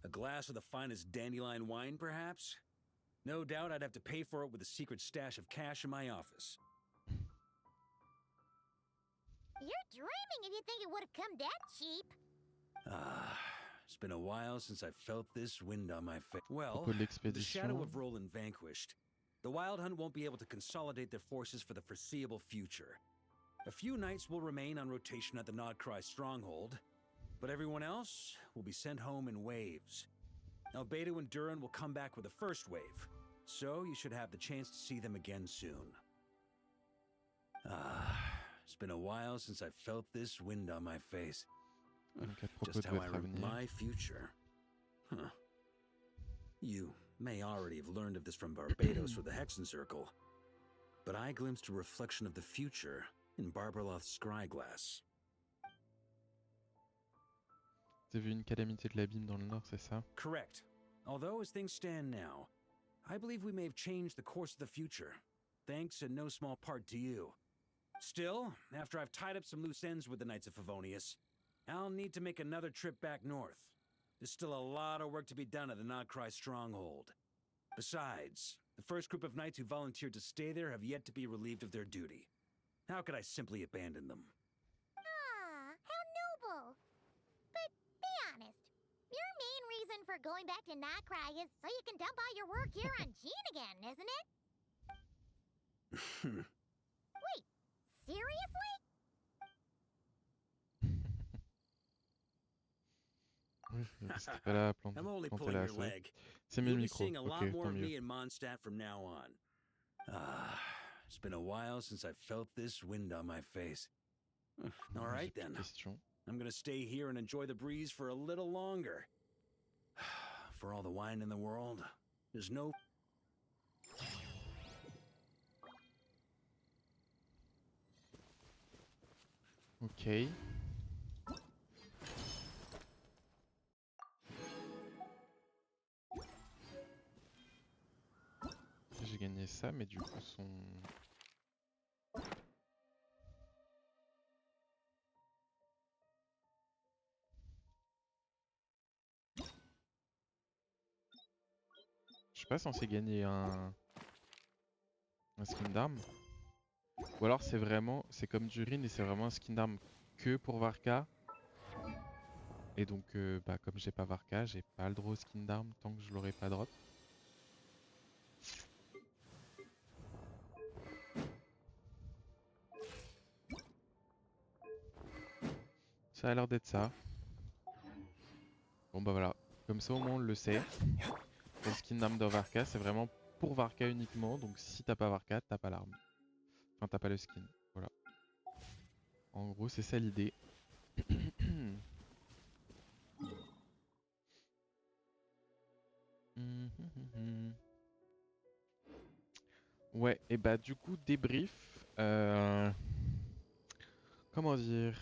A glass of the finest dandelion wine, perhaps? No doubt I'd have to pay for it with a secret stash of cash in my office. You're dreaming if you think it would have come that cheap. It's been a while since I felt this wind on my face. Well, Propos de with the shadow l'expédition. of Roland vanquished, the Wild Hunt won't be able to consolidate their forces for the foreseeable future. A few knights will remain on rotation at the Nodcry stronghold, but everyone else will be sent home in waves. Albedo and Duran will come back with the first wave, so you should have the chance to see them again soon. It's been a while since I felt this wind on my face. Donc à propos Just de how I votre read avenir. my future. Huh. You may already have learned of this from Barbados or the Hexen Circle, but I glimpsed a reflection of the future in Barbarloth's scryglass. T'as vu une calamité de l'abîme dans le nord, c'est ça? Correct. Although as things stand now, I believe we may have changed the course of the future, thanks in no small part to you. Still, after I've tied up some loose ends with the Knights of Favonius, I'll need to make another trip back north. There's still a lot of work to be done at the Nodcry stronghold. Besides, the first group of knights who volunteered to stay there have yet to be relieved of their duty. How could I simply abandon them? Ah, how noble. But be honest, your main reason for going back to Nightcry is so you can dump all your work here on Jean again, isn't it? Wait, seriously? Oui, c'était pas là, plante, I'm only planter pulling la your souris. leg. C'est mieux You'll le be micro. seeing a lot Ok, more tant of mieux. me in Mondstadt from now on. It's been a while since I felt this wind on my face. All right then. Question. I'm gonna stay here and enjoy the breeze for a little longer. For all the wine in the world, there's no... Ok. J'ai gagné ça, mais du coup son... Je suis pas censé gagner un skin d'arme. Ou alors c'est vraiment... C'est comme Durin et c'est vraiment un skin d'arme que pour Varka. Et donc, bah, comme j'ai pas Varka, j'ai pas le droit au skin d'arme tant que je l'aurai pas drop. Ça a l'air d'être ça. Bon bah voilà, comme ça au moins on le sait. Le skin d'arme de Varka, c'est vraiment pour Varka uniquement, donc si t'as pas Varka, t'as pas l'arme. Enfin, t'as pas le skin, voilà. En gros, c'est ça l'idée. Ouais, et bah du coup, débrief. Comment dire?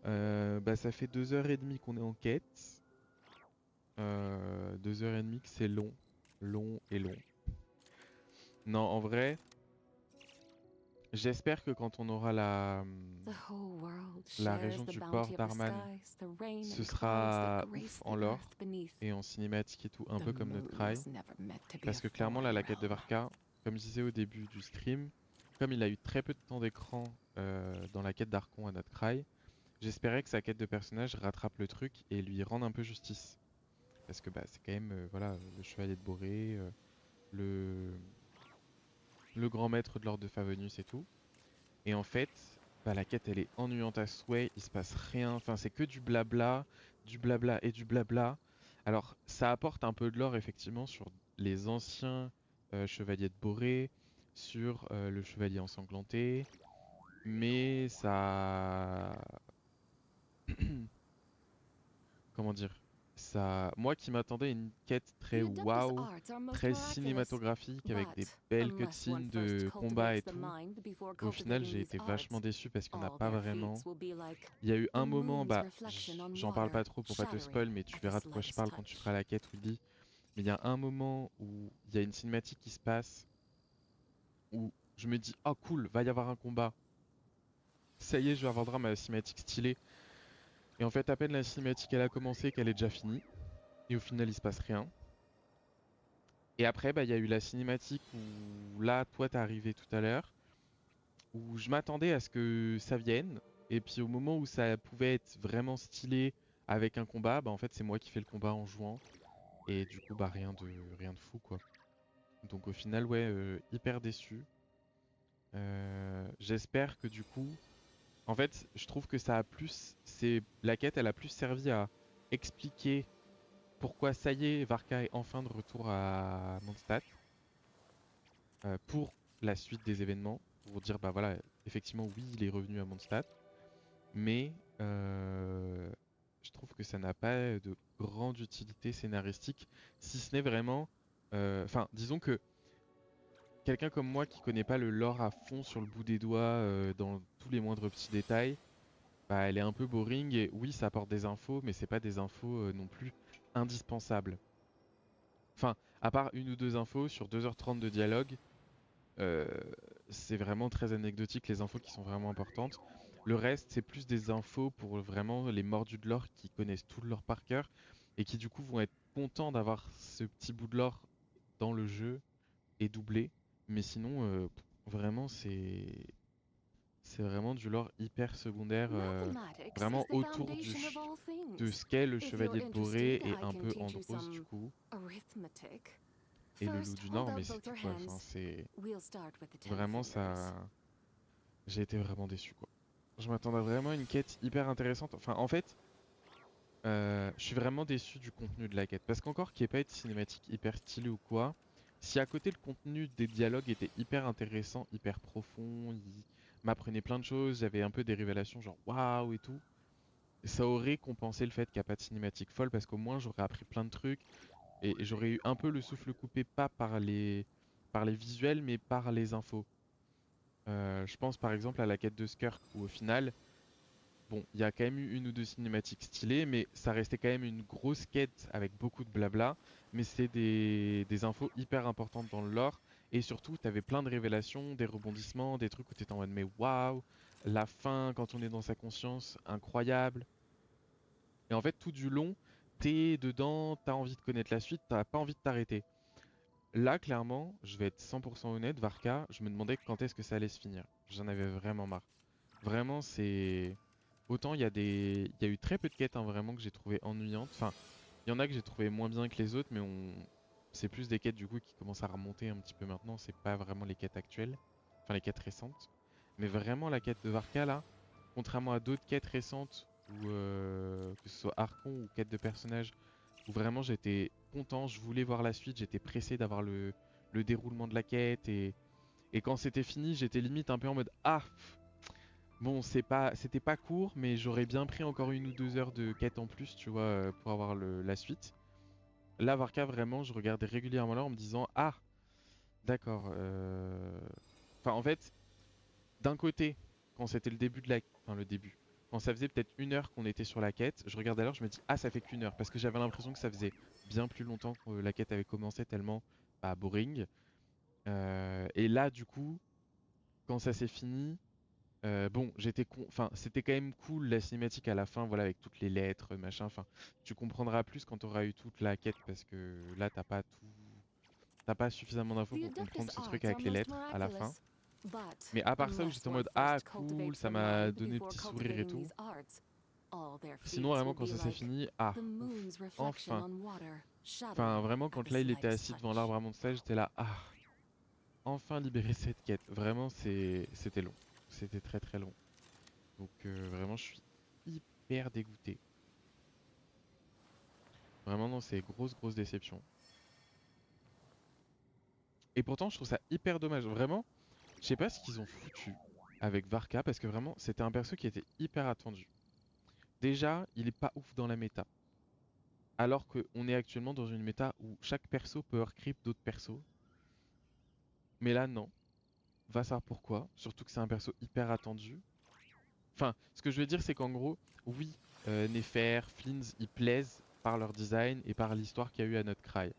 Bah ça fait 2h30 qu'on est en quête. 2h30 que c'est long. Long et long. Non, en vrai, j'espère que quand on aura la région du port d'Arman, ce sera ouf en lore et en cinématique et tout, un peu comme notre cry. Parce que clairement là, la quête de Varka, comme je disais au début du stream, comme il a eu très peu de temps d'écran dans la quête d'Archon à notre cry, j'espérais que sa quête de personnage rattrape le truc et lui rende un peu justice. Parce que bah, c'est quand même voilà, le chevalier de Boré, le grand maître de l'ordre de Favonius et tout. Et en fait, bah, la quête elle est ennuyante à souhait, il se passe rien, enfin c'est que du blabla et du blabla. Alors ça apporte un peu de lore effectivement sur les anciens chevaliers de Boré, sur le chevalier ensanglanté, mais ça... Comment dire? Ça... Moi qui m'attendais à une quête très waouh, très cinématographique avec des belles cutscenes de combat et tout. Au final, j'ai été vachement déçu parce qu'il n'y en a pas vraiment. Il y a eu un moment, bah, j'en parle pas trop pour pas te spoil, mais tu verras de quoi je parle quand tu feras la quête, Willy. Mais il y a un moment où il y a une cinématique qui se passe où je me dis, oh cool, va y avoir un combat. Ça y est, je vais avoir droit à ma cinématique stylée. Et en fait, à peine la cinématique elle a commencé qu'elle est déjà finie. Et au final, il se passe rien. Et après, bah, il y a eu la cinématique où là, toi, t'es arrivé tout à l'heure, où je m'attendais à ce que ça vienne. Et puis au moment où ça pouvait être vraiment stylé avec un combat, bah en fait, c'est moi qui fais le combat en jouant. Et du coup, bah rien de fou, quoi. Donc au final, ouais, hyper déçu. J'espère que du coup, en fait, je trouve que ça a plus, c'est la quête, elle a plus servi à expliquer pourquoi ça y est, Varka est enfin de retour à Mondstadt pour la suite des événements, pour dire bah voilà, effectivement oui, il est revenu à Mondstadt, mais je trouve que ça n'a pas de grande utilité scénaristique, si ce n'est vraiment, enfin disons que quelqu'un comme moi qui connaît pas le lore à fond sur le bout des doigts dans tous les moindres petits détails, bah elle est un peu boring et oui ça apporte des infos, mais c'est pas des infos non plus indispensables. Enfin, à part une ou deux infos sur 2h30 de dialogue, euh, c'est vraiment très anecdotique les infos qui sont vraiment importantes. Le reste, c'est plus des infos pour vraiment les mordus de lore qui connaissent tout le lore par cœur et qui du coup vont être contents d'avoir ce petit bout de lore dans le jeu et doublé. Mais sinon, vraiment, c'est vraiment du lore hyper secondaire, vraiment autour de ce qu'est le chevalier de Boré et un peu Andros du coup. Et le loup du Nord, mais c'est tout quoi. Enfin, c'est vraiment ça. J'ai été vraiment déçu quoi. Je m'attendais vraiment à une quête hyper intéressante. Enfin, en fait, je suis vraiment déçu du contenu de la quête. Parce qu'encore qu'il n'y ait pas eu de cinématique hyper stylée ou quoi, si à côté le contenu des dialogues était hyper intéressant, hyper profond, il m'apprenait plein de choses, j'avais un peu des révélations genre waouh et tout, ça aurait compensé le fait qu'il n'y a pas de cinématique folle parce qu'au moins j'aurais appris plein de trucs. Et j'aurais eu un peu le souffle coupé, pas par les visuels, mais par les infos. Je pense par exemple à la quête de Skirk, où au final, bon, il y a quand même eu une ou deux cinématiques stylées, mais ça restait quand même une grosse quête avec beaucoup de blabla. Mais c'est des infos hyper importantes dans le lore. Et surtout, t'avais plein de révélations, des rebondissements, des trucs où t'étais en mode mais waouh, la fin quand on est dans sa conscience, incroyable. Et en fait, tout du long, t'es dedans, t'as envie de connaître la suite, t'as pas envie de t'arrêter. Là, clairement, je vais être 100% honnête, Varka, je me demandais quand est-ce que ça allait se finir. J'en avais vraiment marre. Vraiment, c'est... Autant il y a eu très peu de quêtes hein, vraiment que j'ai trouvé ennuyantes. Enfin, il y en a que j'ai trouvé moins bien que les autres, mais c'est plus des quêtes du coup qui commencent à remonter un petit peu maintenant. C'est pas vraiment les quêtes actuelles, enfin les quêtes récentes. Mais vraiment la quête de Varka là, contrairement à d'autres quêtes récentes, où, que ce soit Archon ou quête de personnage, où vraiment j'étais content, je voulais voir la suite, j'étais pressé d'avoir le déroulement de la quête et quand c'était fini, j'étais limite un peu en mode ah bon, c'était pas court, mais j'aurais bien pris encore 1 ou 2 heures de quête en plus, tu vois, pour avoir la suite. Là, Varka, vraiment, je regardais régulièrement là en me disant ah d'accord. Enfin, en fait, d'un côté, quand c'était le début de la... Enfin, le début. Quand ça faisait peut-être 1 heure qu'on était sur la quête, je regardais l'heure, je me dis ah ça fait qu'1 heure parce que j'avais l'impression que ça faisait bien plus longtemps que la quête avait commencé tellement bah, boring. Et là, du coup, quand ça s'est fini, bon, enfin, c'était quand même cool la cinématique à la fin, voilà, avec toutes les lettres, machin. Enfin, tu comprendras plus quand tu auras eu toute la quête parce que là, t'as pas suffisamment d'infos pour comprendre ce truc avec les lettres à la fin. Mais à part ça, où j'étais en mode ah cool, ça m'a donné le petit sourire et tout. Sinon, vraiment, quand ça s'est fini, ah, ouf, enfin. Enfin, vraiment, quand là, il était assis devant l'arbre à montage, j'étais là, ah, enfin libérer cette quête. Vraiment, c'était long. C'était très très long. Donc, vraiment, je suis hyper dégoûté. Vraiment, non, c'est grosse déception. Et pourtant, je trouve ça hyper dommage. Vraiment, je sais pas ce qu'ils ont foutu avec Varka, parce que vraiment, c'était un perso qui était hyper attendu. Déjà, il est pas ouf dans la méta. Alors qu'on est actuellement dans une méta où chaque perso peut creep d'autres persos. Mais là, non. Va savoir pourquoi. Surtout que c'est un perso hyper attendu. Enfin, ce que je veux dire, c'est qu'en gros, oui, Nefer, Flins, ils plaisent par leur design et par l'histoire qu'il y a eu à notre Cry.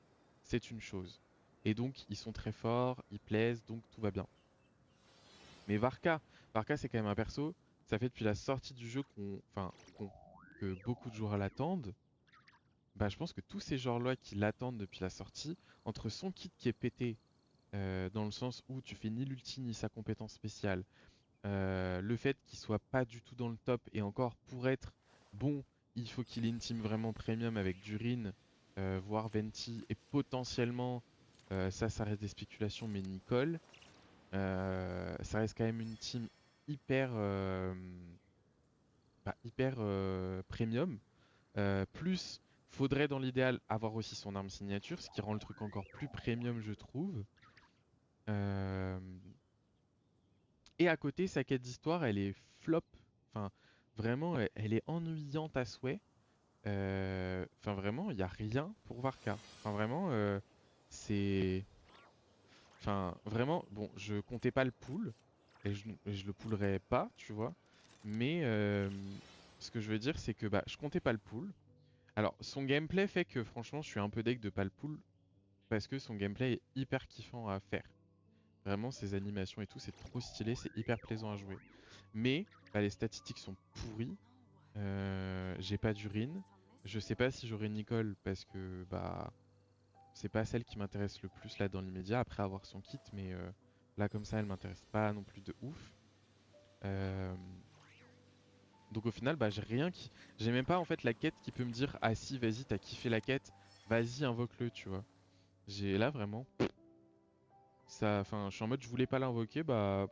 C'est une chose. Et donc, ils sont très forts, ils plaisent, donc tout va bien. Mais Varka c'est quand même un perso, ça fait depuis la sortie du jeu que beaucoup de joueurs l'attendent. Bah, je pense que tous ces joueurs-là qui l'attendent depuis la sortie, entre son kit qui est pété, dans le sens où tu fais ni l'ulti ni sa compétence spéciale, le fait qu'il soit pas du tout dans le top, et encore pour être bon, il faut qu'il ait une team vraiment premium avec Durin, voire Venti, et potentiellement, ça reste des spéculations, mais Nicole. Ça reste quand même une team hyper, premium. Plus, faudrait dans l'idéal avoir aussi son arme signature, ce qui rend le truc encore plus premium, je trouve. Et à côté, sa quête d'histoire, elle est flop. Enfin, vraiment, elle est ennuyante à souhait. Enfin, vraiment, il n'y a rien pour Varka. Enfin, vraiment, c'est... Enfin, vraiment, bon, je comptais pas le pool. Et je le poolerai pas, tu vois. Mais ce que je veux dire, c'est que bah, je comptais pas le pool. Alors, son gameplay fait que franchement, je suis un peu deg de pas le pool. Parce que son gameplay est hyper kiffant à faire. Vraiment, ses animations et tout, c'est trop stylé, c'est hyper plaisant à jouer. Mais bah, les statistiques sont pourries. J'ai pas d'urine. Je sais pas si j'aurai Nicole parce que bah c'est pas celle qui m'intéresse le plus là dans l'immédiat après avoir son kit, mais là comme ça elle m'intéresse pas non plus de ouf. Donc au final bah j'ai même pas en fait la quête qui peut me dire ah si vas-y t'as kiffé la quête, vas-y invoque-le, tu vois. J'ai là vraiment ça, enfin je suis en mode je voulais pas l'invoquer, bah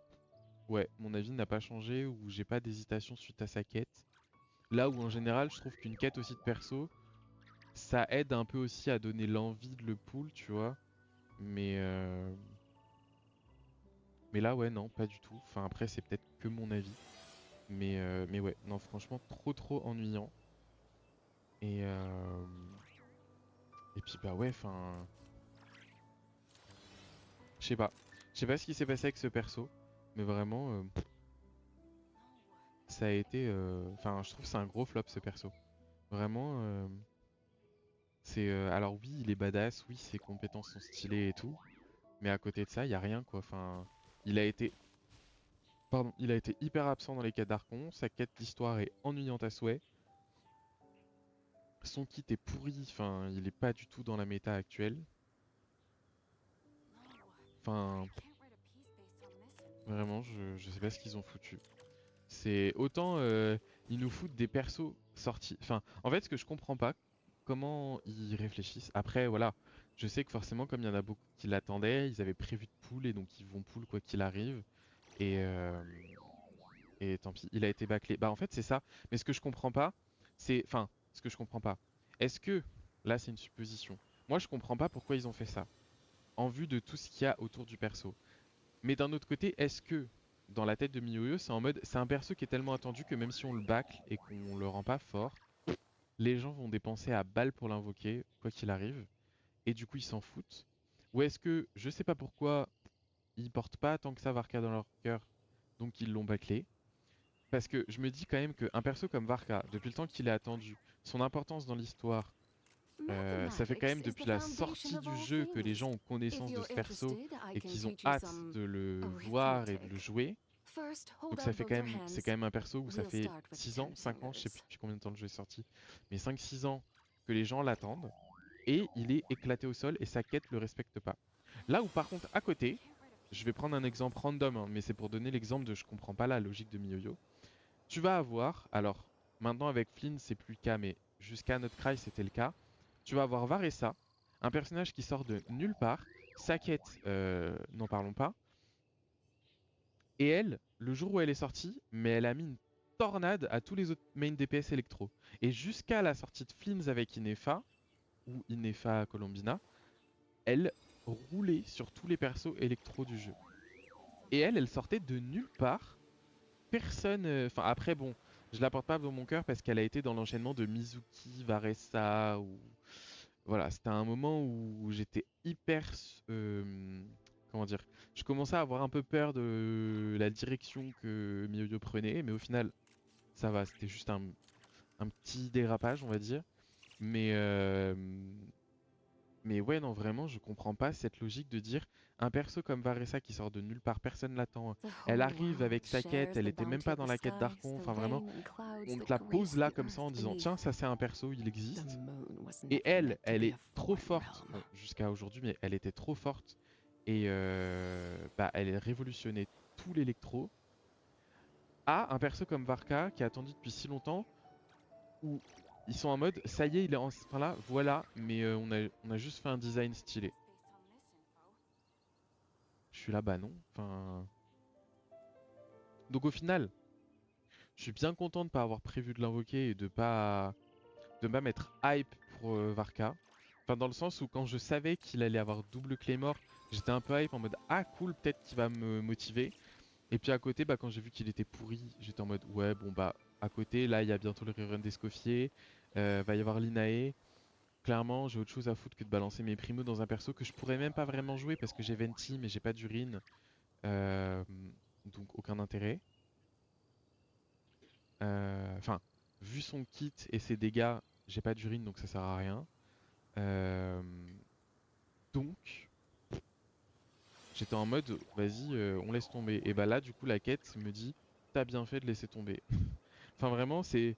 ouais mon avis n'a pas changé ou j'ai pas d'hésitation suite à sa quête. Là où en général je trouve qu'une quête aussi de perso ça aide un peu aussi à donner l'envie de le pull, tu vois. Mais là ouais non pas du tout. Enfin après c'est peut-être que mon avis. Mais ouais non franchement trop ennuyant. Et puis bah ouais enfin je sais pas. Je sais pas ce qui s'est passé avec ce perso. Mais vraiment ça a été enfin je trouve que c'est un gros flop ce perso. Vraiment c'est alors oui il est badass, oui ses compétences sont stylées et tout. Mais à côté de ça, il y a rien quoi. Enfin, il a été il a été hyper absent dans les quêtes d'Archon, sa quête d'histoire est ennuyante à souhait. Son kit est pourri, enfin, il est pas du tout dans la méta actuelle. Enfin, vraiment, je sais pas ce qu'ils ont foutu. C'est autant ils nous foutent des persos sortis. Enfin, en fait, ce que je comprends pas, comment ils réfléchissent. Après, voilà, je sais que forcément, comme il y en a beaucoup qui l'attendaient, ils avaient prévu de pool et donc ils vont pool quoi qu'il arrive. Et tant pis, il a été bâclé. Bah en fait c'est ça. Mais ce que je comprends pas, c'est... Enfin, ce que je comprends pas. Est-ce que Là, c'est une supposition. Moi, je comprends pas pourquoi ils ont fait ça, en vue de tout ce qu'il y a autour du perso. Mais d'un autre côté, est-ce que, dans la tête de MiYoYo, c'est en mode, c'est un perso qui est tellement attendu que même si on le bâcle et qu'on le rend pas fort, les gens vont dépenser à balle pour l'invoquer, quoi qu'il arrive, et du coup, ils s'en foutent? Ou est-ce que, je sais pas pourquoi, ils portent pas tant que ça Varka dans leur cœur, donc ils l'ont bâclé? Parce que je me dis quand même qu'un perso comme Varka, depuis le temps qu'il est attendu, son importance dans l'histoire, ça fait quand même depuis la sortie du jeu que les gens ont connaissance de ce perso et qu'ils ont hâte de le voir et de le jouer. Donc ça fait quand même, c'est quand même un perso où ça fait 6 ans, 5 ans, je sais plus depuis combien de temps le jeu est sorti, mais 5-6 ans que les gens l'attendent et il est éclaté au sol et sa quête le respecte pas. Là où par contre à côté, je vais prendre un exemple random, hein, mais c'est pour donner l'exemple de je comprends pas la logique de MiYoYo. Tu vas avoir, alors maintenant avec Flynn c'est plus le cas, mais jusqu'à notre Cry c'était le cas. Tu vas avoir Varessa, un personnage qui sort de nulle part, sa quête, n'en parlons pas. Et elle, le jour où elle est sortie, mais elle a mis une tornade à tous les autres main DPS électro. Et jusqu'à la sortie de Flynn avec Inefa, ou Inefa Colombina, elle roulait sur tous les persos électro du jeu. Et elle sortait de nulle part. Personne. Enfin, après, bon, je la porte pas dans mon cœur parce qu'elle a été dans l'enchaînement de Mizuki, Varessa, ou. Voilà, c'était un moment où j'étais hyper. Comment dire? Je commençais à avoir un peu peur de la direction que MiYoYo prenait, mais au final, ça va, c'était juste un petit dérapage, on va dire. Mais. Mais ouais, non, vraiment, je comprends pas cette logique de dire un perso comme Varessa qui sort de nulle part, personne l'attend. Elle arrive avec sa quête, elle était même pas dans la quête d'Archon. Enfin, vraiment, on te la pose là comme ça en disant tiens, ça c'est un perso, il existe. Et elle est trop forte, bon, jusqu'à aujourd'hui, mais elle était trop forte. Et bah, elle a révolutionné tout l'électro. À un perso comme Varka qui a attendu depuis si longtemps, où ils sont en mode ça y est, il est enfin là, voilà, mais on a juste fait un design stylé. Je suis là, bah non. Enfin. Donc au final, je suis bien content de pas avoir prévu de l'invoquer et de pas mettre hype pour Varka. Enfin dans le sens où quand je savais qu'il allait avoir double Claymore, j'étais un peu hype en mode ah cool, peut-être qu'il va me motiver. Et puis à côté, bah quand j'ai vu qu'il était pourri, j'étais en mode ouais bon bah à côté là il y a bientôt le rerun d'Escoffier, va y avoir l'Inae. Clairement, j'ai autre chose à foutre que de balancer mes primos dans un perso que je pourrais même pas vraiment jouer parce que j'ai Venti mais j'ai pas d'urine. Donc aucun intérêt. Enfin, vu son kit et ses dégâts, j'ai pas d'urine donc ça sert à rien. Donc, j'étais en mode vas-y, on laisse tomber. Et bah là, du coup, la quête me dit t'as bien fait de laisser tomber. Enfin, vraiment, c'est.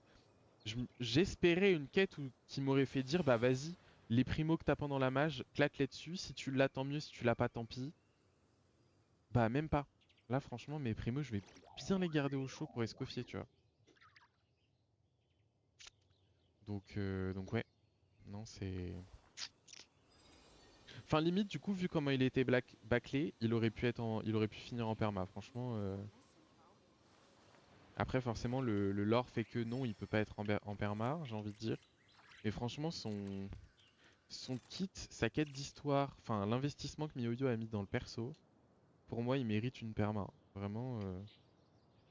J'espérais une quête qui m'aurait fait dire bah vas-y, les primos que t'as pendant la mage, claque-les dessus. Si tu l'as, tant mieux. Si tu l'as pas, tant pis. Bah, même pas. Là, franchement, mes primos, je vais bien les garder au chaud pour escoffier, tu vois. Donc ouais. Non, c'est. Enfin, limite, du coup, vu comment il était bâclé, il aurait pu finir en perma. Franchement. Après, forcément, le lore fait que non, il peut pas être en perma, j'ai envie de dire. Mais franchement, son kit, sa quête d'histoire, enfin, l'investissement que MiYoYo a mis dans le perso, pour moi, il mérite une perma. Vraiment,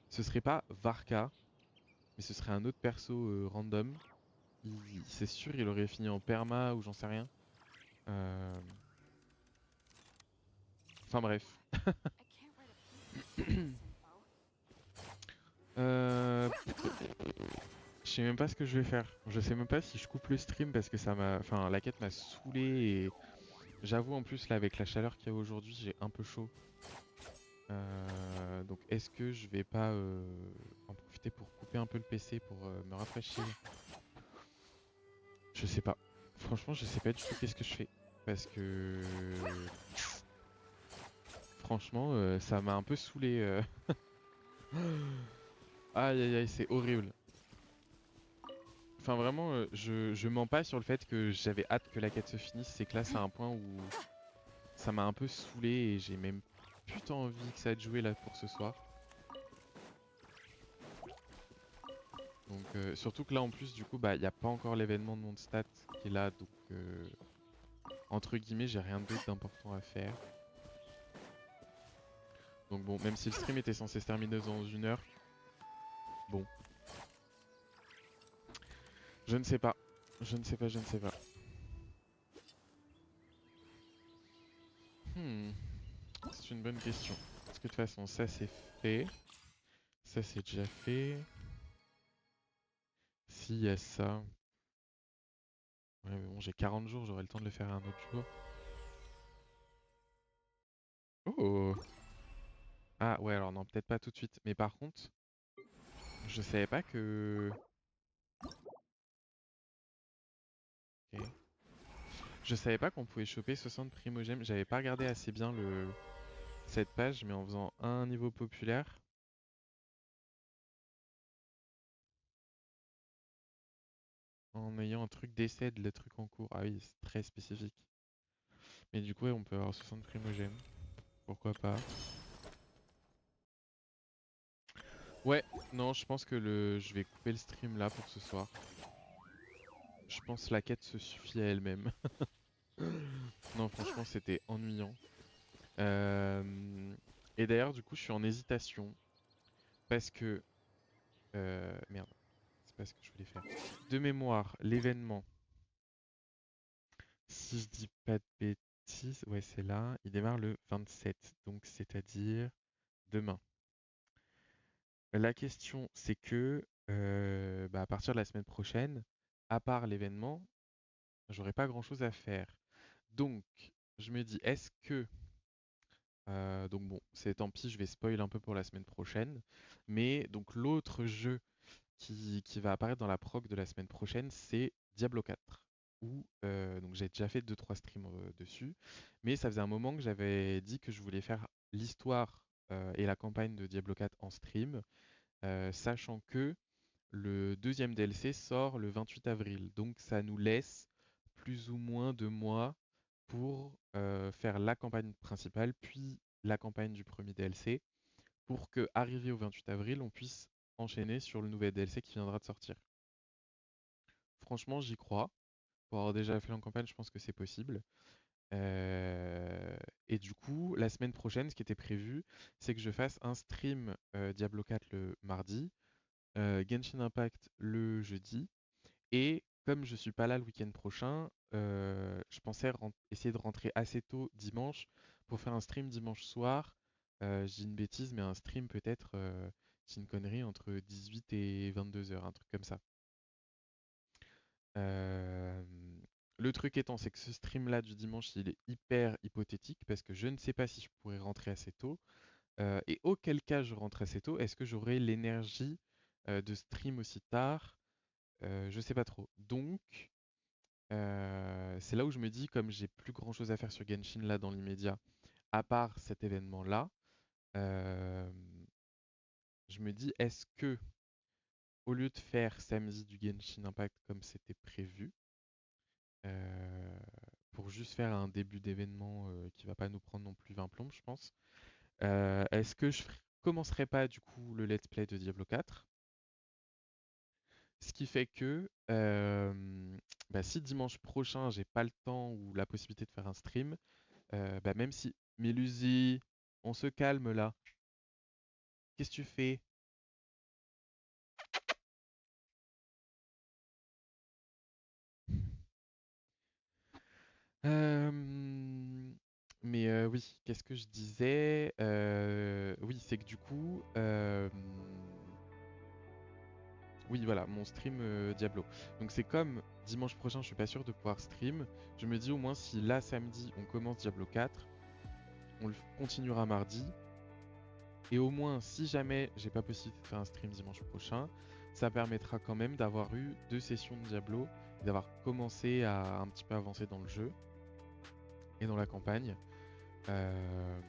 ce serait pas Varka, mais ce serait un autre perso random. C'est sûr, il aurait fini en perma ou j'en sais rien. Enfin bref. Je sais même pas ce que je vais faire. Je sais même pas si je coupe le stream parce que ça m'a. Enfin, la quête m'a saoulé et j'avoue en plus là avec la chaleur qu'il y a aujourd'hui, j'ai un peu chaud. Donc est-ce que je vais pas en profiter pour couper un peu le PC pour me rafraîchir? Je sais pas. Franchement, je sais pas du tout qu'est-ce que je fais parce que franchement, ça m'a un peu saoulé. Aïe aïe aïe, c'est horrible. Enfin vraiment, je mens pas sur le fait que j'avais hâte que la quête se finisse, c'est que là c'est un point où ça m'a un peu saoulé et j'ai même putain envie que ça ait joué là pour ce soir. Donc surtout que là en plus du coup bah il n'y a pas encore l'événement de mon stat qui est là, donc entre guillemets j'ai rien d'autre d'important à faire. Donc bon, même si le stream était censé se terminer dans 1 heure, bon. Je ne sais pas. Je ne sais pas, je ne sais pas. C'est une bonne question. Parce que de toute façon, ça c'est fait. Ça c'est déjà fait. S'il y a ça... Ouais, mais bon, j'ai 40 jours, j'aurai le temps de le faire un autre jour. Oh! Ah ouais, alors non, peut-être pas tout de suite. Mais par contre, je savais pas que... Ok. Je savais pas qu'on pouvait choper 60 primogèmes. J'avais pas regardé assez bien cette page, mais en faisant un niveau populaire... En ayant un truc d'essai de le truc en cours. Ah oui, c'est très spécifique. Mais du coup, ouais, on peut avoir 60 primogèmes. Pourquoi pas. Ouais, non, je pense que je vais couper le stream là pour ce soir. Je pense que la quête se suffit à elle-même. Non, franchement, c'était ennuyant. Et d'ailleurs, du coup, je suis en hésitation. Parce que... Merde, c'est pas ce que je voulais faire. De mémoire, l'événement... Si je dis pas de bêtises, ouais, c'est là. Il démarre le 27, donc c'est-à-dire demain. La question, c'est que bah, à partir de la semaine prochaine, à part l'événement, j'aurai pas grand-chose à faire. Donc, je me dis, est-ce que... donc bon, c'est tant pis, je vais spoil un peu pour la semaine prochaine. Mais donc l'autre jeu qui va apparaître dans la prog de la semaine prochaine, c'est Diablo 4. Où, donc j'ai déjà fait 2-3 streams dessus. Mais ça faisait un moment que j'avais dit que je voulais faire l'histoire et la campagne de Diablo 4 en stream. Sachant que le deuxième DLC sort le 28 avril. Donc ça nous laisse plus ou moins 2 mois pour faire la campagne principale, puis la campagne du premier DLC, pour que, arrivé au 28 avril, on puisse enchaîner sur le nouvel DLC qui viendra de sortir. Franchement, j'y crois. Pour avoir déjà fait la campagne, je pense que c'est possible. Et du coup, la semaine prochaine, ce qui était prévu, c'est que je fasse un stream Diablo 4 le mardi, Genshin Impact le jeudi, et comme je suis pas là le week-end prochain, je pensais essayer de rentrer assez tôt dimanche pour faire un stream dimanche soir. Je dis une bêtise, mais un stream peut-être, c'est une connerie, entre 18 et 22 heures, un truc comme ça. Euh, le truc étant, c'est que ce stream-là du dimanche, il est hyper hypothétique parce que je ne sais pas si je pourrais rentrer assez tôt. Et auquel cas je rentre assez tôt, est-ce que j'aurai l'énergie de stream aussi tard? Je sais pas trop. Donc, c'est là où je me dis, comme j'ai plus grand chose à faire sur Genshin là dans l'immédiat, à part cet événement-là, euh, je me dis, est-ce que, au lieu de faire samedi du Genshin Impact comme c'était prévu, euh, pour juste faire un début d'événement qui va pas nous prendre non plus 20 plombes, je pense, est-ce que je commencerai pas du coup le let's play de Diablo 4? Ce qui fait que bah, si dimanche prochain j'ai pas le temps ou la possibilité de faire un stream, bah, même si Mélusi, on se calme là. Qu'est-ce que tu fais? Euh, Mais oui, qu'est-ce que je disais? Oui, c'est que du coup, oui, voilà, mon stream Diablo. Donc c'est comme dimanche prochain, je suis pas sûr de pouvoir stream. Je me dis au moins si là samedi on commence Diablo 4, on le continuera mardi. Et au moins, si jamais j'ai pas possible de faire un stream dimanche prochain, ça permettra quand même d'avoir eu 2 sessions de Diablo et d'avoir commencé à un petit peu avancer dans le jeu et dans la campagne. Euh,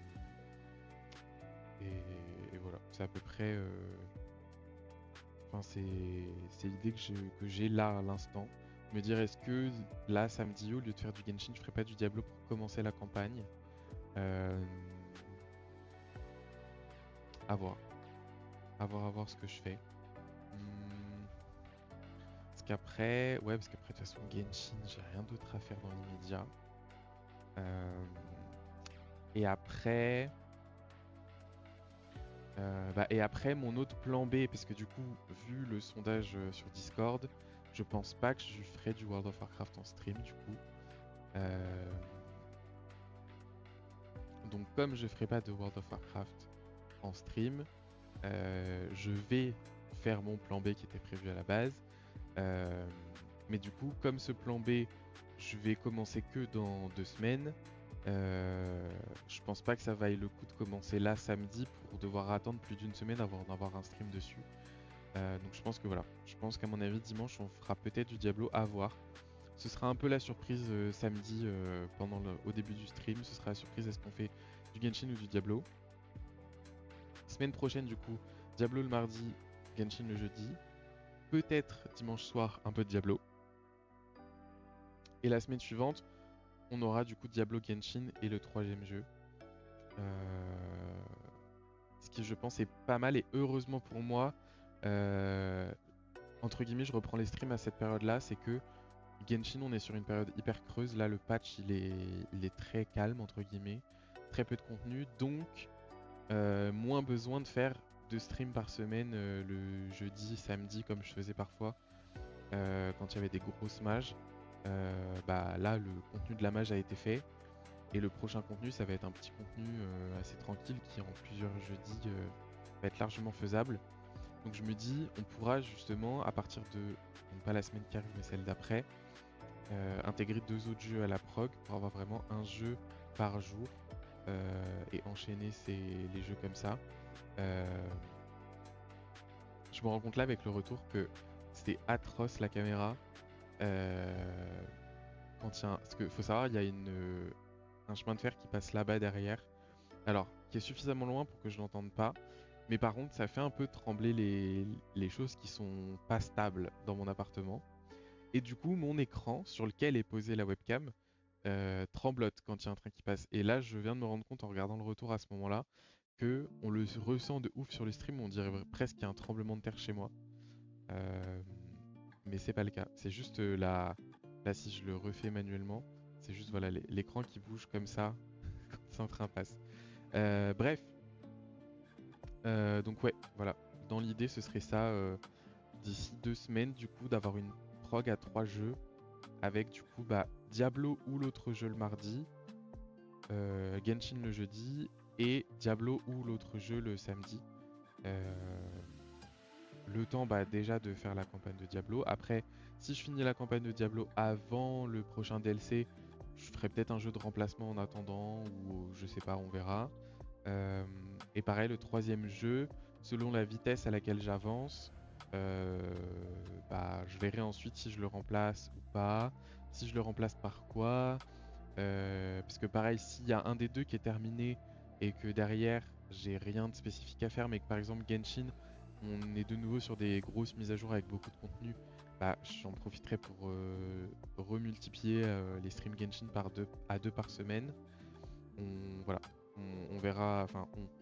et voilà, c'est à peu près. Enfin, c'est l'idée que j'ai là à l'instant. Me dire, est-ce que là, samedi, au lieu de faire du Genshin, je ferais pas du Diablo pour commencer la campagne? À voir. À voir ce que je fais. qu'après... Ouais, parce qu'après, de toute façon, Genshin, j'ai rien d'autre à faire dans l'immédiat. Et après... et après, mon autre plan B, parce que du coup, vu le sondage sur Discord, je pense pas que je ferai du World of Warcraft en stream, du coup. Donc, comme je ferai pas de World of Warcraft en stream, je vais faire mon plan B qui était prévu à la base. Mais du coup, comme ce plan B, je vais commencer que dans 2 semaines. Je pense pas que ça vaille le coup de commencer là samedi pour devoir attendre plus d'1 semaine avant d'avoir un stream dessus. Donc je pense que voilà, je pense qu'à mon avis dimanche on fera peut-être du Diablo à voir. Ce sera un peu la surprise samedi au début du stream. Ce sera la surprise, est-ce qu'on fait du Genshin ou du Diablo. Semaine prochaine du coup, Diablo le mardi, Genshin le jeudi. Peut-être dimanche soir un peu de Diablo. Et la semaine suivante, on aura du coup Diablo, Genshin et le 3e jeu. Ce qui je pense est pas mal et heureusement pour moi, entre guillemets je reprends les streams à cette période là, c'est que Genshin on est sur une période hyper creuse, là le patch il est très calme entre guillemets, très peu de contenu, donc moins besoin de faire 2 streams par semaine le jeudi, samedi comme je faisais parfois quand il y avait des grosses mages. Là le contenu de la mage a été fait et le prochain contenu ça va être un petit contenu assez tranquille qui en plusieurs jeudis va être largement faisable. Donc je me dis on pourra justement à partir de, donc pas la semaine qui arrive mais celle d'après, intégrer 2 autres jeux à la prog pour avoir vraiment un jeu par jour et enchaîner les jeux comme ça. Je me rends compte là avec le retour que c'est atroce la caméra. Parce qu'il faut savoir, il y a un chemin de fer qui passe là-bas derrière. Alors, qui est suffisamment loin pour que je l'entende pas. Mais par contre, ça fait un peu trembler les choses qui sont pas stables dans mon appartement. Et du coup, mon écran sur lequel est posée la webcam tremblote quand il y a un train qui passe. Et là, je viens de me rendre compte en regardant le retour à ce moment-là que on le ressent de ouf sur le stream. On dirait presque qu'il y a un tremblement de terre chez moi. Mais c'est pas le cas. C'est juste là, si je le refais manuellement, c'est juste voilà l'écran qui bouge comme ça quand un train passe. Bref. Donc ouais, voilà. Dans l'idée, ce serait ça d'ici 2 semaines, du coup, d'avoir une prog à 3 jeux avec du coup Diablo ou l'autre jeu le mardi, Genshin le jeudi et Diablo ou l'autre jeu le samedi. Le temps déjà de faire la campagne de Diablo. Après, si je finis la campagne de Diablo avant le prochain DLC, je ferai peut-être un jeu de remplacement en attendant ou je sais pas, on verra. Et pareil, le 3e jeu, selon la vitesse à laquelle j'avance, je verrai ensuite si je le remplace ou pas. Si je le remplace par quoi, parce que pareil, s'il y a un des deux qui est terminé et que derrière j'ai rien de spécifique à faire, mais que par exemple Genshin, on est de nouveau sur des grosses mises à jour avec beaucoup de contenu, j'en profiterai pour remultiplier les streams Genshin à 2 par semaine. Voilà, on verra,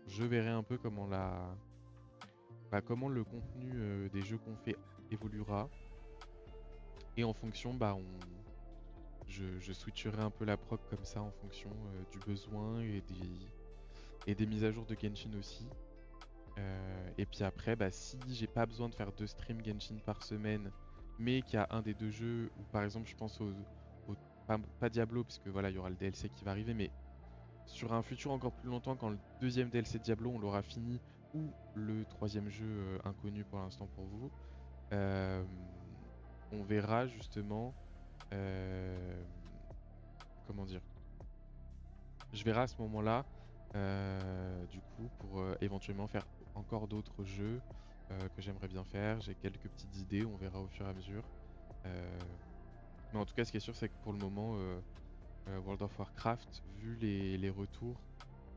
je verrai un peu comment comment le contenu des jeux qu'on fait évoluera. Et en fonction, je switcherai un peu la prog comme ça en fonction du besoin et des mises à jour de Genshin aussi. Et puis après, si j'ai pas besoin de faire 2 streams Genshin par semaine, mais qu'il y a un des 2 jeux, ou par exemple je pense pas Diablo, puisque voilà, il y aura le DLC qui va arriver, mais sur un futur encore plus longtemps, quand le 2e DLC de Diablo on l'aura fini, ou le 3e jeu inconnu pour l'instant pour vous, on verra justement comment dire, je verrai à ce moment-là du coup pour éventuellement faire encore d'autres jeux que j'aimerais bien faire. J'ai quelques petites idées, on verra au fur et à mesure. Mais en tout cas, ce qui est sûr, c'est que pour le moment, World of Warcraft, vu les retours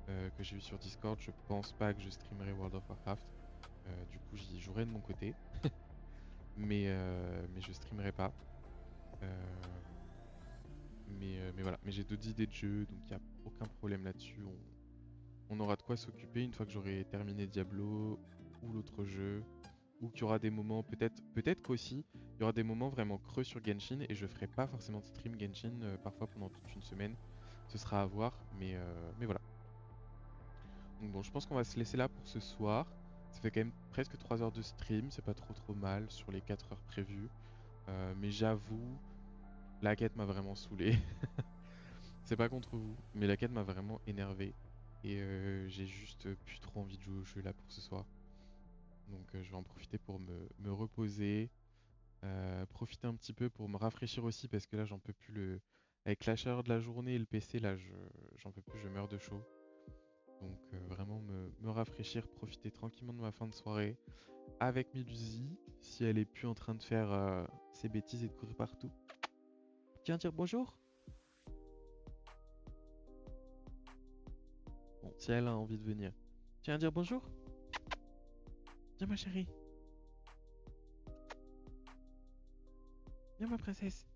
que j'ai eu sur Discord, je pense pas que je streamerai World of Warcraft. Du coup, j'y jouerai de mon côté, mais je streamerai pas. Mais voilà, mais j'ai d'autres idées de jeux, donc il n'y a aucun problème là-dessus. On aura de quoi s'occuper une fois que j'aurai terminé Diablo ou l'autre jeu. ou qu'il y aura des moments, peut-être qu'aussi, il y aura des moments vraiment creux sur Genshin et je ferai pas forcément de stream Genshin parfois pendant toute une semaine. Ce sera à voir, mais voilà. Donc bon, je pense qu'on va se laisser là pour ce soir. Ça fait quand même presque 3 heures de stream, c'est pas trop mal sur les 4 heures prévues. Mais j'avoue, la quête m'a vraiment saoulé. C'est pas contre vous, mais la quête m'a vraiment énervé. Et j'ai juste plus trop envie de jouer au jeu là pour ce soir. Donc je vais en profiter pour me reposer. Profiter un petit peu pour me rafraîchir aussi parce que là j'en peux plus avec la chaleur de la journée et le PC là j'en peux plus, je meurs de chaud. Donc vraiment me rafraîchir, profiter tranquillement de ma fin de soirée avec Miluzi, si elle est plus en train de faire ses bêtises et de courir partout. Tiens dire bonjour. Bon, si elle a envie de venir. Tiens dire bonjour. Viens ma chérie. Viens ma princesse.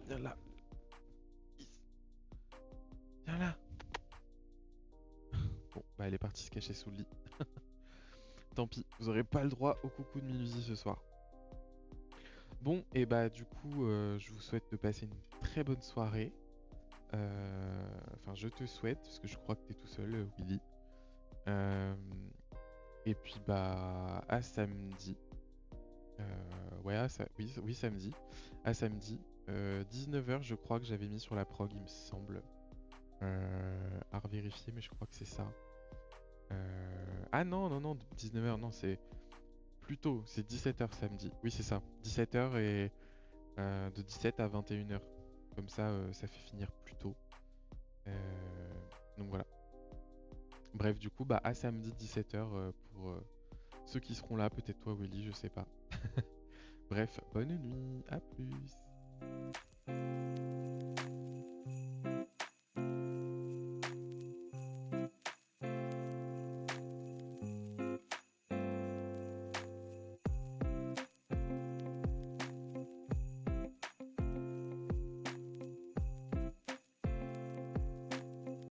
Viens là. Viens là. Bon, bah elle est partie se cacher sous le lit. Tant pis, vous aurez pas le droit au coucou de Miluzi ce soir. Bon, et bah du coup, je vous souhaite de passer une très bonne soirée. Enfin, je te souhaite, parce que je crois que t'es tout seul, Willy. Et puis bah, à samedi. Ouais, oui, samedi. À samedi. 19h, je crois que j'avais mis sur la prog, il me semble. À revérifier, mais je crois que c'est ça. Ah non, 19h, non, c'est plus tôt, c'est 17h samedi. Oui, c'est ça. 17h et de 17 à 21h. Comme ça, ça fait finir plus tôt. Donc voilà. Bref, du coup, bah à samedi 17h pour ceux qui seront là, peut-être toi Willy, je sais pas. Bref, bonne nuit, à plus.